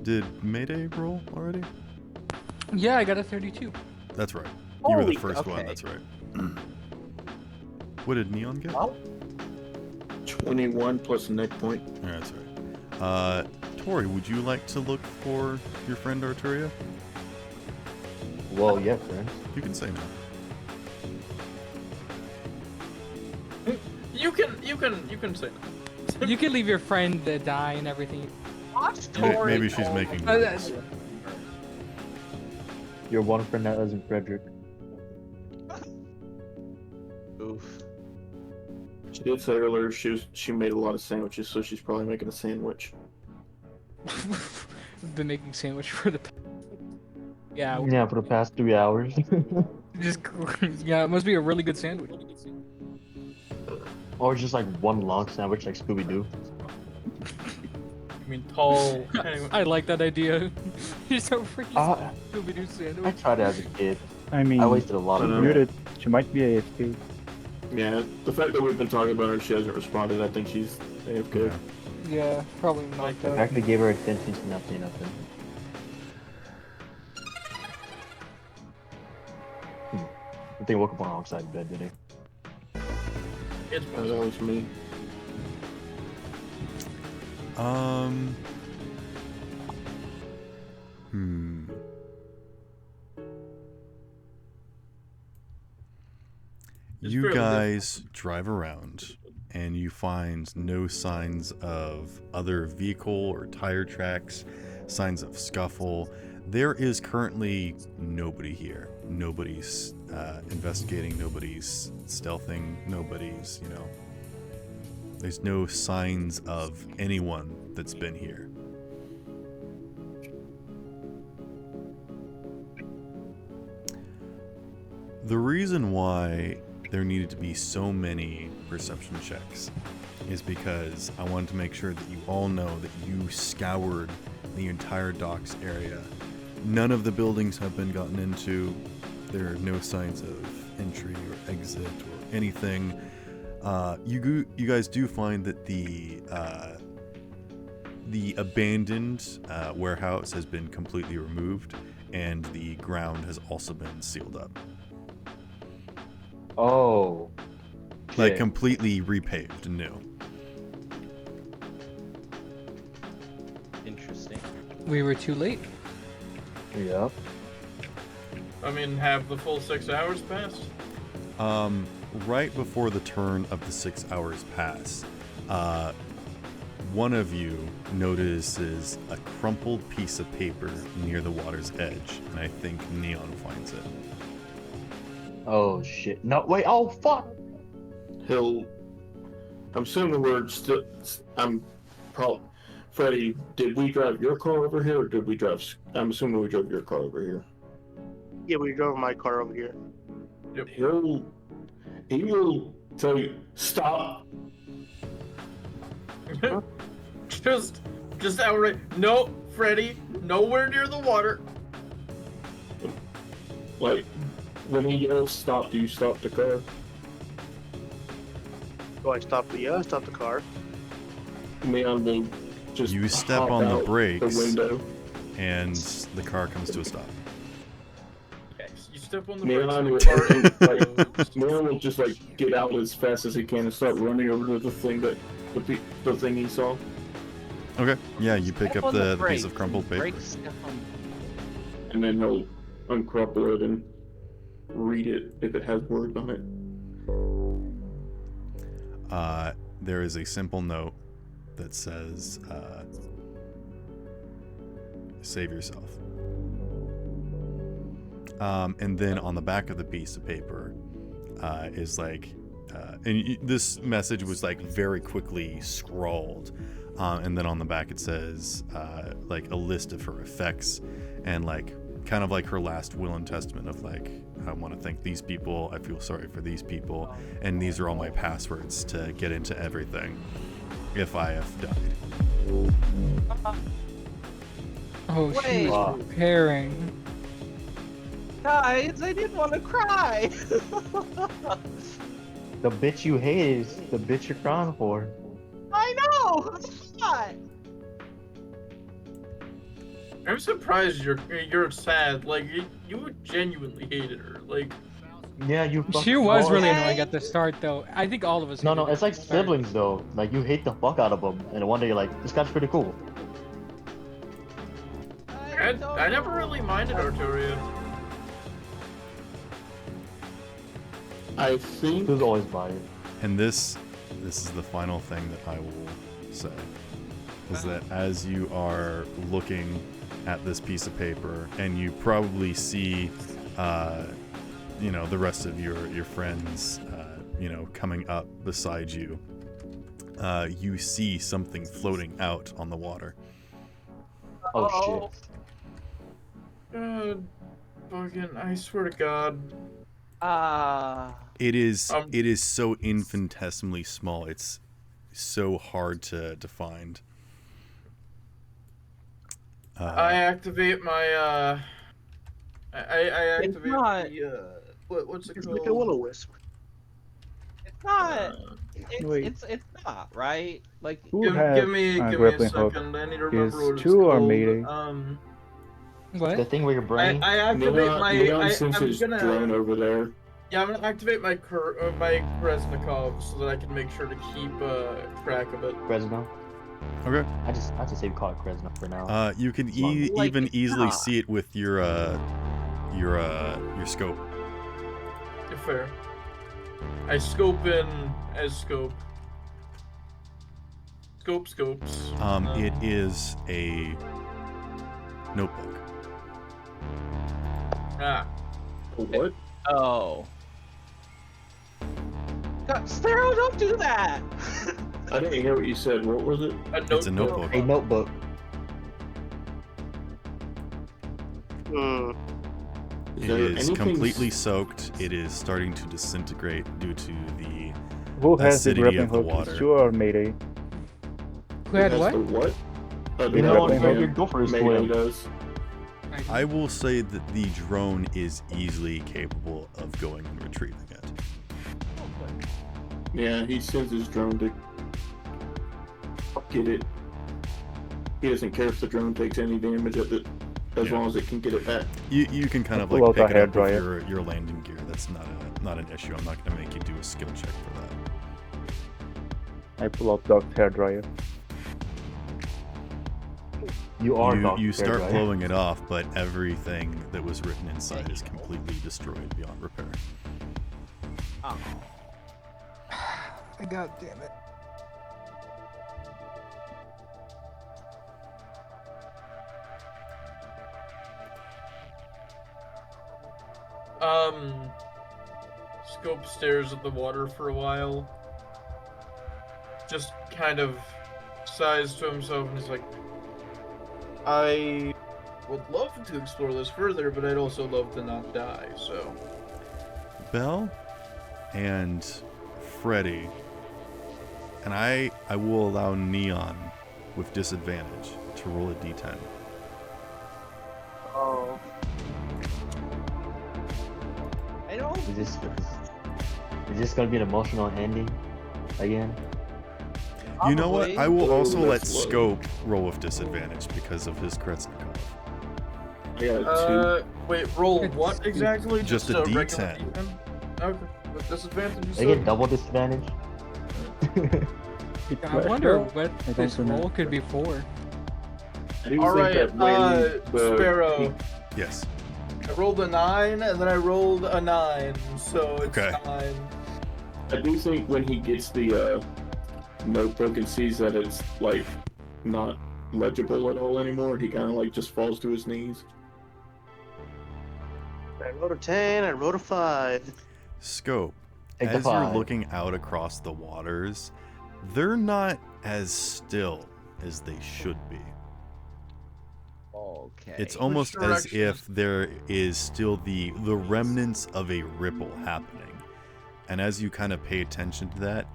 Did Mayday roll already? Yeah, I got a 32. That's right. You were the Holy- first one. okay. That's right. What did Neon get? 21 plus a neck point. Yeah, that's right. Tori, would you like to look for your friend Arturia? Well, yeah, friend. You can say no. You can say that. You can leave your friend to die and everything. Maybe she's making. Your one friend that isn't Frederick. Oof. She did say earlier she made a lot of sandwiches, so she's probably making a sandwich. Been making sandwich for the. Yeah. Yeah, for the past 3 hours. Just yeah, it must be a really good sandwich. Or just like one long sandwich like Scooby Doo. I mean, tall. Anyway. I like that idea. Just a freaking Scooby-Doo I sandwich. tried it as a kid. I mean, I wasted a lot of muted. She might be AFK. Yeah, the fact that we've been talking about her and she hasn't responded, I think she's AFK. Yeah, probably not I actually gave her attention to nothing. I think I woke up on the wrong side of bed today. It's That was me. You guys drive around and you find no signs of other vehicle or tire tracks, signs of scuffle. There is currently nobody here. Nobody's investigating, nobody's stealthing, nobody's, there's no signs of anyone that's been here. The reason why there needed to be so many perception checks is because I wanted to make sure that you all know that you scoured the entire docks area. None of the buildings have been gotten into. There are no signs of entry or exit or anything. You guys do find that the abandoned warehouse has been completely removed, and the ground has also been sealed up. Oh. Like shit. completely repaved and new. Interesting. We were too late. Yep. I mean, have the full 6 hours passed? Right before the turn of the 6 hours pass, one of you notices a crumpled piece of paper near the water's edge, and I think Neon finds it. Oh shit. No, wait, oh fuck! I'm assuming we're still. Freddy, did we drive your car over here, or did we drive? I'm assuming we drove your car over here. Yeah, we drove my car over here. Yep. He will tell you, stop. just outright. No, Freddy, nowhere near the water. Like, when he yells stop, do you stop the car? So I stopped the car. Neon will just You step hop on the out brakes, the window. and the car comes to a stop. You step on the Neon will, brakes. Neon will just like get out as fast as he can and start running over to the thing the thing he saw. Okay, yeah, you pick up the piece of crumpled paper. And then he'll uncrumple it and read it if it has words on it. There is a simple note that says, save yourself. And then on the back of the piece of paper is like, this message was like very quickly scrawled. And then on the back it says like a list of her effects and like kind of like her last will and testament of like, I want to thank these people, I feel sorry for these people, and these are all my passwords to get into everything if I have died. Oh, she was preparing. Guys, I didn't want to cry. The bitch you hate is the bitch you're crying for. I know. God. I'm surprised you're sad. Like you genuinely hated her. Like Yeah, you. She was really annoying at the start, though. I think all of us. No, hated her it's like at the start. siblings though. Like you hate the fuck out of them, and one day you're like, this guy's pretty cool. I never really minded Arturia. I think He was always biased. And this is the final thing that I will say is that as you are looking at this piece of paper, and you probably see, the rest of your friends, coming up beside you, you see something floating out on the water. Oh shit. God, fucking, I swear to God. It is so infinitesimally small. It's so hard to find. I activate my I activate not- the what's it It's called? like a will-o-wisp. It's not. Wait. It's not right. Like Who Give has me a a grappling hook? second. I need to remember Is what it's 2 or called. Mayday? What? The thing where your brain. I activate my. Neon I'm senses gonna. drone over there. Yeah, I'm gonna activate my my Krasnikov so that I can make sure to keep track of it. Kresno. Okay. I just say we call it Kresno for now. You can Like, even it's easily not. see it with your scope. If fair. I scope in as scope. Scopes. It is a notebook. Ah. What? Oh. God, Sparrow, don't do that. I didn't hear what you said. What was it? It's a notebook. A notebook. It is completely soaked. It is starting to disintegrate due to the Who has the acidity grappling of the hook? water. Is 2 or Mayday? Who had what? What? You know what? Mayday, go for a swim. Does. I will say that the drone is easily capable of going and retrieving it. Yeah, he sends his drone to get it. He doesn't care if the drone takes any damage of it, as long as it can get it back. You can kind of Pull like out pick the it up with hairdryer. your landing gear. That's not an issue. I'm not going to make you do a skill check for that. I pull out Doc's hairdryer. You start blowing it off, but everything that was written inside is completely destroyed beyond repair. Oh. God damn it. Scope stares at the water for a while. Just kind of sighs to himself and is like, I would love to explore this further, but I'd also love to not die, so. Belle and Freddy, and I will allow Neon with disadvantage to roll a d10. Oh. I don't. Is this gonna be an emotional ending again? You know what? Probably. I will also Oh, let that's low. Scope roll with disadvantage because of his Kretsnikov. I got two. Wait, roll what exactly? Just a regular D10. D10? Okay, with disadvantage, you They get said? double disadvantage. I wonder what I this don't know. roll could be for. I do Alright, think that when the- Sparrow. Yes. I rolled a 9, and then I rolled a 9, so it's Okay. 9. I do think when he gets the notebook and sees that it's like not legible at all anymore, he kind of like just falls to his knees. I rolled a 10, I rolled a 5. Scope, Take the as you're 5. looking out across the waters, they're not as still as they should be. Okay. It's almost as direction? if there is still the remnants of a ripple happening. And as you kind of pay attention to that,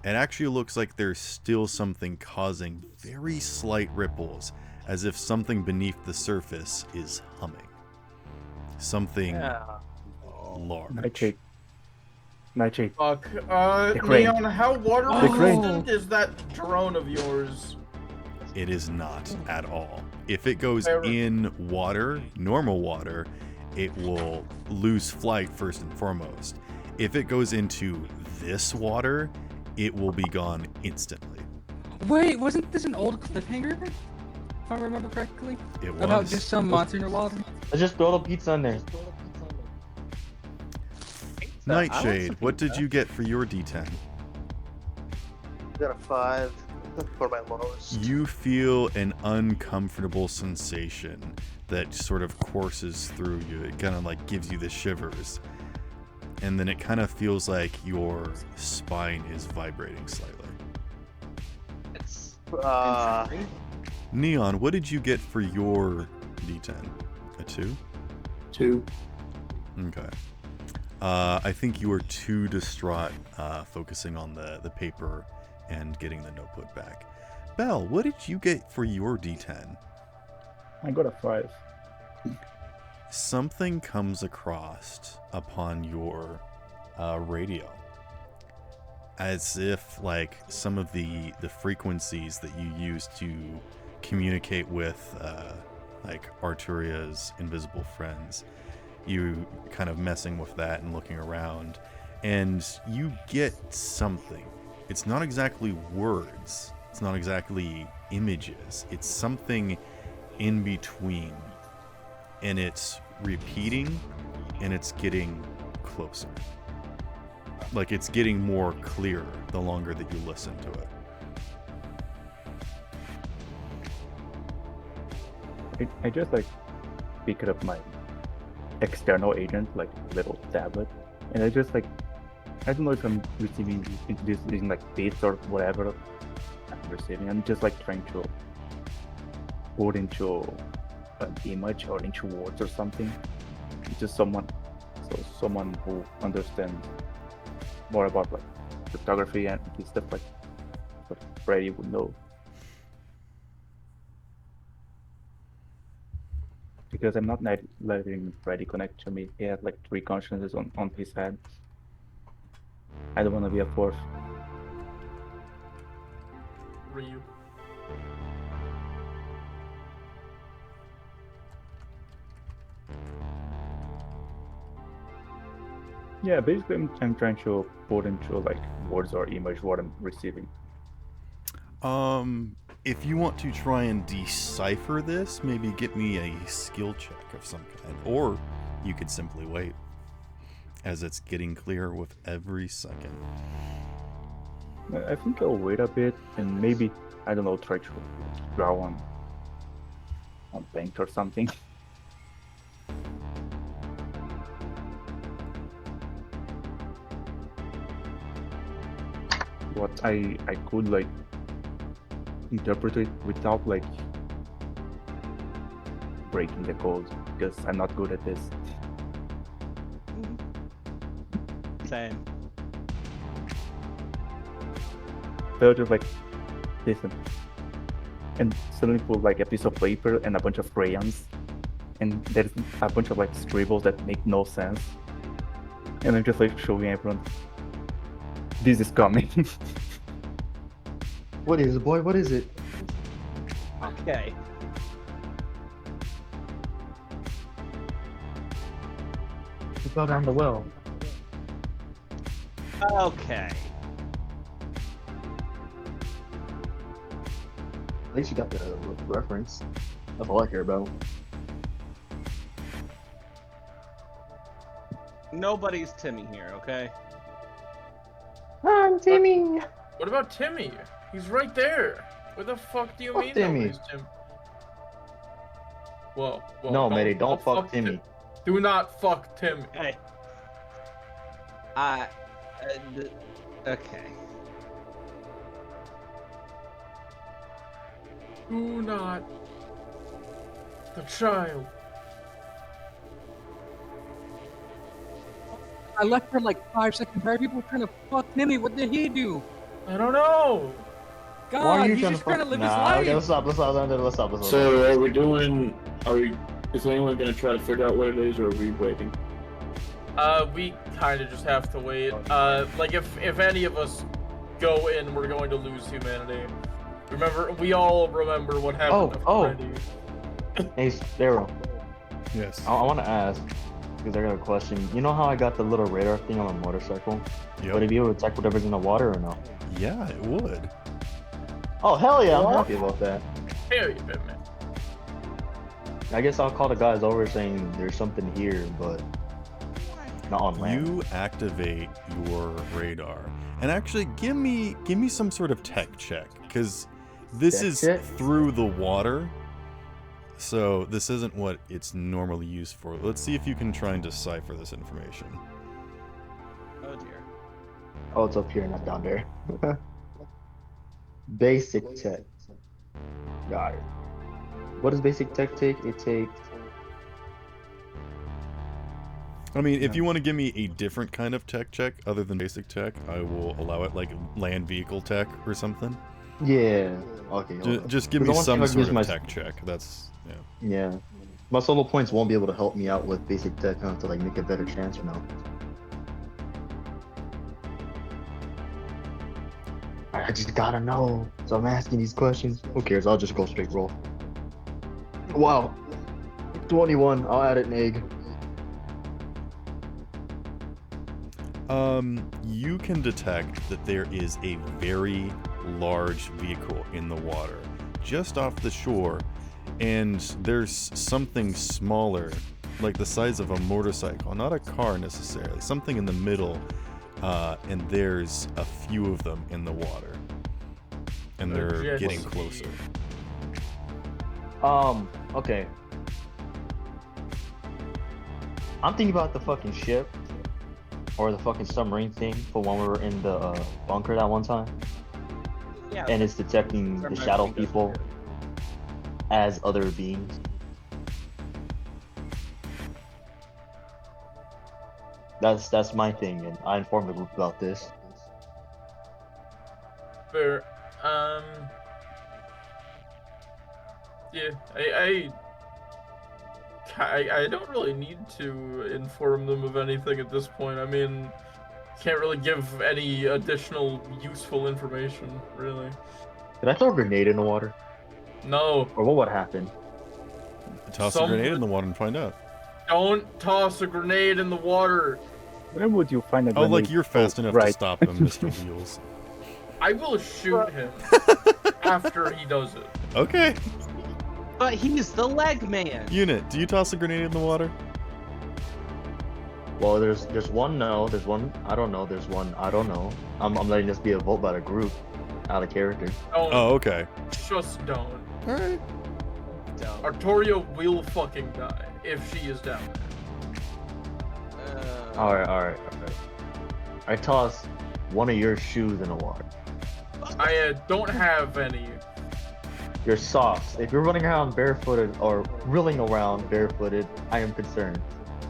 it actually looks like there's still something causing very slight ripples, as if something beneath the surface is humming. Something large. Nightshade. Fuck. The crane. Neon, how water The crane. resistant is that drone of yours? It is not at all. If it goes Fair. in water, normal water, it will lose flight first and foremost. If it goes into this water, it will be gone instantly. Wait, wasn't this an old cliffhanger? If I remember correctly? It About was. just some monster in the water? Let's just throw the pizza in there. Nightshade, what did you get for your D10? Got a 5. For my lowest. You feel an uncomfortable sensation that sort of courses through you. It kind of like gives you the shivers. And then it kind of feels like your spine is vibrating slightly. It's Neon, what did you get for your D10? A 2? 2. Okay. I think you were too distraught focusing on the paper and getting the notebook back. Belle, what did you get for your D10? I got a 5. Something comes across upon your radio, as if like some of the frequencies that you use to communicate with like Arturia's invisible friends, you kind of messing with that and looking around, and you get something. It's not exactly words, it's not exactly images, it's something in between, and it's repeating and it's getting closer. Like it's getting more clear the longer that you listen to it. I just like picked up my external agent, like little tablet, and I just like, I don't know if I'm receiving this in like bits or whatever I'm receiving. I'm just like trying to put into an image or into words or something. Just someone who understands more about like cryptography and stuff like what Freddy would know. Because I'm not letting Freddy connect to me. He has like 3 consciousnesses on his head. I don't want to be a 4th. Ryu. Yeah, basically I'm trying to put into like words or image what I'm receiving. If you want to try and decipher this, maybe get me a skill check of some kind, or you could simply wait, as it's getting clearer with every second. I think I'll wait a bit and maybe, I don't know, try to draw on paint or something. What I could like interpret it without like breaking the code, because I'm not good at this. Same. So just like listen, and suddenly put like a piece of paper and a bunch of crayons, and there's a bunch of like scribbles that make no sense, and I'm just like showing everyone, this is coming. What is it, boy? What is it? Okay. You fell down the well. Okay. At least you got the reference. That's all I care about. Nobody's Timmy here, okay? I'm Timmy. What about Timmy? He's right there. What the fuck do you Fuck mean Timmy. nobody's Tim? Well, No, Mayday, don't fuck Timmy. Do not fuck Timmy. Hey. Okay. Do not. The child. I left for like 5 seconds. Why are people trying to fuck Timmy? What did he do? I don't know. God, Why are you he's trying just to trying to fuck? live his Nah, life. okay, let's stop. So are we doing? Is anyone gonna try to figure out what it is, or are we waiting? We kind of just have to wait. Like if any of us go in, we're going to lose humanity. Remember, we all remember what happened to Freddy. Hey, Daryl. Yes. I want to ask, because I got a question. You know how I got the little radar thing on my motorcycle? Yep. Would it be able to detect whatever's in the water or no? Yeah, it would. Oh, hell yeah, I'm What? happy about that. Hell yeah, Batman. I guess I'll call the guys over saying there's something here, but not on land. You activate your radar, and actually give me some sort of tech check, because this Tech is check? through the water, so this isn't what it's normally used for. Let's see if you can try and decipher this information. Oh dear. Oh, it's up here, not down there. Basic tech. Got it. What does basic tech take? It takes. I mean, if you want to give me a different kind of tech check other than basic tech, I will allow it, like land vehicle tech or something. Yeah. Okay. hold up. Just give 'Cause me I want to see some if I can sort use of my tech check. That's yeah. Yeah. My solo points won't be able to help me out with basic tech huh, to like make a better chance or no. I just gotta know. So I'm asking these questions. Who cares? I'll just go straight roll. Wow. 21. I'll add it an egg. You can detect that there is a very large vehicle in the water, just off the shore, and there's something smaller, like the size of a motorcycle, not a car necessarily, something in the middle, and there's a few of them in the water, and they're getting closer. Okay. I'm thinking about the fucking ship. Or the fucking submarine thing for when we were in the bunker that one time. Yeah. And it's detecting the shadow people as other beings. That's my thing, and I informed the group about this. Fair. Yeah, I don't really need to inform them of anything at this point. I mean, can't really give any additional useful information, really. Did I throw a grenade in the water? No. Or what would happen? Toss a grenade in the water and find out. Don't toss a grenade in the water. When would you find a Oh, grenade? like you're fast enough to stop him, Mr. Wheels. I will shoot him after he does it. Okay. But he's the leg man. Unit, do you toss a grenade in the water? Well, there's one no, there's one I don't know, there's one I don't know. I'm letting this be a vote by the group, out of character. Don't. Oh, okay. Just don't. Alright. Arturia will fucking die if she is down there. Alright. I toss one of your shoes in the water. I don't have any. Your socks. If you're running around barefooted or reeling around barefooted, I am concerned.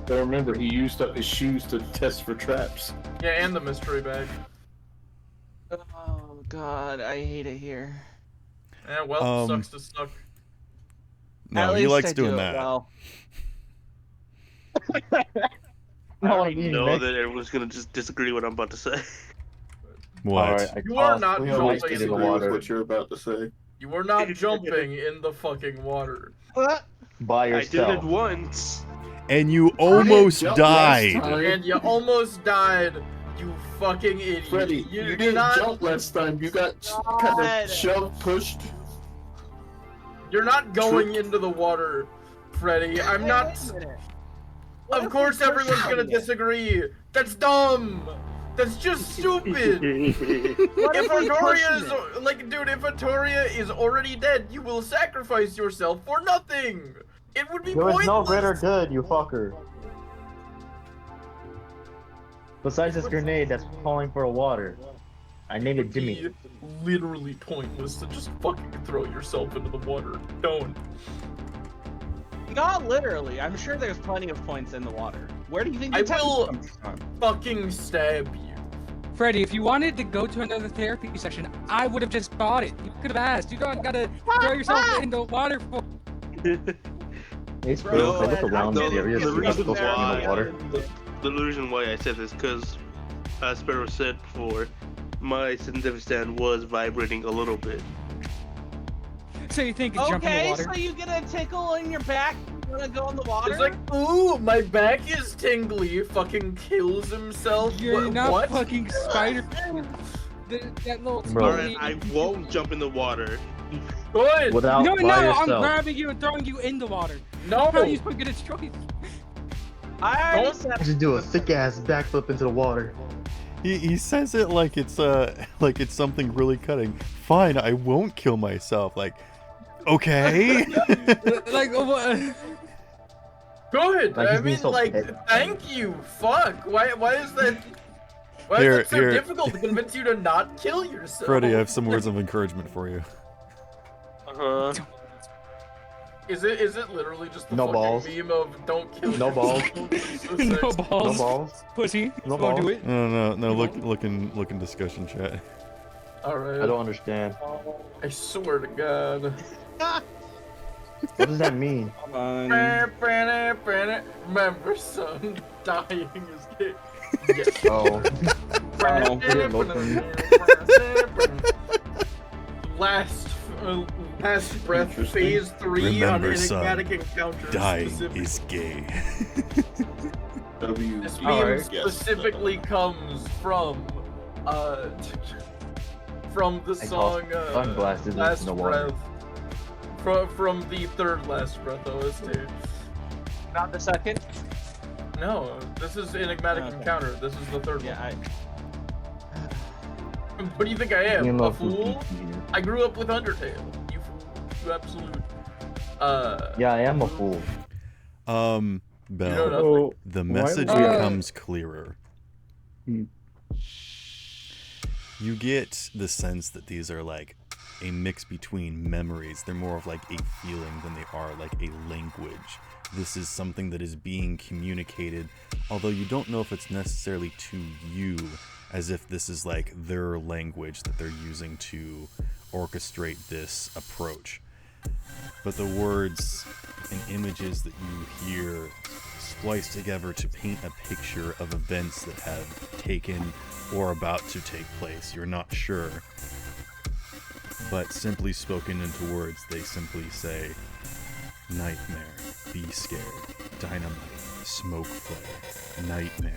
But remember, he used up his shoes to test for traps. Yeah, and the mystery bag. Oh god, I hate it here. Yeah, well, sucks to suck. No, he likes doing that. Well. I already know that everyone's gonna just disagree with what I'm about to say. What? You are not We always jumping in disagree the with water. what you're about to say. You are not jumping in the fucking water. By I yourself. did it once. And you almost died. And you almost died, you fucking idiot. Freddy, you didn't jump last time. You got kind of shoved, pushed. You're not going into the water, Freddy. I'm not. Of course, everyone's gonna disagree. That's dumb. That's just stupid. If Arturia is like, dude, if Arturia is already dead, you will sacrifice yourself for nothing. It would be There was pointless. no greater good, you fucker. Besides this grenade that's calling for water. I named it Jimmy. Literally pointless to just fucking throw yourself into the water. Don't. Not literally. I'm sure there's plenty of points in the water. Where do you think I the will comes from? fucking stab you. Freddy, if you wanted to go to another therapy session, I would have just bought it. You could have asked. You don't gotta throw yourself in the water for. It's bro, I look around the area, the so you're not reason supposed to be in the water. the reason why I said this because, as Sparrow said before, my significant stand was vibrating a little bit. So you think jump in the Okay, water? so you get a tickle in your back, you wanna go in the water? It's like, ooh, my back is tingly. Fucking kills himself. You're not what? fucking Spider. That little. Alright, I won't jump in the water. Good. Without No, by I'm yourself. grabbing you and throwing you in the water. No. How are you supposed to get a choice? I already said I just do a thick ass backflip into the water. He says it like it's like it's something really cutting. Fine, I won't kill myself. Like, okay. Like what? Go ahead. Like, I he's being mean, so like, petty. thank you. Fuck. Why is that? Why Here, is that so here. difficult to convince you to not kill yourself? Freddie, I have some words of encouragement for you. Is it literally just the No fucking balls. meme of don't kill No balls. yourself? So No sexy. balls. No balls. Pussy. No Won't do balls. it. No. Look in discussion chat. Alright. I don't understand. I swear to God. What does that mean? Remember, son, dying is gay. Yes. Oh. Last breath, phase 3 Remember, on son, enigmatic encounters. dying specific. is gay. This meme specifically comes from the song sunglasses Last in the water. Breath. From the third Last Breath OST. Not the second? No, this is Enigmatic Okay. Encounter. This is the third Yeah, one. What do you think I am? A fool? I grew up with Undertale. You fool. You absolute. Yeah, I am a fool. Bell, nothing. the why message would- becomes clearer. Hmm. You get the sense that these are like a mix between memories. They're more of like a feeling than they are like a language. This is something that is being communicated, although you don't know if it's necessarily to you, as if this is like their language that they're using to orchestrate this approach. But the words and images that you hear splice together to paint a picture of events that have taken or about to take place. You're not sure. But simply spoken into words, they simply say, nightmare, be scared, dynamite, smoke flare, nightmare,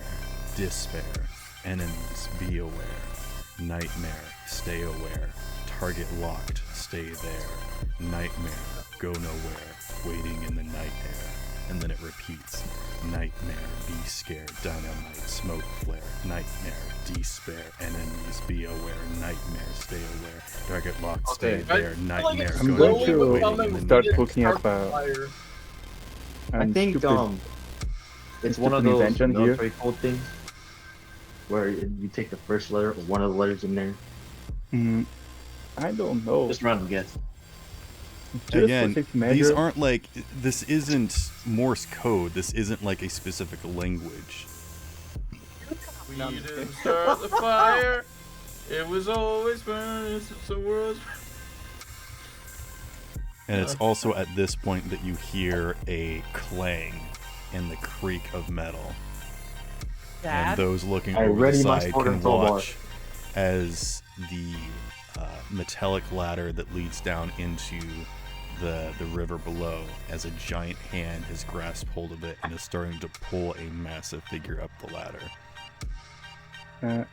despair, enemies, be aware, nightmare, stay aware, target locked, stay there, nightmare, go nowhere, waiting in the night air. And then it repeats, nightmare, be scared, dynamite, smoke flare, nightmare, despair, enemies, be aware, nightmare, stay aware, target locked, stay there, nightmare, I'm go going nowhere, to waiting in the start night looking up I think it's one of stupid those invention here. military code things where you take the first letter or one of the letters in there. I don't know. Just random guess. Just Again, for safe these measure- aren't like, this isn't Morse code, this isn't like a specific language. We didn't start the fire. It was always burning since the world's. And it's also at this point that you hear a clang and the creak of metal. Dad? And those looking I over the ready my side sword can and crowbar. watch as the metallic ladder that leads down into the river below, as a giant hand has grasped hold of it and is starting to pull a massive figure up the ladder.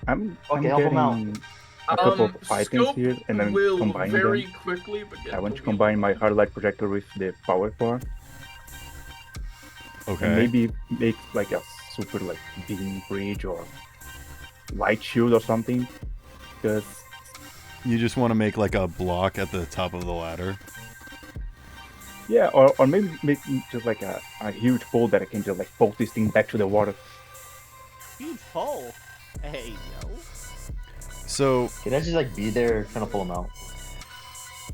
I'm Okay, help him out. getting a couple of items Scope here, and I'm will combining very them. quickly, but yeah, I want to we'll- combine my hard light projector with the power core, Okay. and maybe make like a super like beam bridge or light shield or something. Because You just want to make like a block at the top of the ladder? yeah, or maybe make just like a huge pole that I can just like bolt this thing back to the water. Huge pole. Hey, yo. So Can I just like be there trying to pull them out?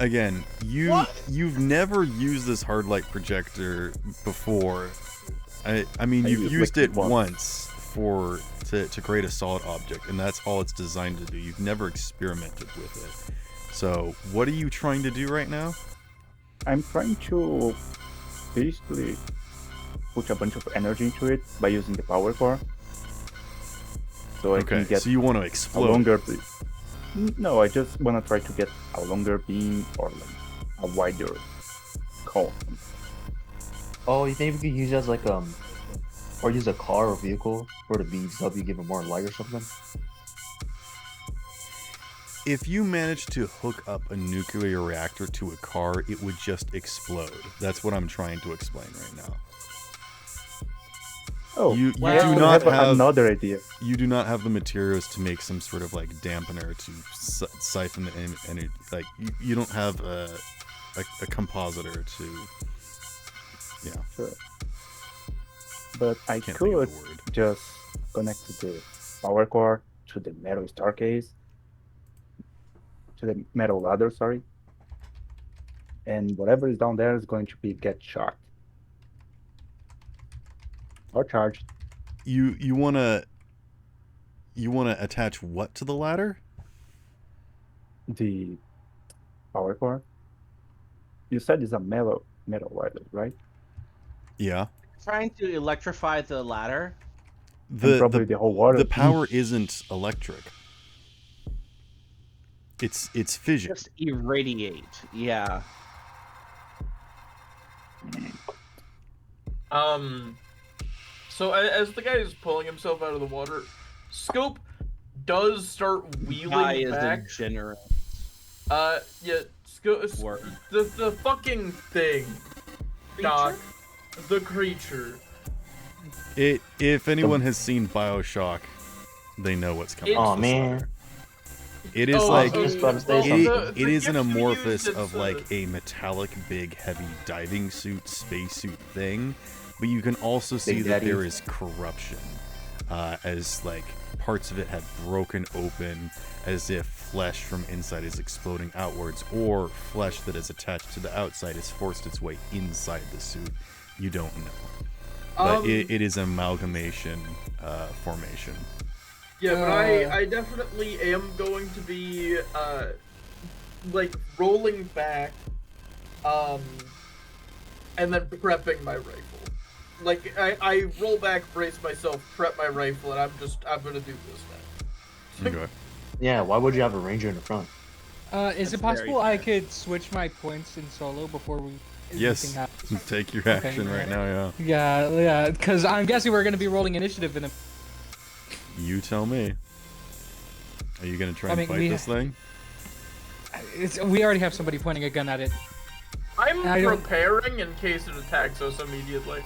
again, you've never used this hard light projector before. I mean, I you've used used liquid it once. to create a solid object, and that's all it's designed to do. You've never experimented with it. So what are you trying to do right now? I'm trying to basically put a bunch of energy into it by using the power core. So I can Okay, get so you want to a explode. longer No, I just want to try to get a longer beam or like a wider cone. Oh, you think we could use it as like or use a car or vehicle for the beams to help you give it more light or something? If you manage to hook up a nuclear reactor to a car, it would just explode. That's what I'm trying to explain right now. Oh, you Well, do I not have have another idea. You do not have the materials to make some sort of like dampener to siphon the energy. Like you don't have a compositor to. Yeah. Sure. But I Can't think could of the word. just connect to the power cord to the metal staircase, to the metal ladder, sorry. And whatever is down there is going to get shocked. Or charged. You wanna attach what to the ladder? The power cord. You said it's a metal ladder, right? Yeah. Trying to electrify the ladder. And probably the whole water. The power isn't electric. It's fission. Just irradiate. Yeah. So as the guy is pulling himself out of the water, Scope does start wheeling Guy is back. degenerate. Yeah, the fucking thing, Doc, the creature. If anyone has seen BioShock, they know what's coming. Oh man. It is it is an amorphous of like a metallic, big, heavy diving suit, spacesuit thing, but you can also see that there is corruption, as like parts of it have broken open, as if flesh from inside is exploding outwards, or flesh that is attached to the outside has forced its way inside the suit. You don't know, but it is an amalgamation formation. Yeah, but I definitely am going to be like rolling back, and then prepping my rifle. Like I roll back, brace myself, prep my rifle, and I'm gonna do this now. Okay. Yeah, why would you have a ranger in the front? Is it possible I could switch my points in solo before we? Yes. Happens? Take your action right now. Yeah, because I'm guessing we're gonna be rolling initiative in a. You tell me. Are you gonna try and fight this thing? We already have somebody pointing a gun at it. I'm preparing in case it attacks us immediately.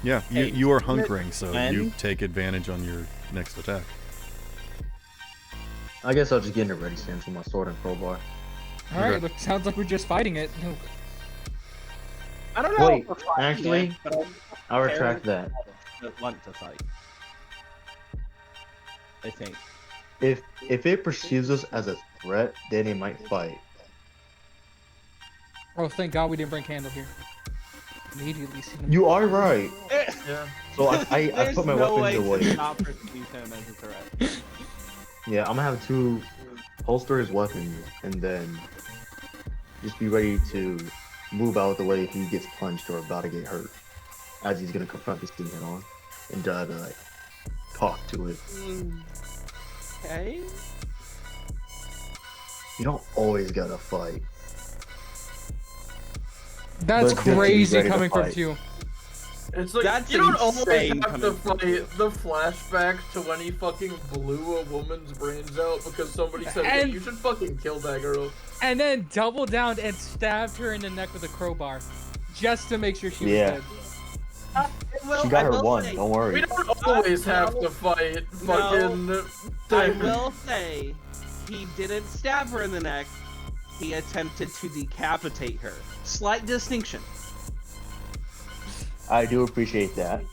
Yeah, you are hunkering, so you take advantage on your next attack. I guess I'll just get in a ready stance with my sword and crowbar. Alright, look, sounds like we're just fighting it. I don't know. Wait, if we're fighting actually, it, but I'll retract that. Want to fight? I think. If it perceives us as a threat, then it might fight. Oh, thank God we didn't bring Candle here. Immediately see them. You are right. Yeah. So I put my weapons away. To not perceive him as a threat. Yeah, I'm gonna have to holster his weapons and then just be ready to move out of the way if he gets punched or about to get hurt, as he's gonna confront this thing head on and try to like talk to it. Okay. You don't always gotta fight. That's But just to be crazy ready to coming from fight. you. It's like That's you don't always insane have to coming fight the flashback to when he fucking blew a woman's brains out because somebody said, hey, And- you should fucking kill that girl. And then double down and stabbed her in the neck with a crowbar, just to make sure she was Yeah. dead. She got her one, don't We worry. don't always have to fight fucking I will say, he didn't stab her in the neck. He attempted to decapitate her. Slight distinction. I do appreciate that.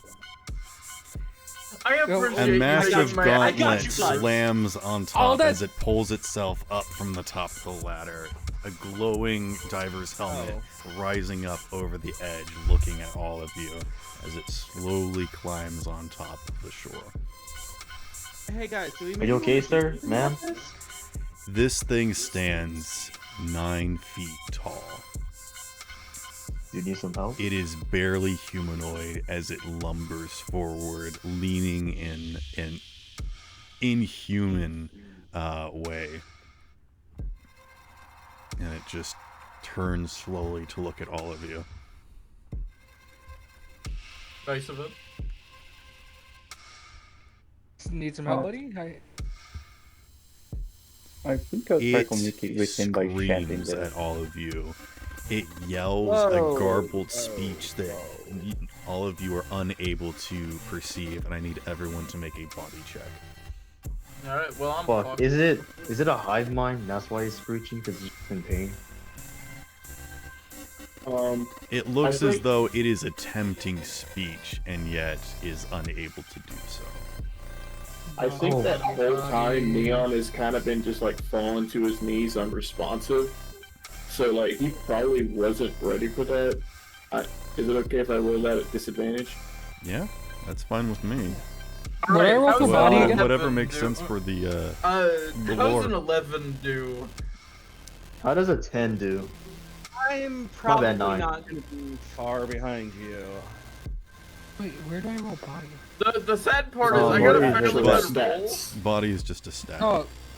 I appreciate A you massive taking my- gauntlet slams on All top that- as it pulls itself up from the top of the ladder. A glowing diver's helmet rising up over the edge, looking at all of you as it slowly climbs on top of the shore. Hey guys, do we Are you okay, sir, ma'am? This thing stands 9 feet tall. Do you need some help? It is barely humanoid as it lumbers forward, leaning in an inhuman way. And it just turns slowly to look at all of you. Nice of it. Need some help, buddy? I think I'll try to It communicate with him by chanting screams that. at all of you It yells a garbled speech that all of you are unable to perceive, and I need everyone to make a body check. Alright, well, I'm Fuck, fucked. is it a hive mind? That's why he's screeching, because he's in pain? It looks as though it is attempting speech, and yet is unable to do so. I think that whole time Neon has kind of been just like falling to his knees unresponsive. So like he probably wasn't ready for that. Is it okay if I roll that at disadvantage? Yeah, that's fine with me. What I roll for body again? Whatever makes sense for the How's lore. an 11 do? How does a 10 do? I'm probably bad, 9. not going to be far behind you. Wait, where do I roll body? The sad part is I got a fairly good roll. Body is just a stat.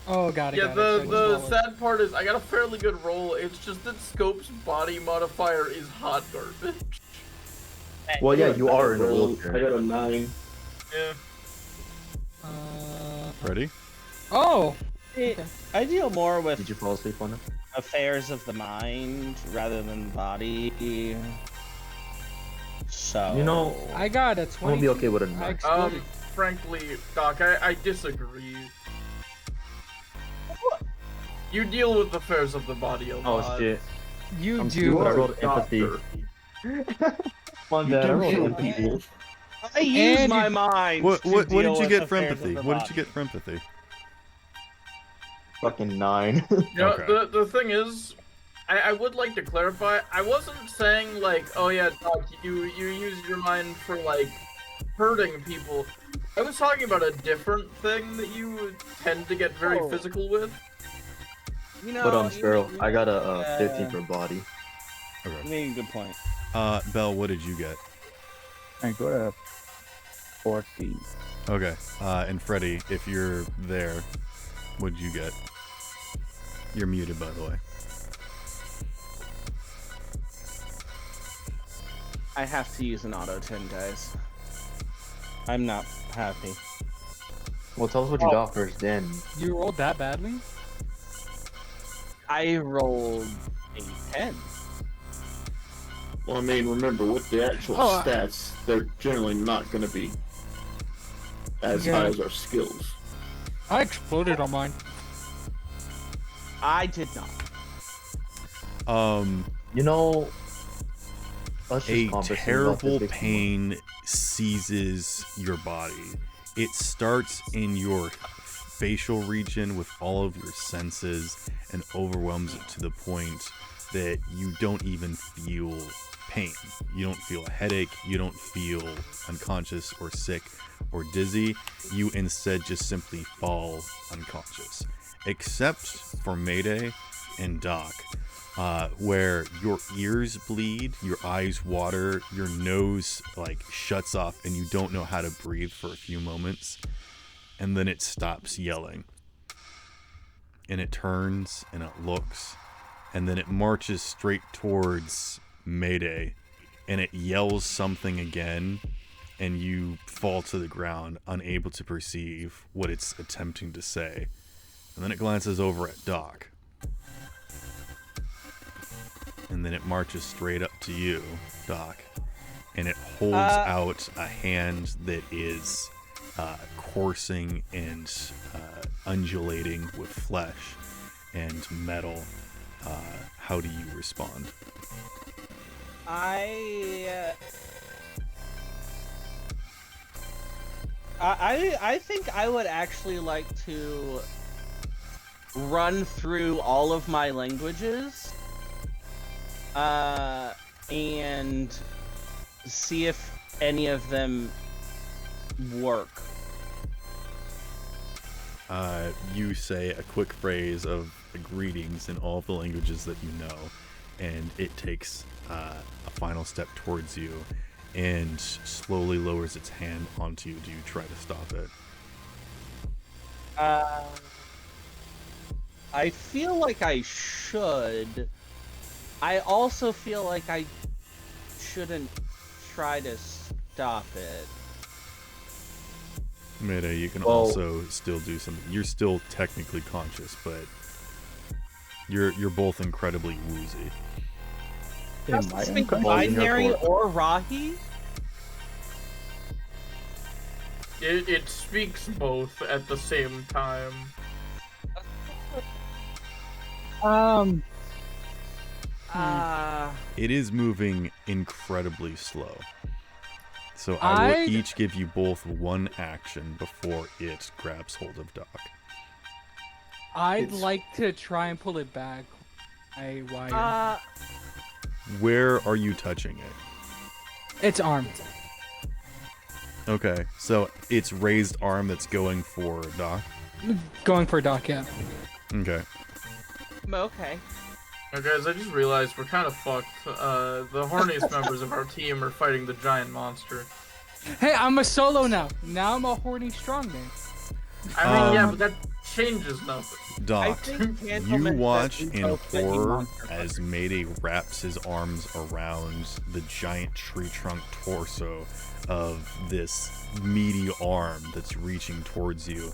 Oh, got it. Yeah, got it. the sad part is I got a fairly good roll. It's just that Scope's body modifier is hot garbage. Well, yeah, you are in a I wheelchair. got a 9. Yeah. Ready? Oh! I deal more with Did you fall asleep on it? affairs of the mind rather than the body. So You know, I got a 20. I'm gonna be okay with a 9. Frankly, Doc, I disagree. You deal with affairs of the body a lot. Oh shit. You I'm do. stupid, I rolled empathy. My bad, I rolled empathy. I use And my you- mind. What to did deal you with get for affairs of empathy? the What did you body. get for empathy? Fucking 9. You know, Okay. the thing is, I would like to clarify, I wasn't saying like, oh yeah, Doc, you use your mind for like hurting people. I was talking about a different thing that you tend to get very physical with. You know, But Sparrow, you I got a 15 for body. You make a good point. Belle, what did you get? I got a 40. Okay. And Freddy, if you're there, what did you get? You're muted, by the way. I have to use an auto 10, guys. I'm not happy. Well, tell us what you got first, then. You rolled that badly? I rolled a 10. Well, I mean, remember, with the actual stats, they're generally not going to be as high as our skills. I exploded on mine. I did not. You know, A terrible pain seizes your body. It starts in your facial region with all of your senses and overwhelms it to the point that you don't even feel pain. You don't feel a headache. You don't feel unconscious or sick or dizzy. You instead just simply fall unconscious. Except for Mayday and Doc, where your ears bleed, your eyes water, your nose like shuts off, and you don't know how to breathe for a few moments, and then it stops yelling. And it turns and it looks, and then it marches straight towards Mayday, and it yells something again, and you fall to the ground, unable to perceive what it's attempting to say. And then it glances over at Doc. And then it marches straight up to you, Doc. And it holds out a hand that is coursing and undulating with flesh and metal. How do you respond? I think I would actually like to run through all of my languages and see if any of them work. You say a quick phrase of greetings in all of the languages that you know, and it takes a final step towards you and slowly lowers its hand onto you. Do you try to stop it? I feel like I should. I also feel like I shouldn't try to stop it. Mayday, you can also still do something. You're still technically conscious, but you're both incredibly woozy. Am Does I it speak inconveniencing her binary for- or Rahi? It speaks both at the same time. It is moving incredibly slow. So I will I'd- each give you both one action before it grabs hold of Doc. I'd like to try and pull it back. I wire. Where are you touching it? It's armed. Okay, so it's raised arm that's going for Doc. Going for Doc, yeah. Okay. Okay. Now, guys, I just realized we're kind of fucked. The horniest members of our team are fighting the giant monster. Hey, I'm a solo now. Now I'm a horny strongman. I mean, yeah, but that changes nothing. Doc, think you watch in both that you horror monster as Mayday wraps his arms around the giant tree trunk torso of this meaty arm that's reaching towards you.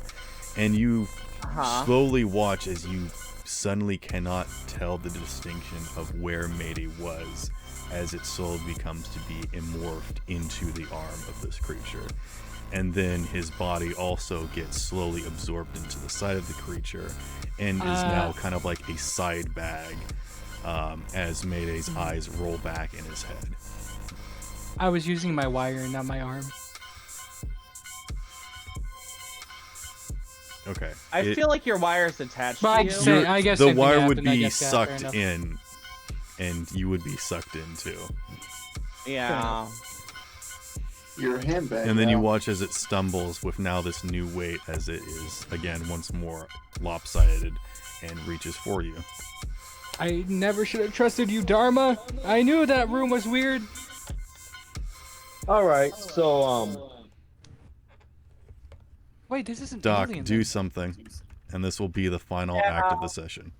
And you slowly watch as you suddenly cannot tell the distinction of where Mayday was as it slowly becomes to be immorphed into the arm of this creature. And then his body also gets slowly absorbed into the side of the creature and is now kind of like a side bag as Mayday's eyes roll back in his head. I was using my wire, not my arm. Okay. I feel like your wire's attached But to I you. guess I guess the same thing wire would happened, I be guess, yeah, fair sucked enough. in, and you would be sucked in too. Yeah. Your handbag. And then you now. watch as it stumbles with now this new weight as it is, again, once more lopsided and reaches for you. I never should have trusted you, Dharma. I knew that room was weird. Alright, so, Wait, this isn't Doc, alien, do then. something. And this will be the final act of the session.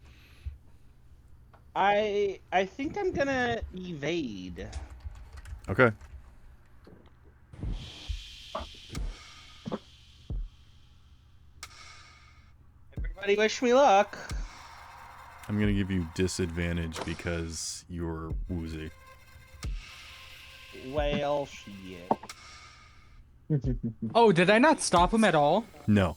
I think I'm gonna evade. Okay. Everybody wish me luck. I'm going to give you disadvantage because you're woozy. Well, shit. Oh, did I not stop him at all? No.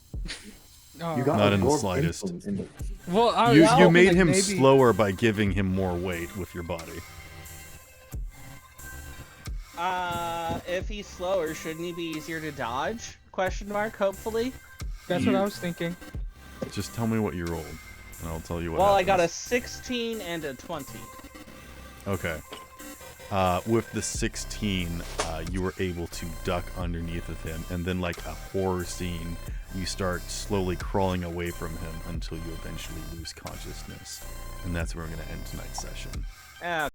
Oh. You got Not in the absorbed slightest. into him. Well, I You was hoping made that him maybe... slower by giving him more weight with your body. If he's slower, shouldn't he be easier to dodge? Question mark, hopefully. That's what I was thinking. Just tell me what you rolled, and I'll tell you what Well, happens. I got a 16 and a 20. Okay. With the 16, you were able to duck underneath of him, and then like a horror scene, you start slowly crawling away from him until you eventually lose consciousness. And that's where we're going to end tonight's session.